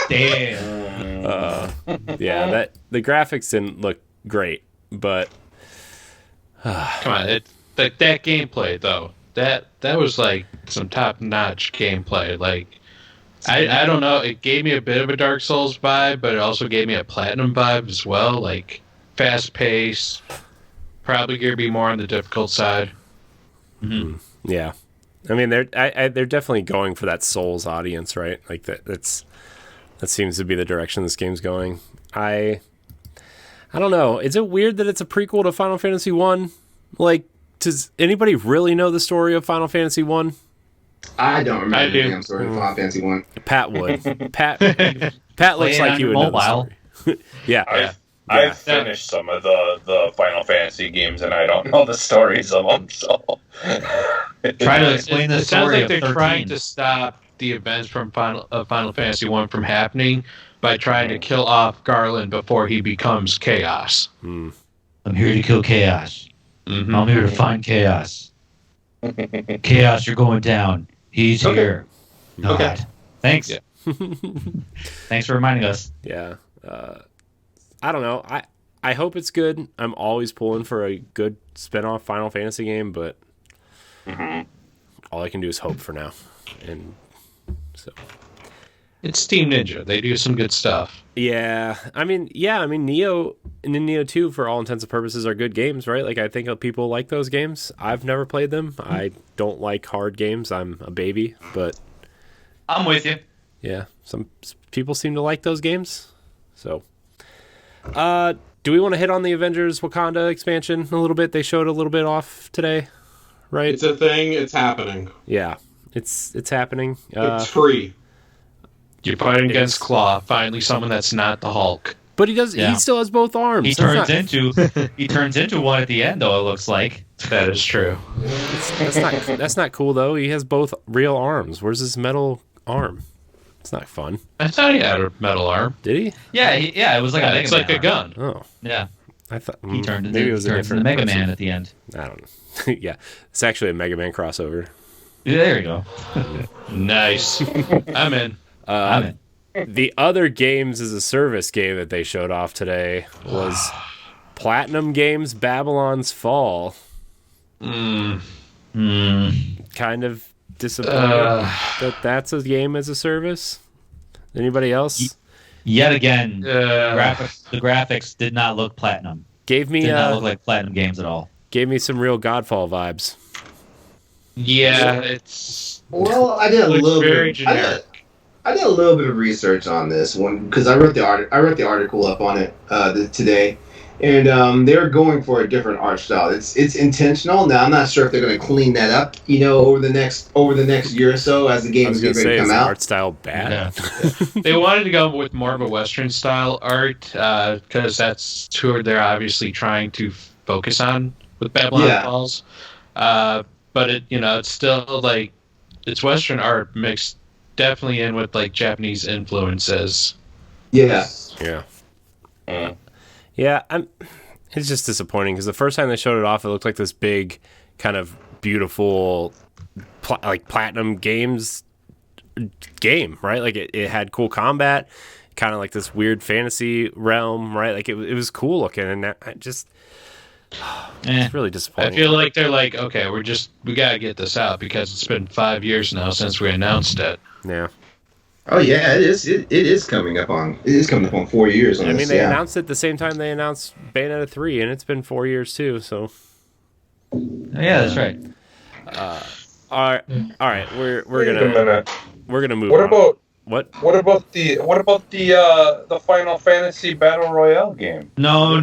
[SPEAKER 4] Damn.
[SPEAKER 1] Yeah, the graphics didn't look great, but
[SPEAKER 6] Come on, that gameplay though. That was like some top-notch gameplay. Like, I don't know. It gave me a bit of a Dark Souls vibe, but it also gave me a Platinum vibe as well. Like, fast pace, probably going to be more on the difficult side.
[SPEAKER 1] Mm-hmm. Yeah, I mean they're definitely going for that Souls audience, right? Like that seems to be the direction this game's going. I don't know. Is it weird that it's a prequel to Final Fantasy 1? Like, does anybody really know the story of Final Fantasy 1?
[SPEAKER 2] I don't remember the damn story of Final Fantasy 1.
[SPEAKER 1] Pat would. Pat looks like he would know the story. Yeah.
[SPEAKER 3] I've finished some of the Final Fantasy games, and I don't know the stories of them. So,
[SPEAKER 4] try to explain the story.
[SPEAKER 6] It sounds like
[SPEAKER 4] of
[SPEAKER 6] they're
[SPEAKER 4] 13.
[SPEAKER 6] trying to stop the events from Final Fantasy 1 from happening by trying to kill off Garland before he becomes Chaos.
[SPEAKER 1] Mm.
[SPEAKER 4] I'm here to kill Chaos.
[SPEAKER 6] Mm-hmm.
[SPEAKER 4] I'm here to find Chaos. Chaos, you're going down. He's here. God.
[SPEAKER 5] Okay.
[SPEAKER 4] Thanks.
[SPEAKER 6] Yeah.
[SPEAKER 4] Thanks for reminding us.
[SPEAKER 1] Yeah. I don't know. I hope it's good. I'm always pulling for a good spin-off Final Fantasy game, but all I can do is hope for now. And so
[SPEAKER 6] It's Team Ninja. They do some good stuff.
[SPEAKER 1] Yeah. I mean, Neo and Neo 2, for all intents and purposes, are good games, right? Like, I think people like those games. I've never played them. I don't like hard games. I'm a baby, but
[SPEAKER 4] I'm with you.
[SPEAKER 1] yeah, some people seem to like those games. So, do we want to hit on the Avengers Wakanda expansion a little bit? They showed a little bit off today, right?
[SPEAKER 5] It's a thing. It's happening.
[SPEAKER 1] Yeah, it's happening.
[SPEAKER 5] It's free.
[SPEAKER 6] You're fighting against Claw. Finally, someone that's not the Hulk.
[SPEAKER 1] But he does.
[SPEAKER 4] Yeah.
[SPEAKER 1] He still has both arms.
[SPEAKER 4] He turns into one at the end, though. It looks like
[SPEAKER 6] That is true.
[SPEAKER 1] That's not cool though. He has both real arms. Where's his metal arm? It's not fun.
[SPEAKER 6] I thought he had a metal arm.
[SPEAKER 1] Did he?
[SPEAKER 4] yeah, it was like a Mega
[SPEAKER 6] It's
[SPEAKER 4] Man
[SPEAKER 6] like a
[SPEAKER 4] arm.
[SPEAKER 6] gun.
[SPEAKER 1] Oh,
[SPEAKER 4] Yeah,
[SPEAKER 1] I thought
[SPEAKER 4] he turned into,
[SPEAKER 1] maybe it was a
[SPEAKER 4] the
[SPEAKER 1] different
[SPEAKER 4] Mega
[SPEAKER 1] person.
[SPEAKER 4] Man at the end.
[SPEAKER 1] I don't know. Yeah, it's actually a Mega Man crossover.
[SPEAKER 4] Yeah, there you go.
[SPEAKER 6] Nice. I'm in.
[SPEAKER 4] I'm in.
[SPEAKER 1] The other games as a service game that they showed off today was Platinum Games Babylon's Fall. Kind of disappointed that that's a game as a service. Anybody else?
[SPEAKER 4] Yet again, the graphics did not look platinum.
[SPEAKER 1] Gave me
[SPEAKER 4] Did not look like platinum games at all.
[SPEAKER 1] gave me some real Godfall vibes.
[SPEAKER 6] Yeah, it's
[SPEAKER 2] Well, I did a
[SPEAKER 6] looks
[SPEAKER 2] little
[SPEAKER 6] very
[SPEAKER 2] bit.
[SPEAKER 6] generic.
[SPEAKER 2] I did a little bit of research on this one because I wrote the article up on it today, and they're going for a different art style. It's intentional. Now I'm not sure if they're going to clean that up, over the next year or so as the
[SPEAKER 1] I
[SPEAKER 2] game
[SPEAKER 1] was
[SPEAKER 2] is
[SPEAKER 1] going
[SPEAKER 2] getting
[SPEAKER 1] to
[SPEAKER 2] ready
[SPEAKER 1] say,
[SPEAKER 2] to
[SPEAKER 1] is
[SPEAKER 2] come
[SPEAKER 1] the
[SPEAKER 2] out.
[SPEAKER 1] art style bad?
[SPEAKER 6] They wanted to go with more of a Western style art because that's who they're obviously trying to focus on with Babylon
[SPEAKER 2] Yeah.
[SPEAKER 6] Falls. But it's still like it's Western art mixed definitely in with like Japanese influences.
[SPEAKER 2] Yeah.
[SPEAKER 1] Yeah. Yeah, it's just disappointing because the first time they showed it off, it looked like this big, kind of beautiful, like Platinum Games game, right? Like it had cool combat, kind of like this weird fantasy realm, right? Like it was cool looking, and I just it's really disappointing.
[SPEAKER 6] I feel like they're like, okay, we gotta get this out because it's been 5 years now since we announced it.
[SPEAKER 1] Yeah.
[SPEAKER 2] Oh yeah, it is. It is coming up on. It is coming up on 4 years. On
[SPEAKER 1] I mean,
[SPEAKER 2] this,
[SPEAKER 1] they
[SPEAKER 2] yeah.
[SPEAKER 1] announced it the same time they announced Bayonetta 3, and it's been 4 years too. So,
[SPEAKER 4] Yeah, that's right.
[SPEAKER 1] all right, we're
[SPEAKER 3] Wait a
[SPEAKER 1] gonna
[SPEAKER 3] minute.
[SPEAKER 1] move.
[SPEAKER 3] What
[SPEAKER 1] on.
[SPEAKER 3] about
[SPEAKER 1] what?
[SPEAKER 3] what about the Final Fantasy Battle Royale game?
[SPEAKER 4] No.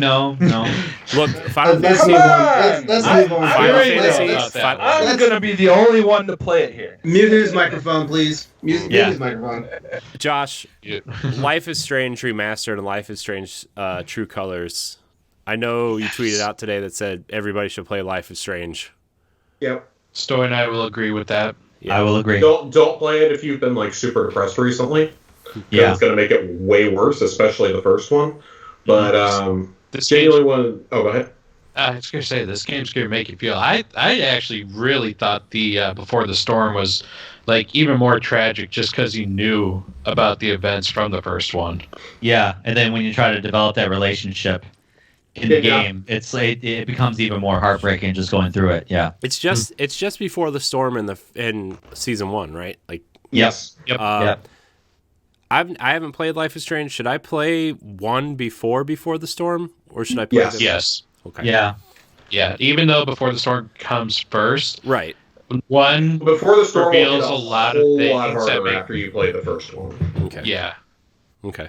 [SPEAKER 1] Look, Final
[SPEAKER 2] Let's
[SPEAKER 1] Fantasy.
[SPEAKER 2] move
[SPEAKER 3] Come
[SPEAKER 2] on.
[SPEAKER 3] on!
[SPEAKER 2] Let's
[SPEAKER 3] I'm-
[SPEAKER 2] move on.
[SPEAKER 3] I'm
[SPEAKER 1] Final
[SPEAKER 3] ready to
[SPEAKER 1] Fantasy.
[SPEAKER 3] know
[SPEAKER 6] about that.
[SPEAKER 3] I'm gonna be the only one to play it here.
[SPEAKER 2] Mute his microphone, please. Mute
[SPEAKER 4] Yeah.
[SPEAKER 2] his microphone.
[SPEAKER 1] Josh,
[SPEAKER 6] Yeah.
[SPEAKER 1] Life is Strange Remastered and Life is Strange True Colors. I know you tweeted out today that said everybody should play Life is Strange.
[SPEAKER 2] Yep.
[SPEAKER 6] Stoy and I will agree with that.
[SPEAKER 1] Yeah.
[SPEAKER 4] I will agree.
[SPEAKER 5] Don't play it if you've been like super depressed recently.
[SPEAKER 4] Yeah.
[SPEAKER 5] It's going to make it way worse, especially the first one. But genuinely one. Oh, go ahead.
[SPEAKER 6] I was going to say, this game's going to make you feel. I actually really thought the Before the Storm was like even more tragic just because you knew about the events from the first one.
[SPEAKER 4] Yeah, and then when you try to develop that relationship in the game, it becomes even more heartbreaking just going through it. Yeah,
[SPEAKER 1] it's just Before the Storm in season 1, right? Like
[SPEAKER 5] yes,
[SPEAKER 4] yep.
[SPEAKER 1] I haven't played Life is Strange. Should I play 1 before the Storm, or should I play?
[SPEAKER 5] Yes.
[SPEAKER 6] Yes.
[SPEAKER 1] Okay.
[SPEAKER 6] Yeah. Even though Before the Storm comes first,
[SPEAKER 1] right?
[SPEAKER 6] 1
[SPEAKER 5] Before the Storm
[SPEAKER 6] reveals a lot of things
[SPEAKER 5] harder after you play the first one.
[SPEAKER 1] Okay.
[SPEAKER 6] Yeah.
[SPEAKER 1] Okay.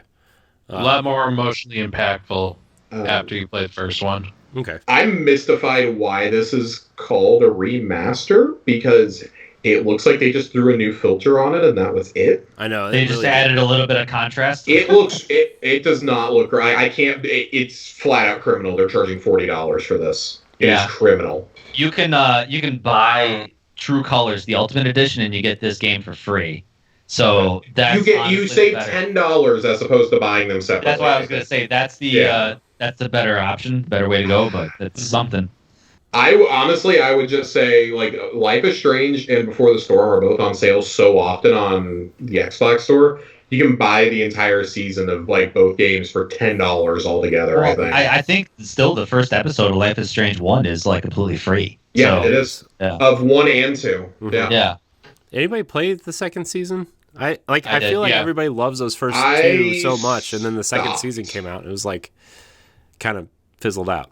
[SPEAKER 6] A lot more emotionally impactful after you play the first one.
[SPEAKER 1] Okay.
[SPEAKER 5] I'm mystified why this is called a remaster, because it looks like they just threw a new filter on it and that was it.
[SPEAKER 1] I know.
[SPEAKER 4] They just added a little bit of contrast.
[SPEAKER 5] It does not look right. I can't. It's flat out criminal. They're charging $40 for this. It is criminal.
[SPEAKER 4] You can buy True Colors, the Ultimate Edition, and you get this game for free. So that's
[SPEAKER 5] you save $10 as opposed to buying them separately.
[SPEAKER 4] That's what I was going to say. That's the better option, better way to go. But it's something.
[SPEAKER 5] I would just say, like, Life is Strange and Before the Storm are both on sale so often on the Xbox store. You can buy the entire season of, like, both games for $10 altogether, I think.
[SPEAKER 4] I think still the first episode of Life is Strange 1 is, like, completely free.
[SPEAKER 5] Yeah,
[SPEAKER 4] so,
[SPEAKER 5] it is.
[SPEAKER 4] Yeah.
[SPEAKER 5] Of 1 and 2.
[SPEAKER 1] Mm-hmm.
[SPEAKER 4] Yeah.
[SPEAKER 1] Anybody play the second season? I
[SPEAKER 4] did,
[SPEAKER 1] feel like everybody loves those first 2 so much, and then the second
[SPEAKER 5] stopped.
[SPEAKER 1] season came out, and it was, like, kind of fizzled out.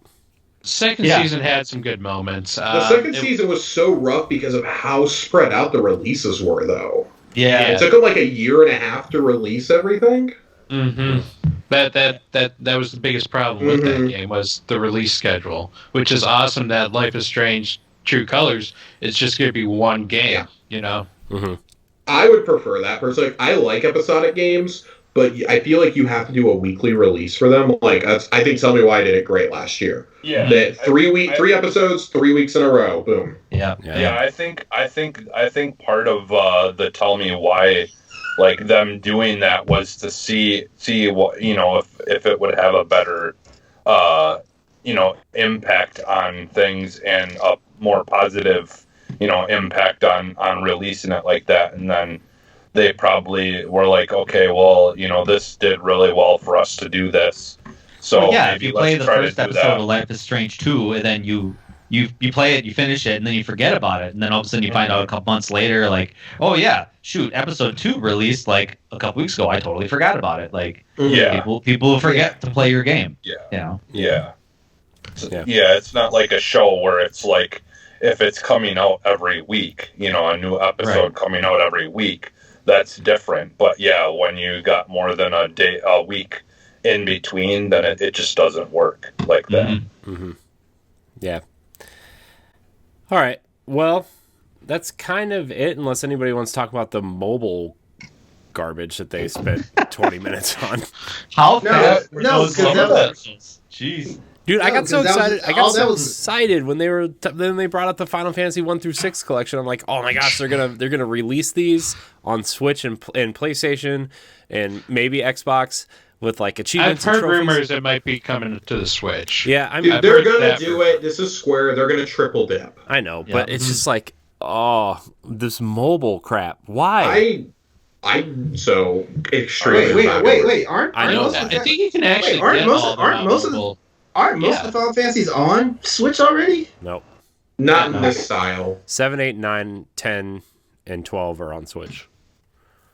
[SPEAKER 6] Second season had some good moments.
[SPEAKER 5] The second season was so rough because of how spread out the releases were, though.
[SPEAKER 4] Yeah.
[SPEAKER 5] It took them like a year and a half to release everything.
[SPEAKER 6] Mm-hmm. That was the biggest problem with that game, was the release schedule, which is awesome that Life is Strange True Colors is just going to be one game, you know?
[SPEAKER 1] Mm-hmm.
[SPEAKER 5] I would prefer that personally. I like episodic games, but I feel like you have to do a weekly release for them. Like, I think Tell Me Why did it great last year.
[SPEAKER 3] Yeah,
[SPEAKER 5] that 3 episodes, 3 weeks in a row, boom.
[SPEAKER 6] Yeah.
[SPEAKER 3] I think part of the Tell Me Why, like them doing that, was to see what, you know, if it would have a better impact on things and a more positive, impact on releasing it like that. And then they probably were like, okay, well, this did really well for us to do this. So
[SPEAKER 4] if you play the first episode of Life is Strange 2, and then you play it, you finish it, and then you forget about it, and then all of a sudden you find out a couple months later, like, oh yeah, shoot, episode 2 released like a couple weeks ago. I totally forgot about it. Like, people forget to play your game.
[SPEAKER 3] Yeah. It's not like a show where it's like, if it's coming out every week, a new episode coming out every week, that's different. But yeah, when you got more than a week in between, then it just doesn't work like that.
[SPEAKER 1] Mm-hmm. Mm-hmm. Yeah. All right. Well, that's kind of it, unless anybody wants to talk about the mobile garbage that they spent 20 minutes on.
[SPEAKER 4] How fast?
[SPEAKER 2] No, because that was...
[SPEAKER 4] Jeez.
[SPEAKER 1] Dude, I got so excited. I got so excited when they were then they brought out the Final Fantasy 1 through 6 collection. I'm like, oh my gosh, they're gonna release these on Switch and PlayStation and maybe Xbox with like achievements.
[SPEAKER 6] I've heard
[SPEAKER 1] and trophies.
[SPEAKER 6] Rumors it might be coming to the Switch.
[SPEAKER 1] Yeah,
[SPEAKER 5] they're gonna do it. This is Square. They're gonna triple dip.
[SPEAKER 1] I know, but it's just like, oh, this mobile crap. Why?
[SPEAKER 5] I'm so extremely.
[SPEAKER 2] Wait! Aren't
[SPEAKER 6] most
[SPEAKER 2] of
[SPEAKER 6] I think you can actually
[SPEAKER 2] aren't
[SPEAKER 6] get
[SPEAKER 2] most
[SPEAKER 6] all
[SPEAKER 2] of the Final Fantasies on Switch already?
[SPEAKER 1] Nope.
[SPEAKER 5] Not in this style.
[SPEAKER 1] 7, 8, 9, 10, and 12 are on Switch.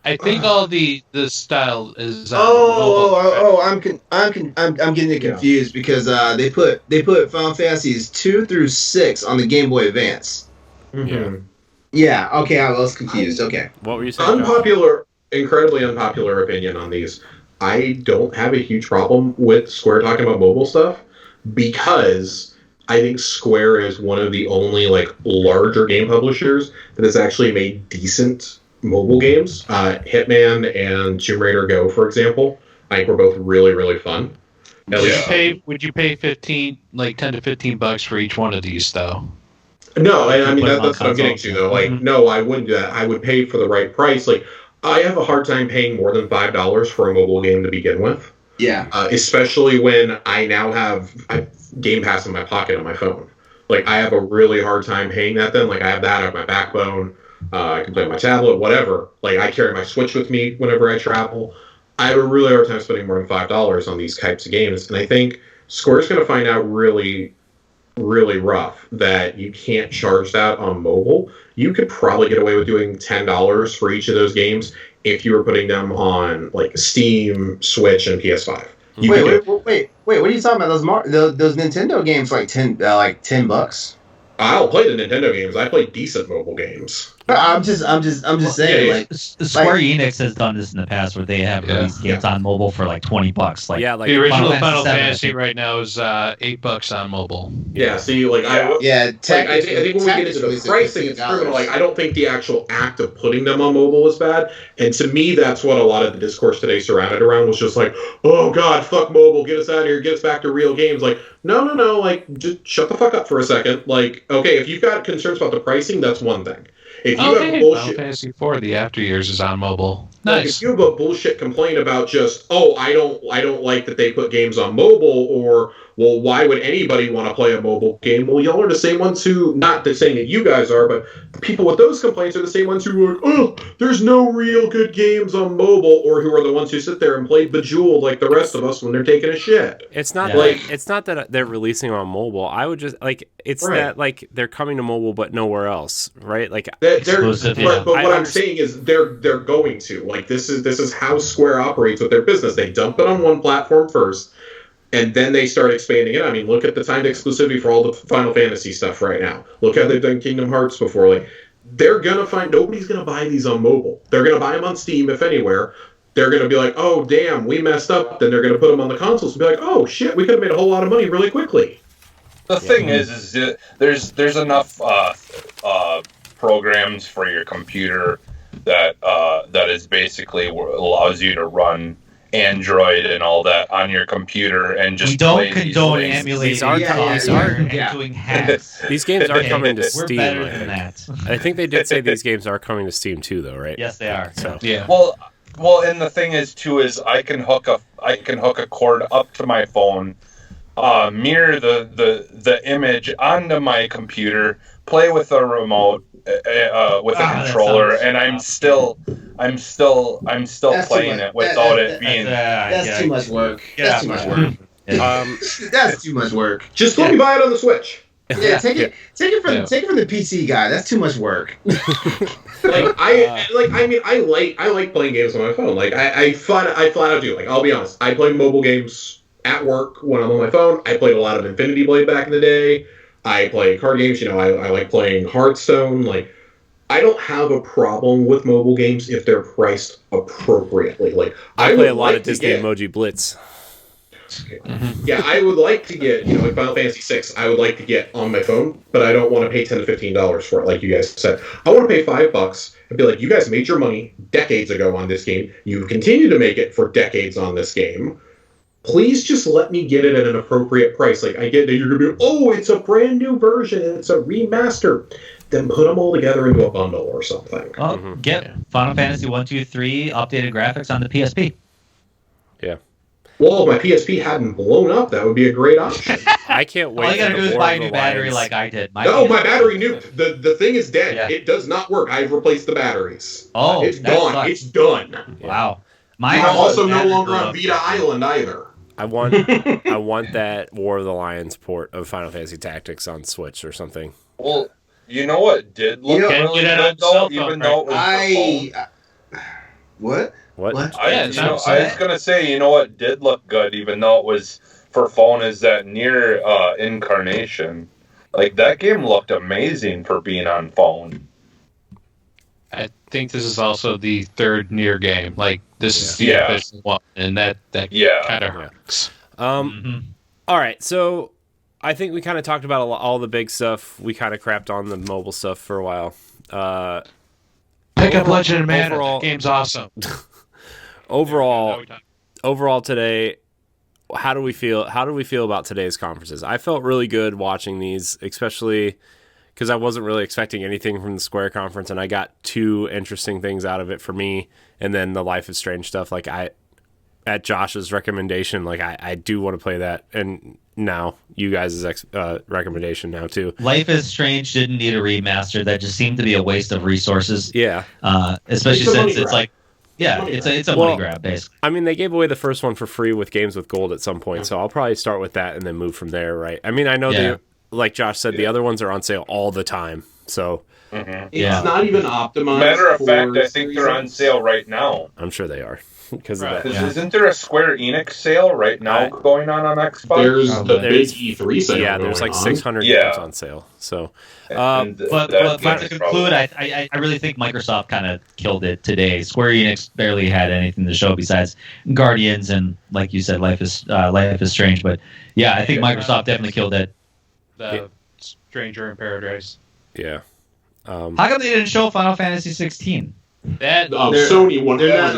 [SPEAKER 6] I think all the style is.
[SPEAKER 2] I'm getting it confused because they put Final Fantasies 2 through 6 on the Game Boy Advance.
[SPEAKER 5] Mm-hmm.
[SPEAKER 2] Yeah. Okay, I was confused. Okay.
[SPEAKER 1] What were you saying?
[SPEAKER 5] Incredibly unpopular opinion on these. I don't have a huge problem with Square talking about mobile stuff because I think Square is one of the only larger game publishers that has actually made decent mobile games. Hitman and Tomb Raider Go, for example, I think were both really, really fun.
[SPEAKER 6] Would you pay $10 to $15 for each one of these though?
[SPEAKER 5] No, I mean that's what I'm getting to though. No, I wouldn't do that. I would pay for the right price. I have a hard time paying more than $5 for a mobile game to begin with.
[SPEAKER 2] Yeah.
[SPEAKER 5] Especially when I now have Game Pass in my pocket on my phone. Like, I have a really hard time paying that then. Like, I have that on my backbone. I can play on my tablet, whatever. Like, I carry my Switch with me whenever I travel. I have a really hard time spending more than $5 on these types of games. And I think Square's going to find out really, really rough that you can't charge that on mobile. You could probably get away with doing $10 for each of those games if you were putting them on, like, Steam, Switch, and PS5.
[SPEAKER 2] Wait, what are you talking about? Those Nintendo games for like $10?
[SPEAKER 5] I don't play the Nintendo games. I play decent mobile games.
[SPEAKER 2] I'm just saying,
[SPEAKER 4] like Square-Enix has done this in the past, where they have released games on mobile for like $20. Like,
[SPEAKER 1] like
[SPEAKER 6] the original
[SPEAKER 4] VII,
[SPEAKER 6] Final Fantasy right now is $8 on mobile.
[SPEAKER 5] Yeah, see, like I think when we get into the pricing, it's criminal. Like, I don't think the actual act of putting them on mobile is bad, and to me, that's what a lot of the discourse today surrounded around was just like, oh god, fuck mobile, get us out of here, get us back to real games. Like, no, like, just shut the fuck up for a second. Like, okay, if you've got concerns about the pricing, that's one thing. If you have bullshit,
[SPEAKER 6] Final Fantasy 4, the after years is on mobile.
[SPEAKER 5] Nice. If you have a bullshit complaint about just, I don't like that they put games on mobile, or, well, why would anybody want to play a mobile game? Well, y'all are the same ones who, not the saying that you guys are, but the people with those complaints are the same ones who are like, oh, there's no real good games on mobile, or who are the ones who sit there and play Bejeweled like the rest of us when they're taking a shit.
[SPEAKER 1] It's not it's not that they're releasing on mobile. I would just that like they're coming to mobile but nowhere else, right? Like
[SPEAKER 5] but what I'm saying is they're going to. Like, this is how Square operates with their business. They dump it on one platform first, and then they start expanding it. I mean, look at the timed exclusivity for all the Final Fantasy stuff right now. Look how they've done Kingdom Hearts before. Like, they're gonna find nobody's gonna buy these on mobile. They're gonna buy them on Steam, if anywhere. They're gonna be like, oh damn, we messed up. Then they're gonna put them on the consoles and be like, oh shit, we could have made a whole lot of money really quickly.
[SPEAKER 3] The thing is there's enough programs for your computer that is basically allows you to run Android and all that on your computer and just
[SPEAKER 4] we don't condone emulating doing hacks.
[SPEAKER 1] These games are coming to Steam.
[SPEAKER 4] We're better than that.
[SPEAKER 1] I think they did say these games are coming to Steam too, though, right?
[SPEAKER 4] Yes, they are.
[SPEAKER 1] So
[SPEAKER 6] yeah.
[SPEAKER 3] Well, and the thing is too is I can hook a cord up to my phone, mirror the image onto my computer, play with a remote. With a controller, and I'm still playing it without it being.
[SPEAKER 2] That's too much work. That's too much work. That's too much work.
[SPEAKER 5] Just let me buy it on the Switch.
[SPEAKER 2] Yeah, take it from the PC guy. That's too much work.
[SPEAKER 5] I like playing games on my phone. Like, I flat out do. Like, I'll be honest, I play mobile games at work when I'm on my phone. I played a lot of Infinity Blade back in the day. I play card games, I like playing Hearthstone. Like, I don't have a problem with mobile games if they're priced appropriately. Like,
[SPEAKER 1] I play a lot of Disney Emoji Blitz.
[SPEAKER 5] Yeah, I would like to get, like Final Fantasy VI, I would like to get on my phone, but I don't want to pay $10 to $15 for it, like you guys said. I want to pay $5 and be like, you guys made your money decades ago on this game. You continue to make it for decades on this game. Please just let me get it at an appropriate price. Like, I get that you're going to be, oh, it's a brand new version, it's a remaster. Then put them all together into a bundle or something.
[SPEAKER 4] Well, get Final Fantasy 1, 2, 3 updated graphics on the PSP.
[SPEAKER 1] Yeah.
[SPEAKER 5] Well, if my PSP hadn't blown up, that would be a great option.
[SPEAKER 1] I can't wait.
[SPEAKER 4] All you got to do is buy a new battery like I did.
[SPEAKER 5] My battery nuked. The thing is dead. Yeah. It does not work. I've replaced the batteries.
[SPEAKER 4] Oh,
[SPEAKER 5] it's gone.
[SPEAKER 4] Sucks.
[SPEAKER 5] It's done.
[SPEAKER 4] Wow.
[SPEAKER 5] I'm also no longer on Vita Island either.
[SPEAKER 1] I want that War of the Lions port of Final Fantasy Tactics on Switch or something.
[SPEAKER 3] Well, you know what did look really good though, even though it was
[SPEAKER 2] What?
[SPEAKER 3] I was gonna say, you know what did look good, even though it was for phone, is that Nier Incarnation. Like, that game looked amazing for being on phone.
[SPEAKER 6] I think this is also the third Nier game. Like, this is the official one, and that kind of hurts.
[SPEAKER 1] All right, so I think we kind of talked about all the big stuff. We kind of crapped on the mobile stuff for a while.
[SPEAKER 6] Pick up Legend of Mana. That game's awesome.
[SPEAKER 1] Overall today, how do we feel? How do we feel about today's conferences? I felt really good watching these, especially because I wasn't really expecting anything from the Square conference, and I got two interesting things out of it for me, and then the Life is Strange stuff. Like, at Josh's recommendation, like I do want to play that, and now you guys' recommendation now too.
[SPEAKER 4] Life is Strange didn't need a remaster. That just seemed to be a waste of resources.
[SPEAKER 1] Yeah,
[SPEAKER 4] especially since it's like, it's a money grab basically.
[SPEAKER 1] I mean, they gave away the first one for free with Games with Gold at some point, so I'll probably start with that and then move from there. Right? I mean, I know like Josh said, the other ones are on sale all the time, so.
[SPEAKER 5] It's not even optimized.
[SPEAKER 3] Matter of fact, I think they're on sale right now.
[SPEAKER 1] I'm sure they are. Because of that.
[SPEAKER 3] Isn't there a Square-Enix sale right now going on Xbox?
[SPEAKER 5] There's the big E3 sale.
[SPEAKER 1] Yeah, there's like 600 games on sale. So,
[SPEAKER 4] but to conclude, I really think Microsoft kind of killed it today. Square Enix barely had anything to show besides Guardians and, like you said, Life is Strange. But yeah, I think Microsoft definitely killed it.
[SPEAKER 6] The Stranger in Paradise.
[SPEAKER 1] Yeah.
[SPEAKER 4] How come they didn't show Final Fantasy 16?
[SPEAKER 5] Sony won.
[SPEAKER 2] They're not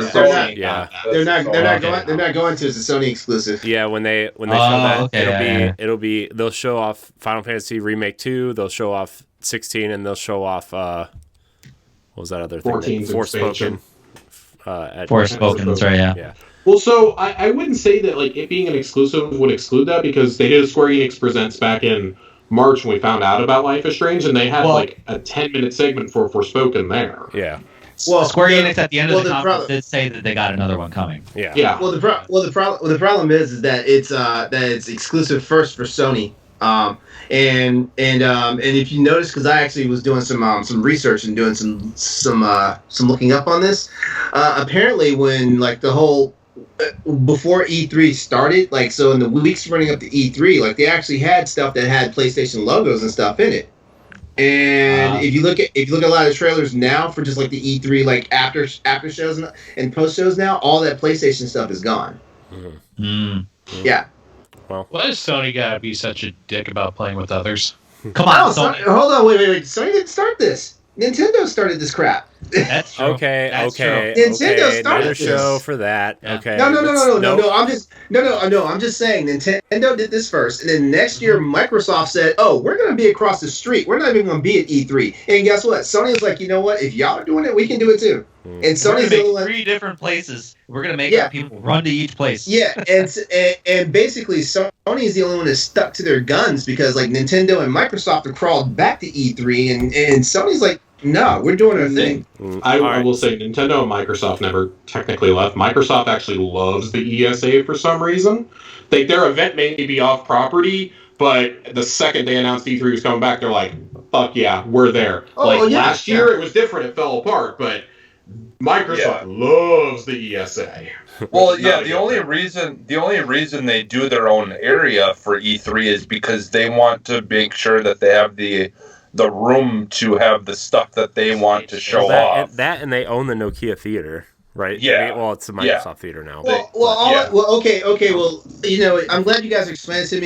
[SPEAKER 2] going to. It's a Sony exclusive.
[SPEAKER 1] Yeah, when they show that, they'll show off Final Fantasy Remake 2. They'll show off 16, and they'll show off what was that other thing?
[SPEAKER 5] 14's
[SPEAKER 1] Forspoken.
[SPEAKER 4] Forspoken, that's right. Yeah.
[SPEAKER 5] Well, so I wouldn't say that like it being an exclusive would exclude that, because they did a Square-Enix Presents back in March when we found out about Life is Strange, and they had like a 10-minute segment for Forspoken there.
[SPEAKER 1] Yeah.
[SPEAKER 4] Well, Square Enix at the end of the conference did say that they got another one coming.
[SPEAKER 1] Yeah.
[SPEAKER 2] Well, the problem is that it's exclusive first for Sony. And if you notice, because I actually was doing some research and doing some looking up on this, apparently when like the whole before E3 started, like so in the weeks running up to E3, like they actually had stuff that had PlayStation logos and stuff in it. And if you look at a lot of trailers now for just like the E3 like after shows and post shows now, all that PlayStation stuff is gone. Yeah.
[SPEAKER 6] Well, why does Sony gotta be such a dick about playing with others?
[SPEAKER 4] Come on, Sony.
[SPEAKER 2] Hold on, wait. Sony didn't start this. Nintendo started this crap.
[SPEAKER 4] That's true.
[SPEAKER 1] Okay.
[SPEAKER 2] Nintendo started
[SPEAKER 1] another
[SPEAKER 2] this.
[SPEAKER 1] show for that. Yeah. Okay.
[SPEAKER 2] No. I'm just saying Nintendo did this first, and then next year Microsoft said, "Oh, we're going to be across the street. We're not even going to be at E3." And guess what? Sony was like, "You know what? If y'all are doing it, we can do it too." And Sony's
[SPEAKER 4] going to make 3 different places. We're going to make our people run to each place.
[SPEAKER 2] Yeah, and basically Sony is the only one that's stuck to their guns, because like Nintendo and Microsoft have crawled back to E3, and Sony's like, no, we're doing our thing.
[SPEAKER 5] I will say Nintendo and Microsoft never technically left. Microsoft actually loves the ESA for some reason. Their event may be off property, but the second they announced E3 was coming back, they're like, fuck yeah, we're there. Last year it was different, it fell apart, but Microsoft loves the ESA.
[SPEAKER 3] Well, yeah, the only reason they do their own area for E3 is because they want to make sure that they have the room to have the stuff that they want to show off.
[SPEAKER 1] And they own the Nokia Theater, right?
[SPEAKER 3] Yeah.
[SPEAKER 1] Well, it's the Microsoft Theater now.
[SPEAKER 2] Okay. Well, you know, I'm glad you guys explained it to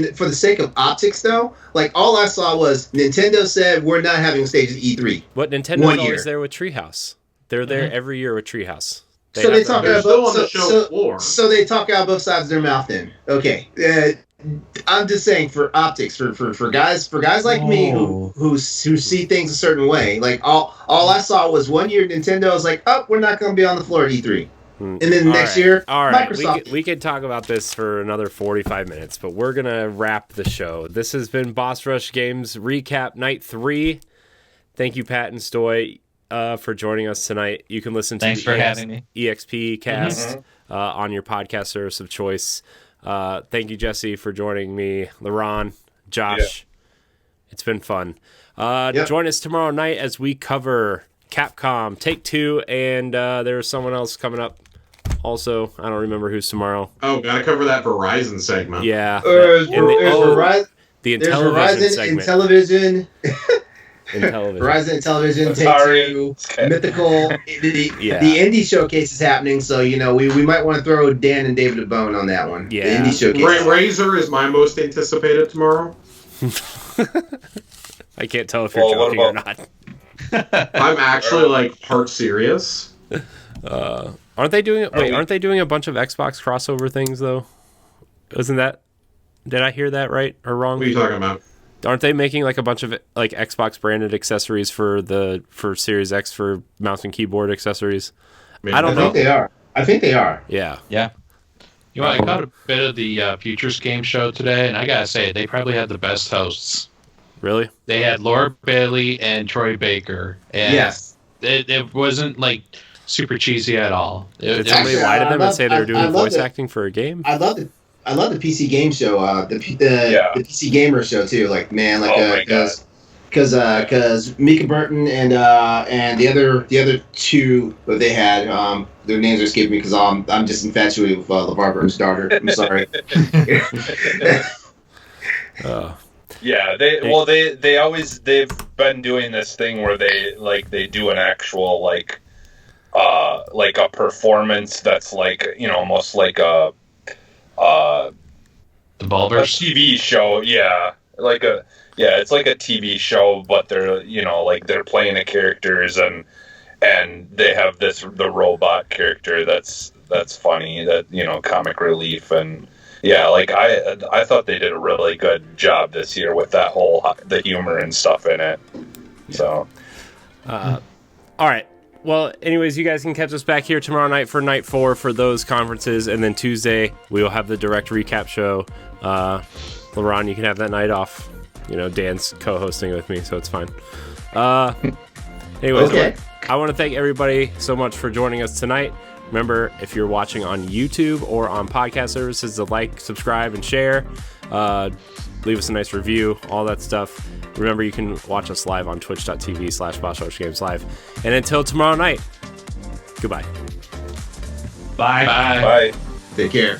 [SPEAKER 2] me. For the sake of optics, though, like all I saw was Nintendo said we're not having a stage at E3.
[SPEAKER 1] But Nintendo's always there with Treehouse. They're there every year with Treehouse.
[SPEAKER 2] So they talk out both sides of their mouth. Then okay. I'm just saying, for optics, for guys like me who see things a certain way. Like all I saw was one year Nintendo was like, oh, we're not going to be on the floor at E3, and then next year, Microsoft.
[SPEAKER 1] We could talk about this for another 45 minutes, but we're gonna wrap the show. This has been Boss Rush Games Recap Night 3. Thank you, Pat and Stoy, for joining us tonight. You can listen to
[SPEAKER 4] having me.
[SPEAKER 1] EXPcast on your podcast service of choice. Thank you, Jesse, for joining me. LeRon, Josh, It's been fun. Join us tomorrow night as we cover Capcom Take-Two, and there's someone else coming up also. I don't remember who's tomorrow.
[SPEAKER 5] Oh, gotta cover that Verizon segment.
[SPEAKER 1] Yeah.
[SPEAKER 2] Verizon,
[SPEAKER 1] the Intellivision segment.
[SPEAKER 2] Intellivision.
[SPEAKER 1] Intellivision.
[SPEAKER 2] Verizon Intellivision, Take-Two, Mythical. The indie showcase is happening, so you know we might want to throw Dan and David a bone on that one.
[SPEAKER 1] Yeah.
[SPEAKER 2] The indie showcase.
[SPEAKER 5] Razor is my most anticipated tomorrow.
[SPEAKER 1] I can't tell if you're joking or not.
[SPEAKER 5] I'm actually like part serious.
[SPEAKER 1] Aren't they doing a bunch of Xbox crossover things though? Isn't that? Did I hear that right or wrong?
[SPEAKER 5] What are you talking about?
[SPEAKER 1] Aren't they making like a bunch of like Xbox branded accessories for Series X for mouse and keyboard accessories?
[SPEAKER 2] I think they are.
[SPEAKER 1] Yeah.
[SPEAKER 6] You know, I caught a bit of the Futures Game Show today, and I gotta say, they probably had the best hosts.
[SPEAKER 1] Really?
[SPEAKER 6] They had Laura Bailey and Troy Baker. And
[SPEAKER 2] Yes.
[SPEAKER 6] It wasn't, like, super cheesy at all.
[SPEAKER 1] Did somebody lie to them and say they were doing voice acting for a game?
[SPEAKER 2] I love the PC game show, the PC gamer show too. Like, man, like because Mika Burton and the other two that they had, their names are escaping me because I'm just infatuated with LeVar Burton's daughter. I'm sorry.
[SPEAKER 3] Yeah, they've been doing this thing where they do an actual like a performance that's like, you know, almost like the
[SPEAKER 6] Bulbers?
[SPEAKER 3] A TV show, it's like a TV show, but they're, you know, like they're playing the characters and they have the robot character that's funny, that, you know, comic relief. And yeah, like I thought they did a really good job this year with that the humor and stuff in it. So
[SPEAKER 1] all right. Well, anyways, you guys can catch us back here tomorrow night for night 4 for those conferences, and then Tuesday we will have the direct recap show. LeRon, you can have that night off. You know, Dan's co-hosting with me, so it's fine. Anyways,
[SPEAKER 2] okay.
[SPEAKER 1] I want to thank everybody so much for joining us tonight. Remember, if you're watching on YouTube or on podcast services, to like, subscribe, and share. Leave us a nice review, all that stuff. Remember, you can watch us live on twitch.tv/BossRushGamesLive. And until tomorrow night, goodbye.
[SPEAKER 4] Bye.
[SPEAKER 3] bye.
[SPEAKER 2] Take care.